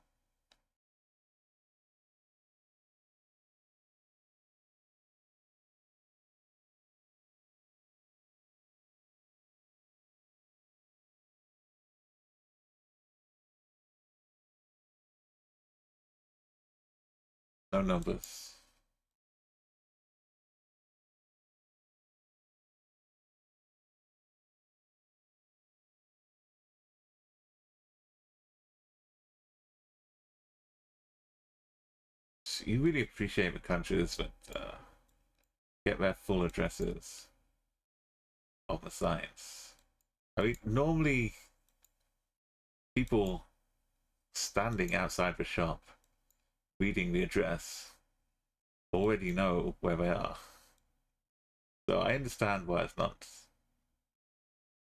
No numbers. You really appreciate the countries that get their full addresses on the signs. I mean, normally people standing outside the shop reading the address already know where they are. So I understand why it's not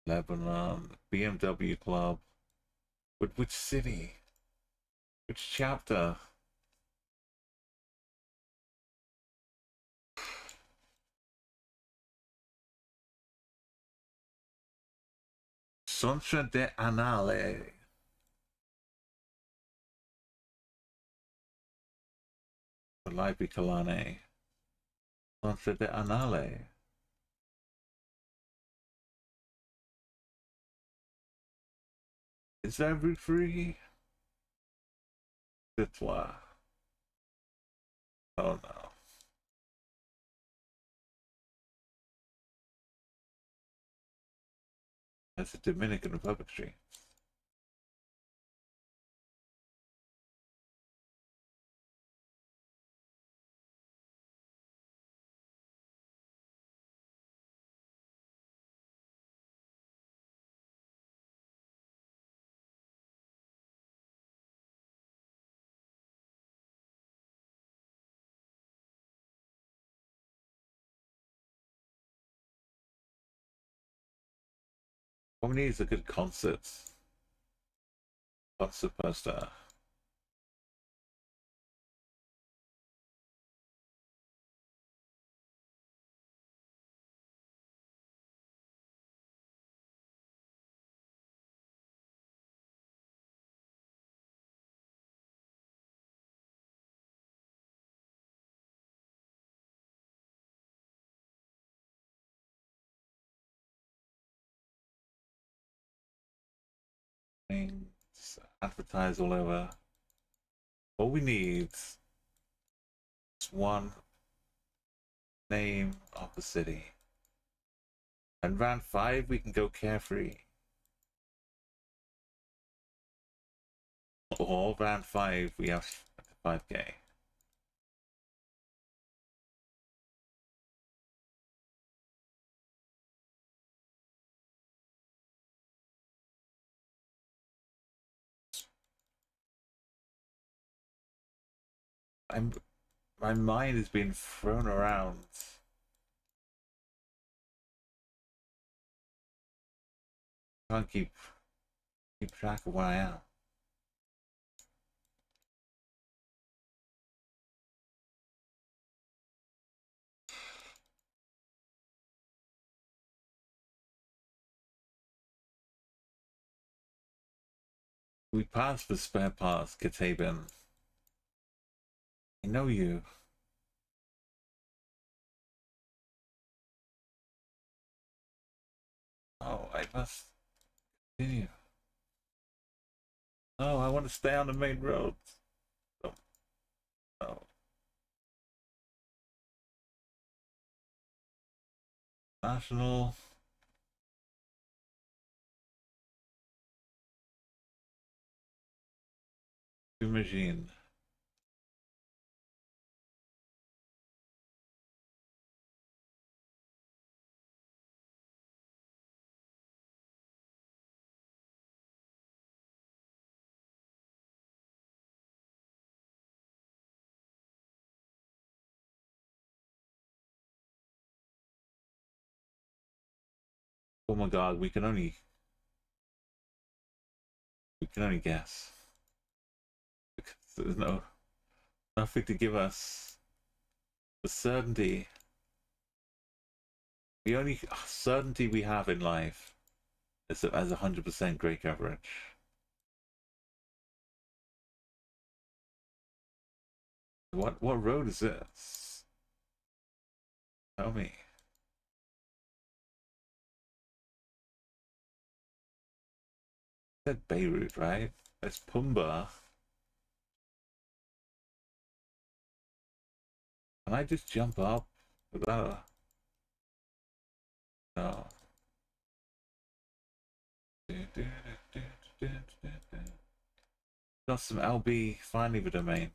Lebanon, BMW Club. But which city? Which chapter? Centre de Annale. Library Kalane. Centre de Annale. Is that route free? That's why. Oh no. That's a Dominican Republic street. What we need is a good concert. Concert poster. Things advertised all over. All we need is one name of the city. And round 5 we can go carefree. Or round 5 we have 5k. My mind is being thrown around. Can't keep track of where I am. We passed the spare parts, Katabin. I know you. Oh, I must continue. Oh, I want to stay on the main road. Oh, no. National. Machine. Oh my god, we can only guess. Because there's nothing to give us the certainty. The only certainty we have in life is as 100% great coverage. What road is this? Tell me. Said Beirut, right? That's Pumba. Can I just jump up without a... No. Got some LB, finally the domain.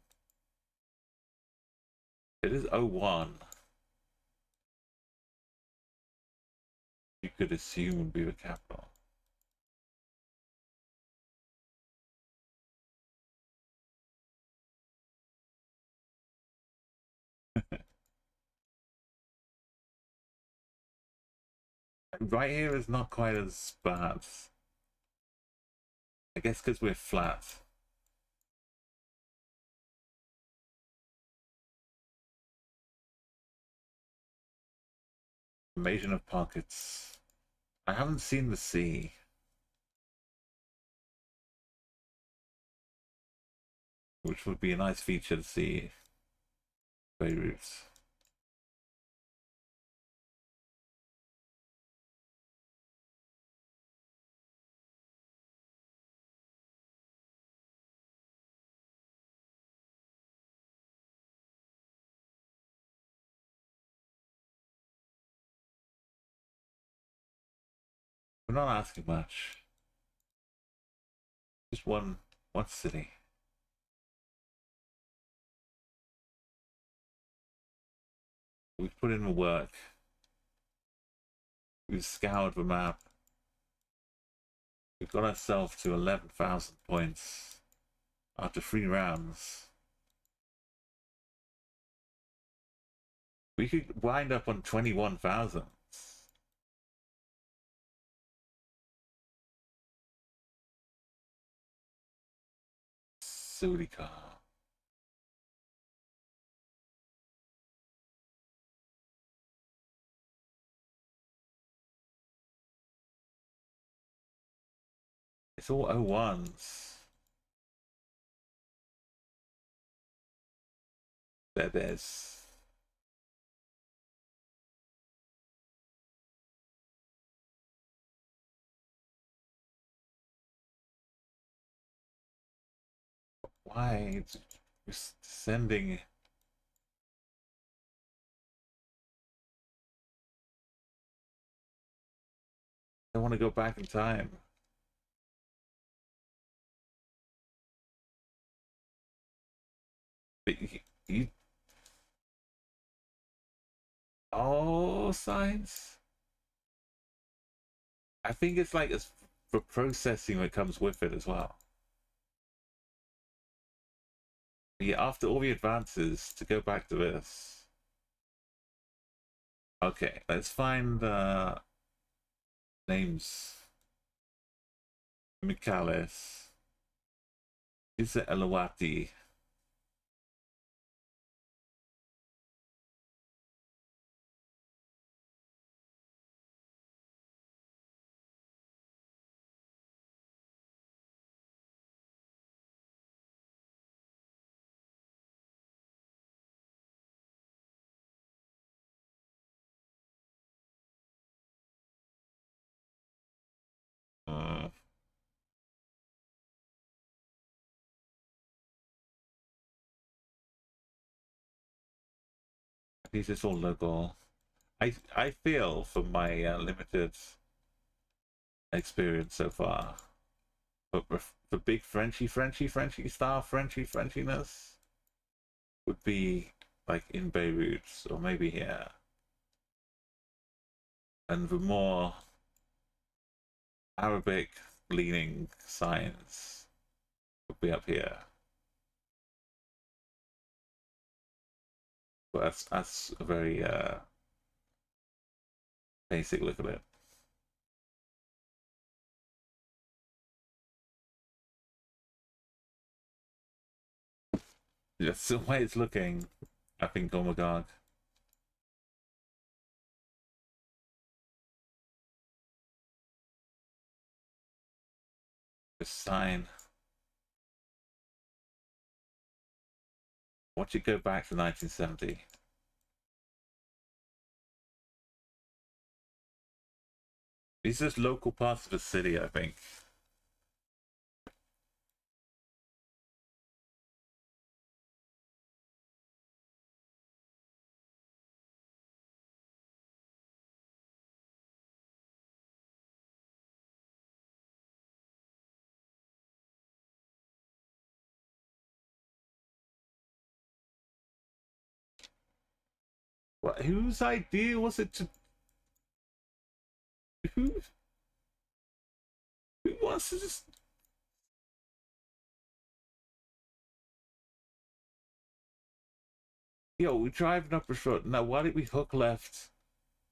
It is 01. You could assume would be the capital. Right here is not quite as bad. I guess because we're flat. Invasion of pockets. I haven't seen the sea. Which would be a nice feature to see. Beirut. We're not asking much. Just one city. We've put in the work. We've scoured the map. We've got ourselves to 11,000 points after 3 rounds. We could wind up on 21,000. Sudica. It's all 01s. There's... Why? It's sending... I want to go back in time. But you... Oh, science? I think it's like it's for processing that comes with it as well. Yeah, after all the advances, to go back to this. Okay, let's find names. Michalis. Is it Elawati? Uh, these are all local. I feel from my limited experience so far, but the big Frenchy style Frenchiness would be like in Beirut or maybe here, and the more Arabic leaning signs would be up here. But that's a very basic look at it. Just the way it's looking, I think, oh my god. This sign. Watch it go back to 1970. These are just local parts of the city, I think. What, whose idea was it to... Who, who wants to just... Yo, we're driving up a short. Now, why did we hook left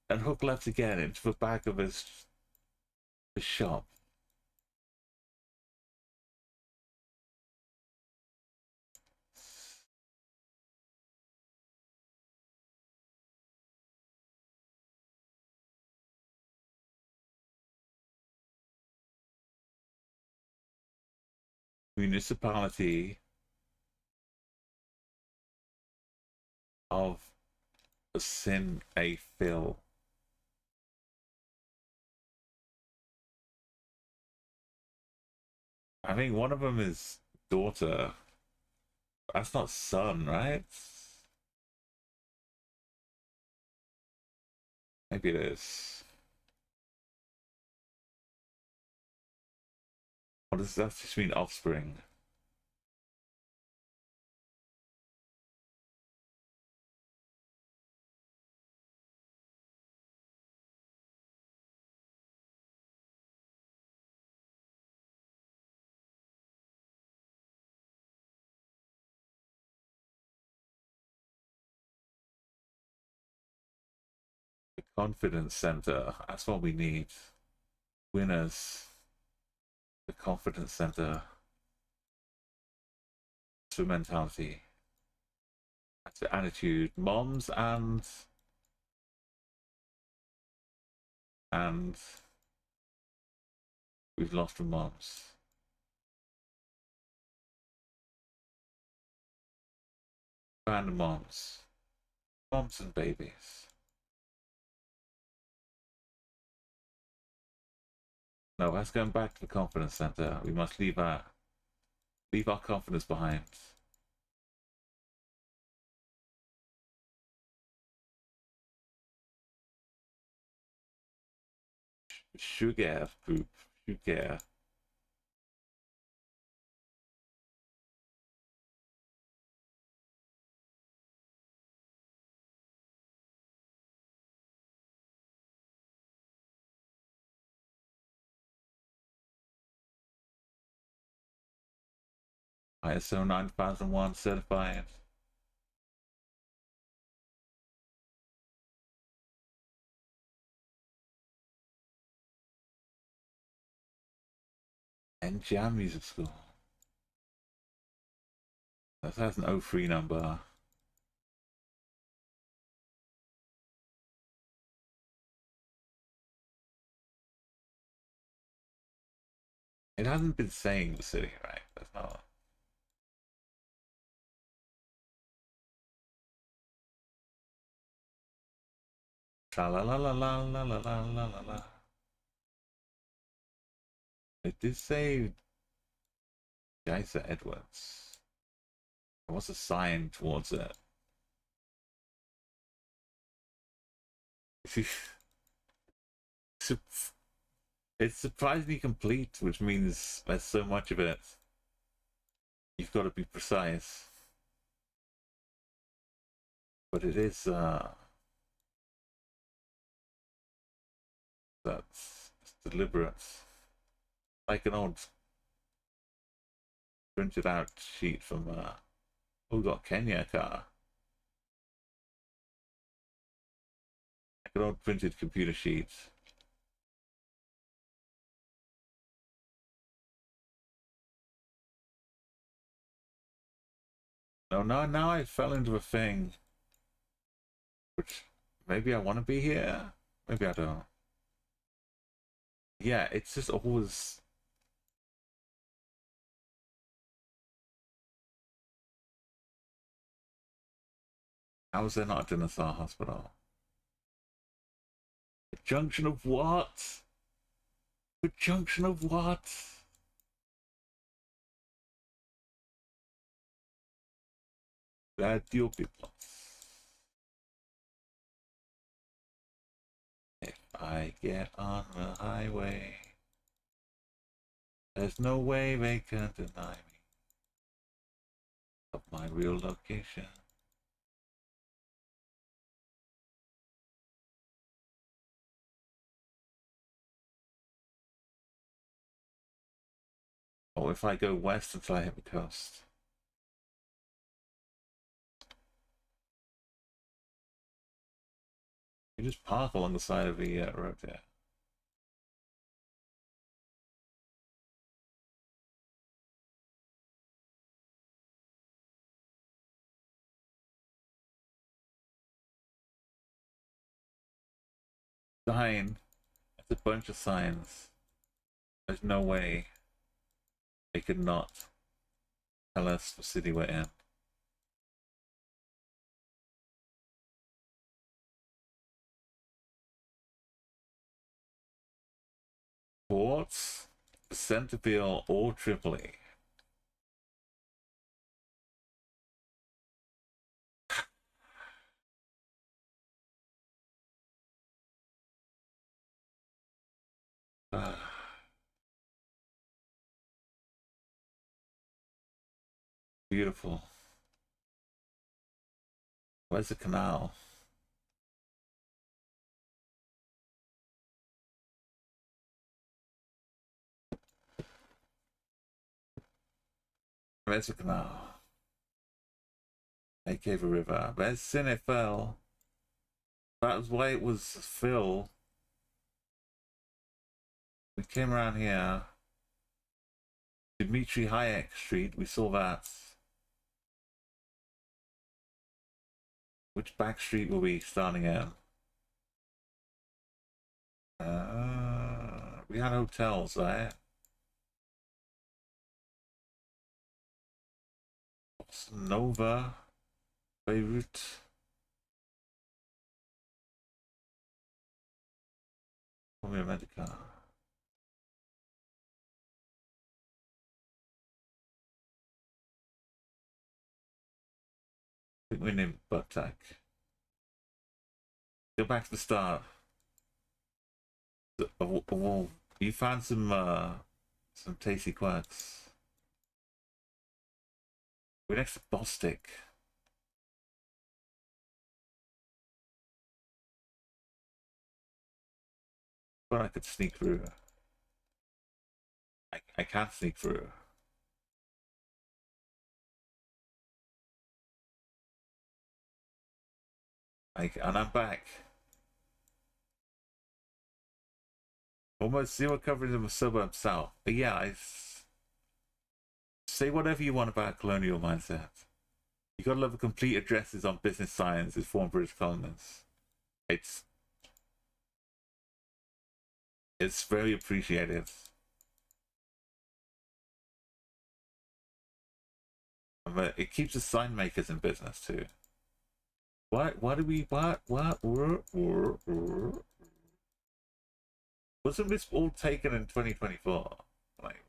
and hook left again into the back of his shop? Municipality of Sin A Phil. I think one of them is daughter. That's not son, right? Maybe it is. What does that just mean? Offspring. The confidence center. That's what we need. Winners. The confidence center. To mentality. That's the attitude. Moms and we've lost the moms. Random moms. Moms and babies. No, that's going back to the confidence center. We must leave our confidence behind. Sugar group. Sugar. ISO 9001 certified. And Jam Music School. That has an 03 number. It hasn't been saying the city, right? That's not. Tra la la la la la la la la la. It did say Geyser Edwards. What's a sign towards it? It's surprisingly complete, which means there's so much of it. You've got to be precise. But it is, that's deliberate. Like an old printed out sheet from, oh, we got Kenya car. Like an old printed computer sheet. No, now I fell into a thing. Which, maybe I want to be here? Maybe I don't. Yeah, it's just always... How is there not a dinosaur hospital? A junction of what? A junction of what? Radio people. If I get on the highway, there's no way they can deny me of my real location. Or if I go west until I hit the coast. You just park along the side of the road there. Sign. It's a bunch of signs. There's no way they could not tell us the city we're in. Ports, Centerville, or Tripoli. Beautiful. Where's the canal? Where's the canal? AK River. Where's Cinefell? That was why it was Phil. We came around here. Dmitry Hayek Street, we saw that. Which back street were we starting in? We had hotels, right? Nova, Beirut. America. I think we named Buttack. Go back to the start. You found some tasty quirks. We're next to Bostic. But I could sneak through. I can't sneak through. And I'm back. Almost zero coverage of a suburb south. But yeah, say whatever you want about colonial mindset. You gotta love the complete addresses on business science as former British colonists. It's very appreciated. But it keeps the sign makers in business too. What do we wasn't this all taken in 2024? Like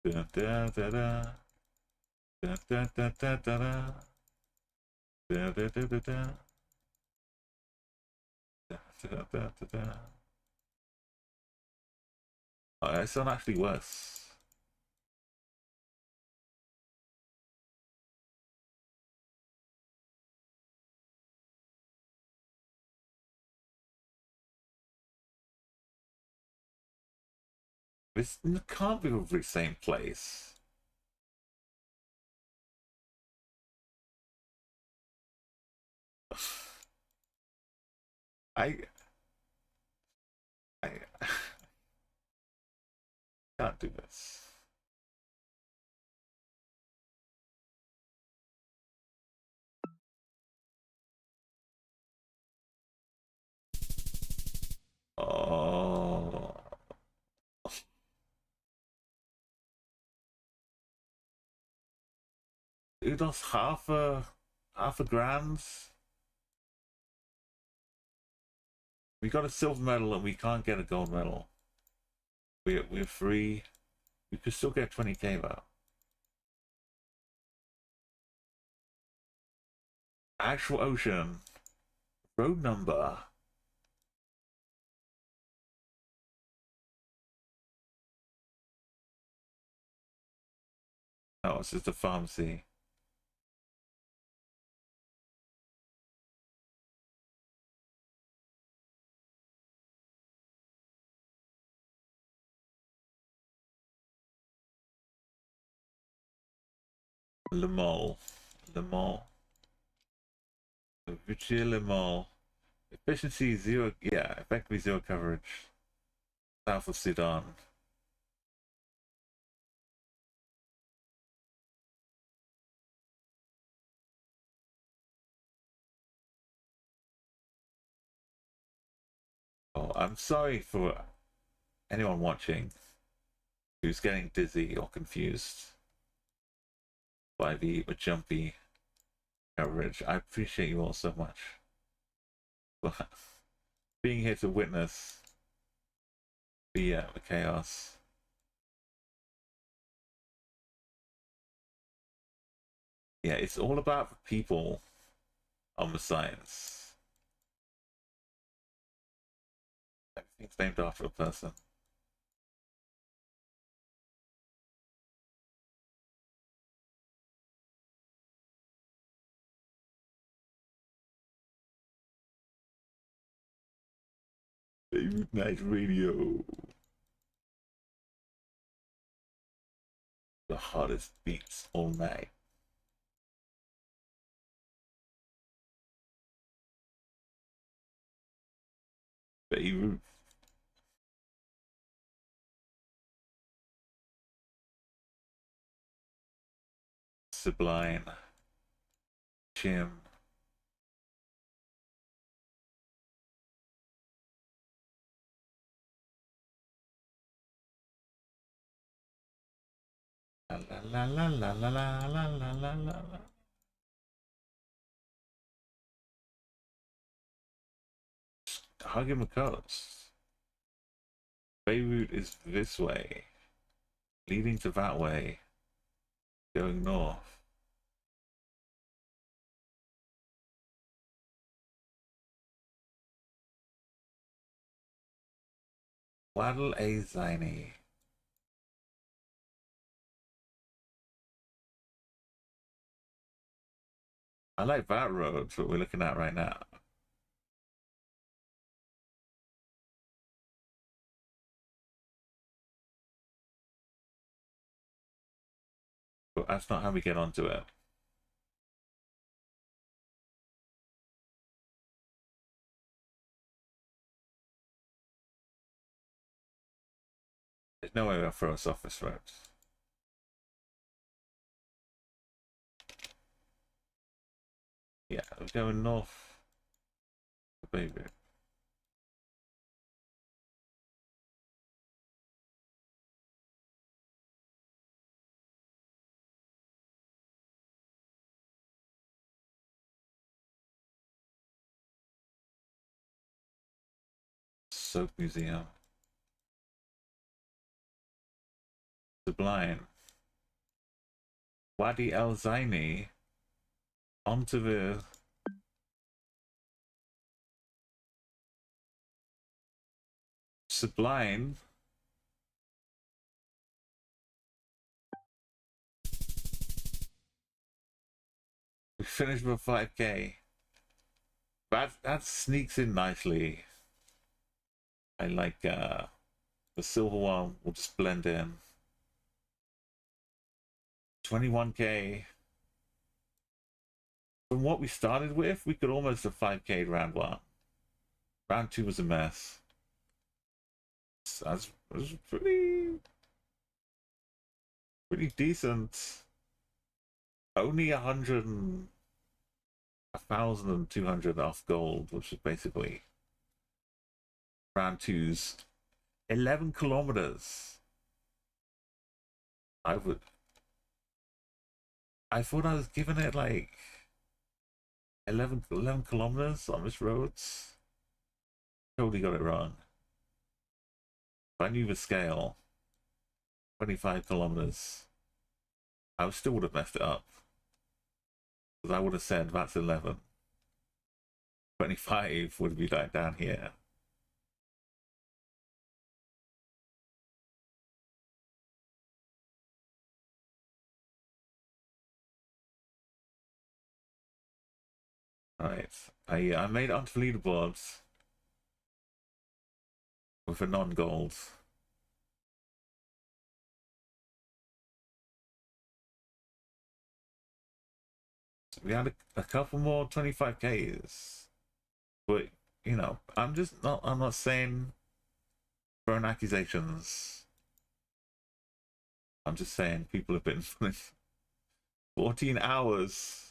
da da da da da da da da da da da da da da. Oh, that sounds actually worse. This can't be the same place. I can't do this. Oh. It lost half a grand. We got a silver medal and we can't get a gold medal. We're free. We could still get 20k though. Actual ocean. Road number. Oh, it's just a pharmacy. Le Mans. Le Mans. Vichy Le Mans. Efficiency zero. Yeah, effectively zero coverage. South of Sudan. Oh, I'm sorry for anyone watching who's getting dizzy or confused by the jumpy coverage. I appreciate you all so much. But being here to witness the chaos. Yeah, it's all about the people on the science. Everything's named after a person. Favorite night radio. The hottest beats all night. Beirut. Sublime. Jim. La la la la la la la la la la. Hugging the coast. Beirut is this way, leading to that way, going north. Waddle A Ziny. I like that road, what we're looking at right now. But that's not how we get onto it. There's no way they'll throw us off this road. Yeah, we're going north. Baby. Soap Museum. Sublime. Wadi El Zaini onto the Sublime. We finished with 5k. That sneaks in nicely. I like the silver one will just blend in. 21k. From what we started with, we could almost have 5k round one. Round two was a mess. That was pretty decent. Only 1,200 off gold, which is basically round two's 11 kilometers. I thought I was giving it like 11 kilometers on this roads. Totally got it wrong. If I knew the scale, 25 kilometers, I still would have messed it up. Because I would have said that's 11. 25 would be like down here. Alright, I made it onto leaderboards with a non-gold. We had a couple more 25Ks, but you know, I'm not saying throwing accusations. I'm just saying people have been 14 hours.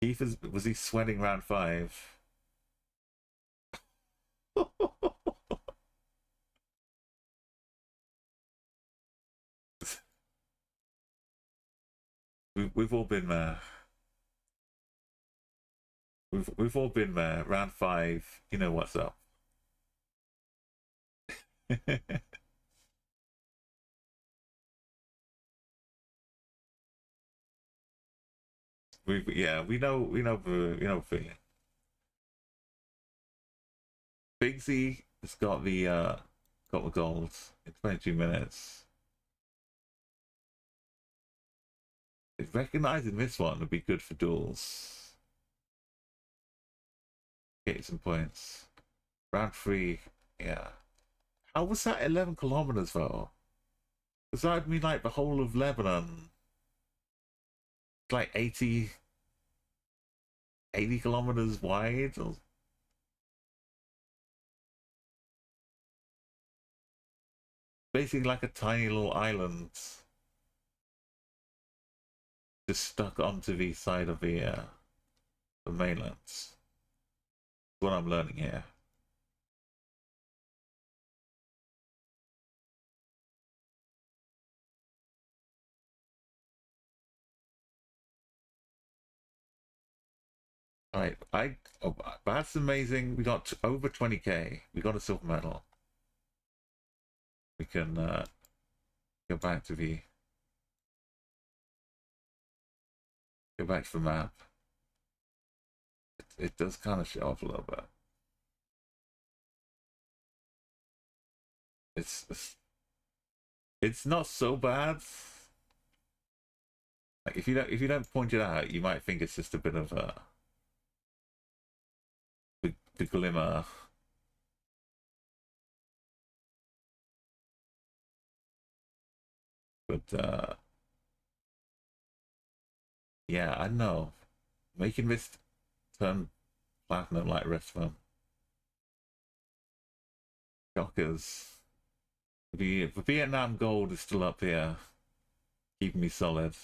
Keith was he sweating round 5? We've all been there. We've all been there. Round 5, you know what's up. we know the feeling. Big Z has got the gold in 22 minutes. Recognizing this one would be good for duels. Get some points. Round 3, yeah. How was that 11 kilometers though? Because that would mean like the whole of Lebanon. Like 80 kilometers wide. Or... basically like a tiny little island. Just stuck onto the side of the mainland. That's what I'm learning here. Alright, that's amazing. We got over 20k. We got a silver medal. We can go back to the map. It does kind of show off a little bit. It's not so bad. Like if you don't point it out, you might think it's just a bit of the glimmer. But yeah, I don't know. Making this turn platinum like the rest of them. Shockers. The Vietnam gold is still up here, keeping me solid.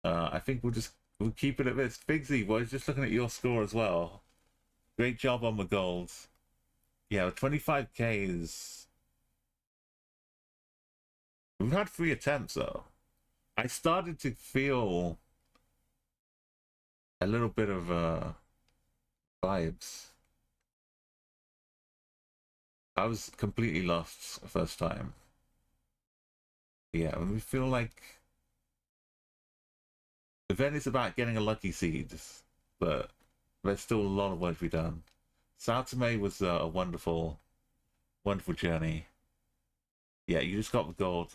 I think we'll keep it at this. Bigsy, well, I was just looking at your score as well. Great job on the gold. Yeah, 25k is. We've had 3 attempts though. I started to feel a little bit of vibes. I was completely lost the first time. Yeah, we feel like the event is about getting a lucky seed, but there's still a lot of work to be done. Sao Tome was a wonderful, wonderful journey. Yeah, you just got the gold.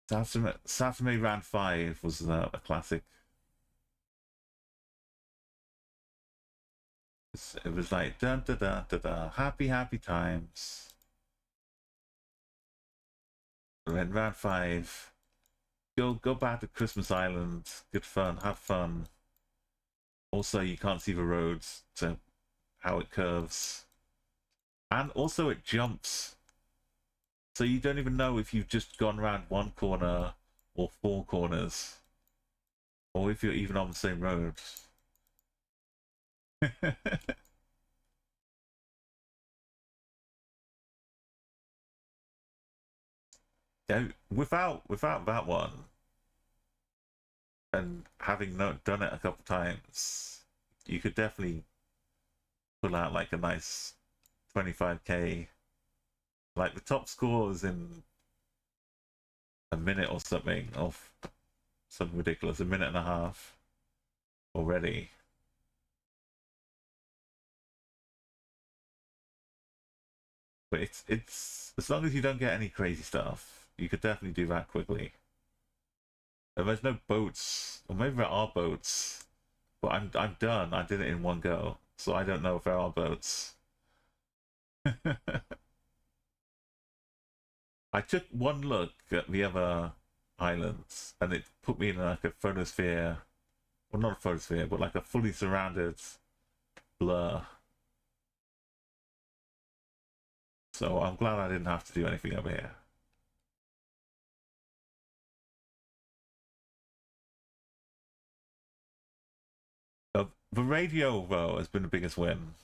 Sao Tome Round 5 was a classic. It was like dun da da da da, happy happy times. Then round 5, go back to Christmas Island. Good fun, have fun. Also, you can't see the roads, so how it curves, and also it jumps. So you don't even know if you've just gone around 1 corner or 4 corners, or if you're even on the same road. Yeah, without that one, and having done it a couple times, you could definitely pull out like a nice 25k. Like the top scores in a minute or something, of something ridiculous, a minute and a half already. But it's as long as you don't get any crazy stuff, you could definitely do that quickly. And there's no boats, or maybe there are boats, but I'm done. I did it in one go, so I don't know if there are boats. I took one look at the other islands, and it put me in like a photosphere, well, not a photosphere, but like a fully surrounded blur. So I'm glad I didn't have to do anything over here. The radio though has been the biggest win.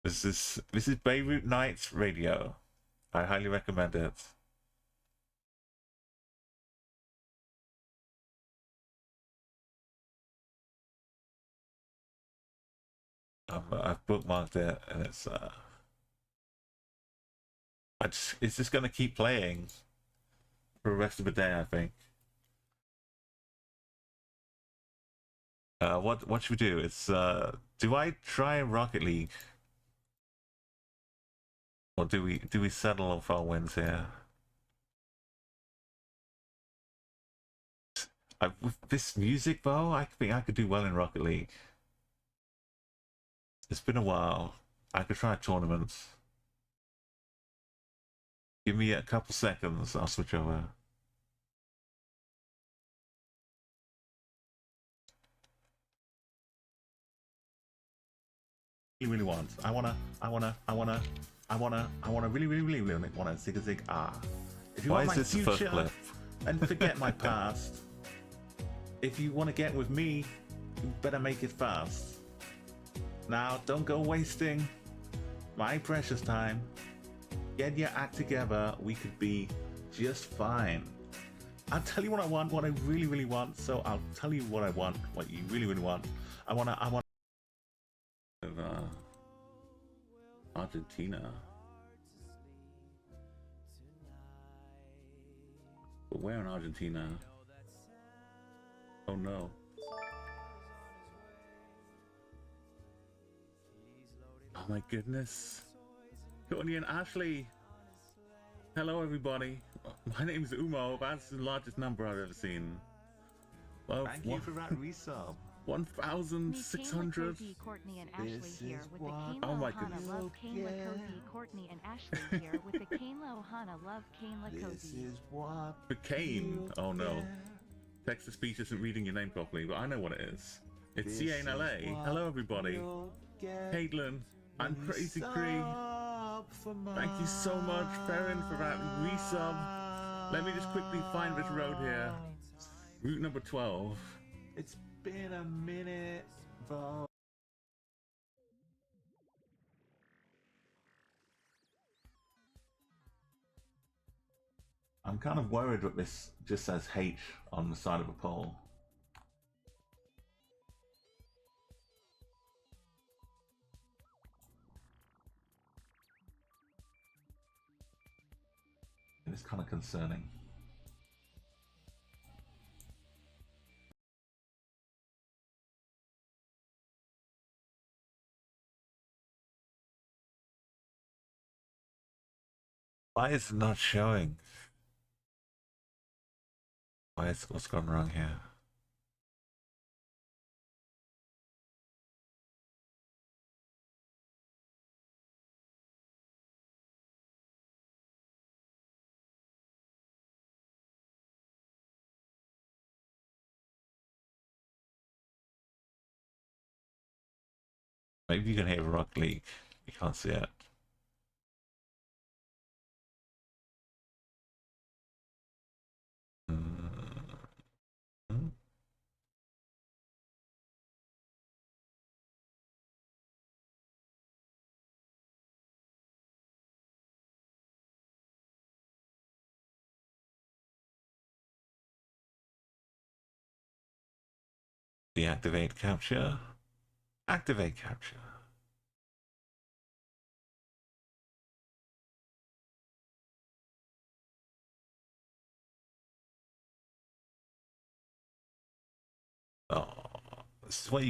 This is Beirut Nights Radio. I highly recommend it. I've bookmarked it, and it's it's just gonna keep playing for the rest of the day, I think. What should we do? It's do I try Rocket League, or do we settle off our wins here? With this music though, I think I could do well in Rocket League. It's been a while. I could try a tournament. Give me a couple seconds, I'll switch over. Really want. I wanna really wanna zig ah. If you want my future and forget my past, if you wanna get with me, you better make it fast. Now, don't go wasting my precious time. Get your act together. We could be just fine. I'll tell you what I want, what I really want. So I'll tell you what I want, what you really want. I want. Argentina. But where in Argentina? Oh no. Oh my goodness. Courtney and Ashley. Hello everybody. My name is Umo. That's the largest number I've ever seen. Well, thank you for that resub. 1,600. Courtney and Ashley here with the Kane Oh my Hana goodness. love Kane Cozy. Courtney and Ashley here with the Kane Hana love Kane Cozy. The Kane. Oh no. Text to speech isn't reading your name properly, but I know what it is. It's CA in LA. Hello everybody. Caitlin, I'm Crazy Cree. Thank you so much, Farron, for that resub. Let me just quickly find this road here. Route number 12. It's been a minute, bro. I'm kind of worried that this just says H on the side of a pole. It's kind of concerning. Why is it not showing? What's gone wrong here? Maybe you can hear Rock League. You can't see it. Deactivate capture. Activate capture. Oh, this is what you